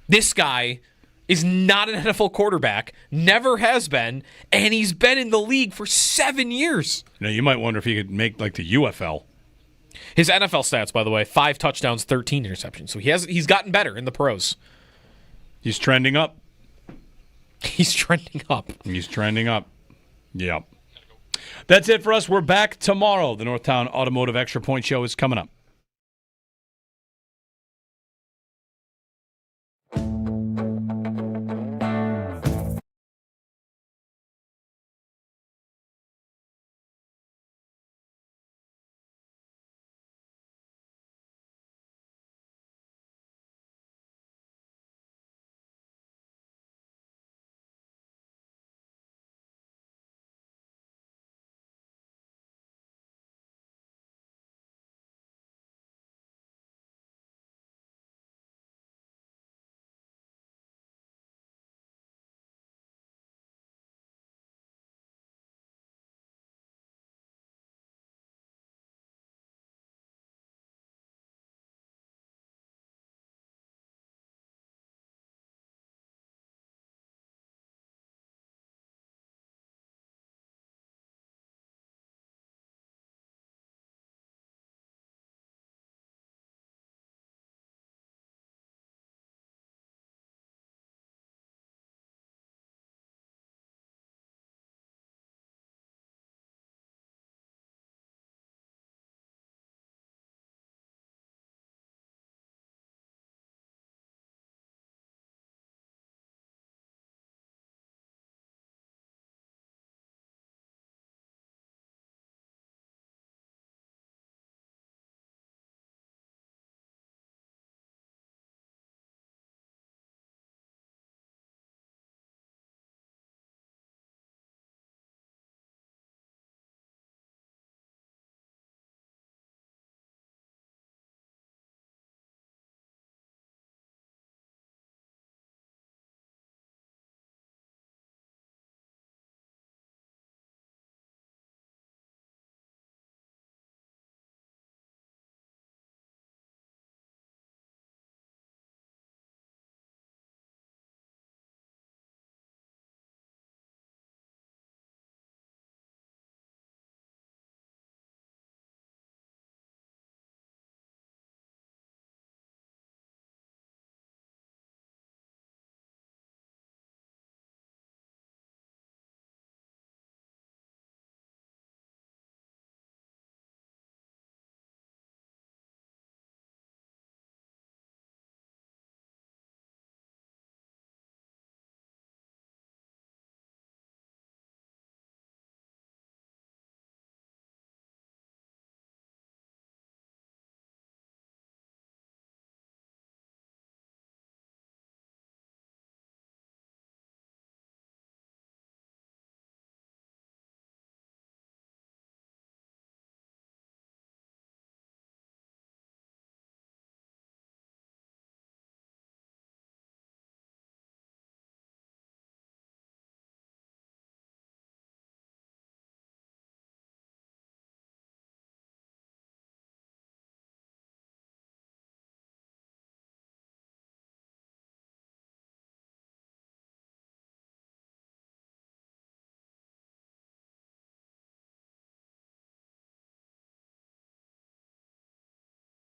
This guy is not an NFL quarterback, never has been, and he's been in the league for 7 years. Now, you might wonder if he could make like the UFL. His NFL stats, by the way, 5 touchdowns, 13 interceptions. So he's gotten better in the pros. He's trending up. He's trending up. He's trending up. Yep. That's it for us. We're back tomorrow. The Northtown Automotive Extra Point Show is coming up.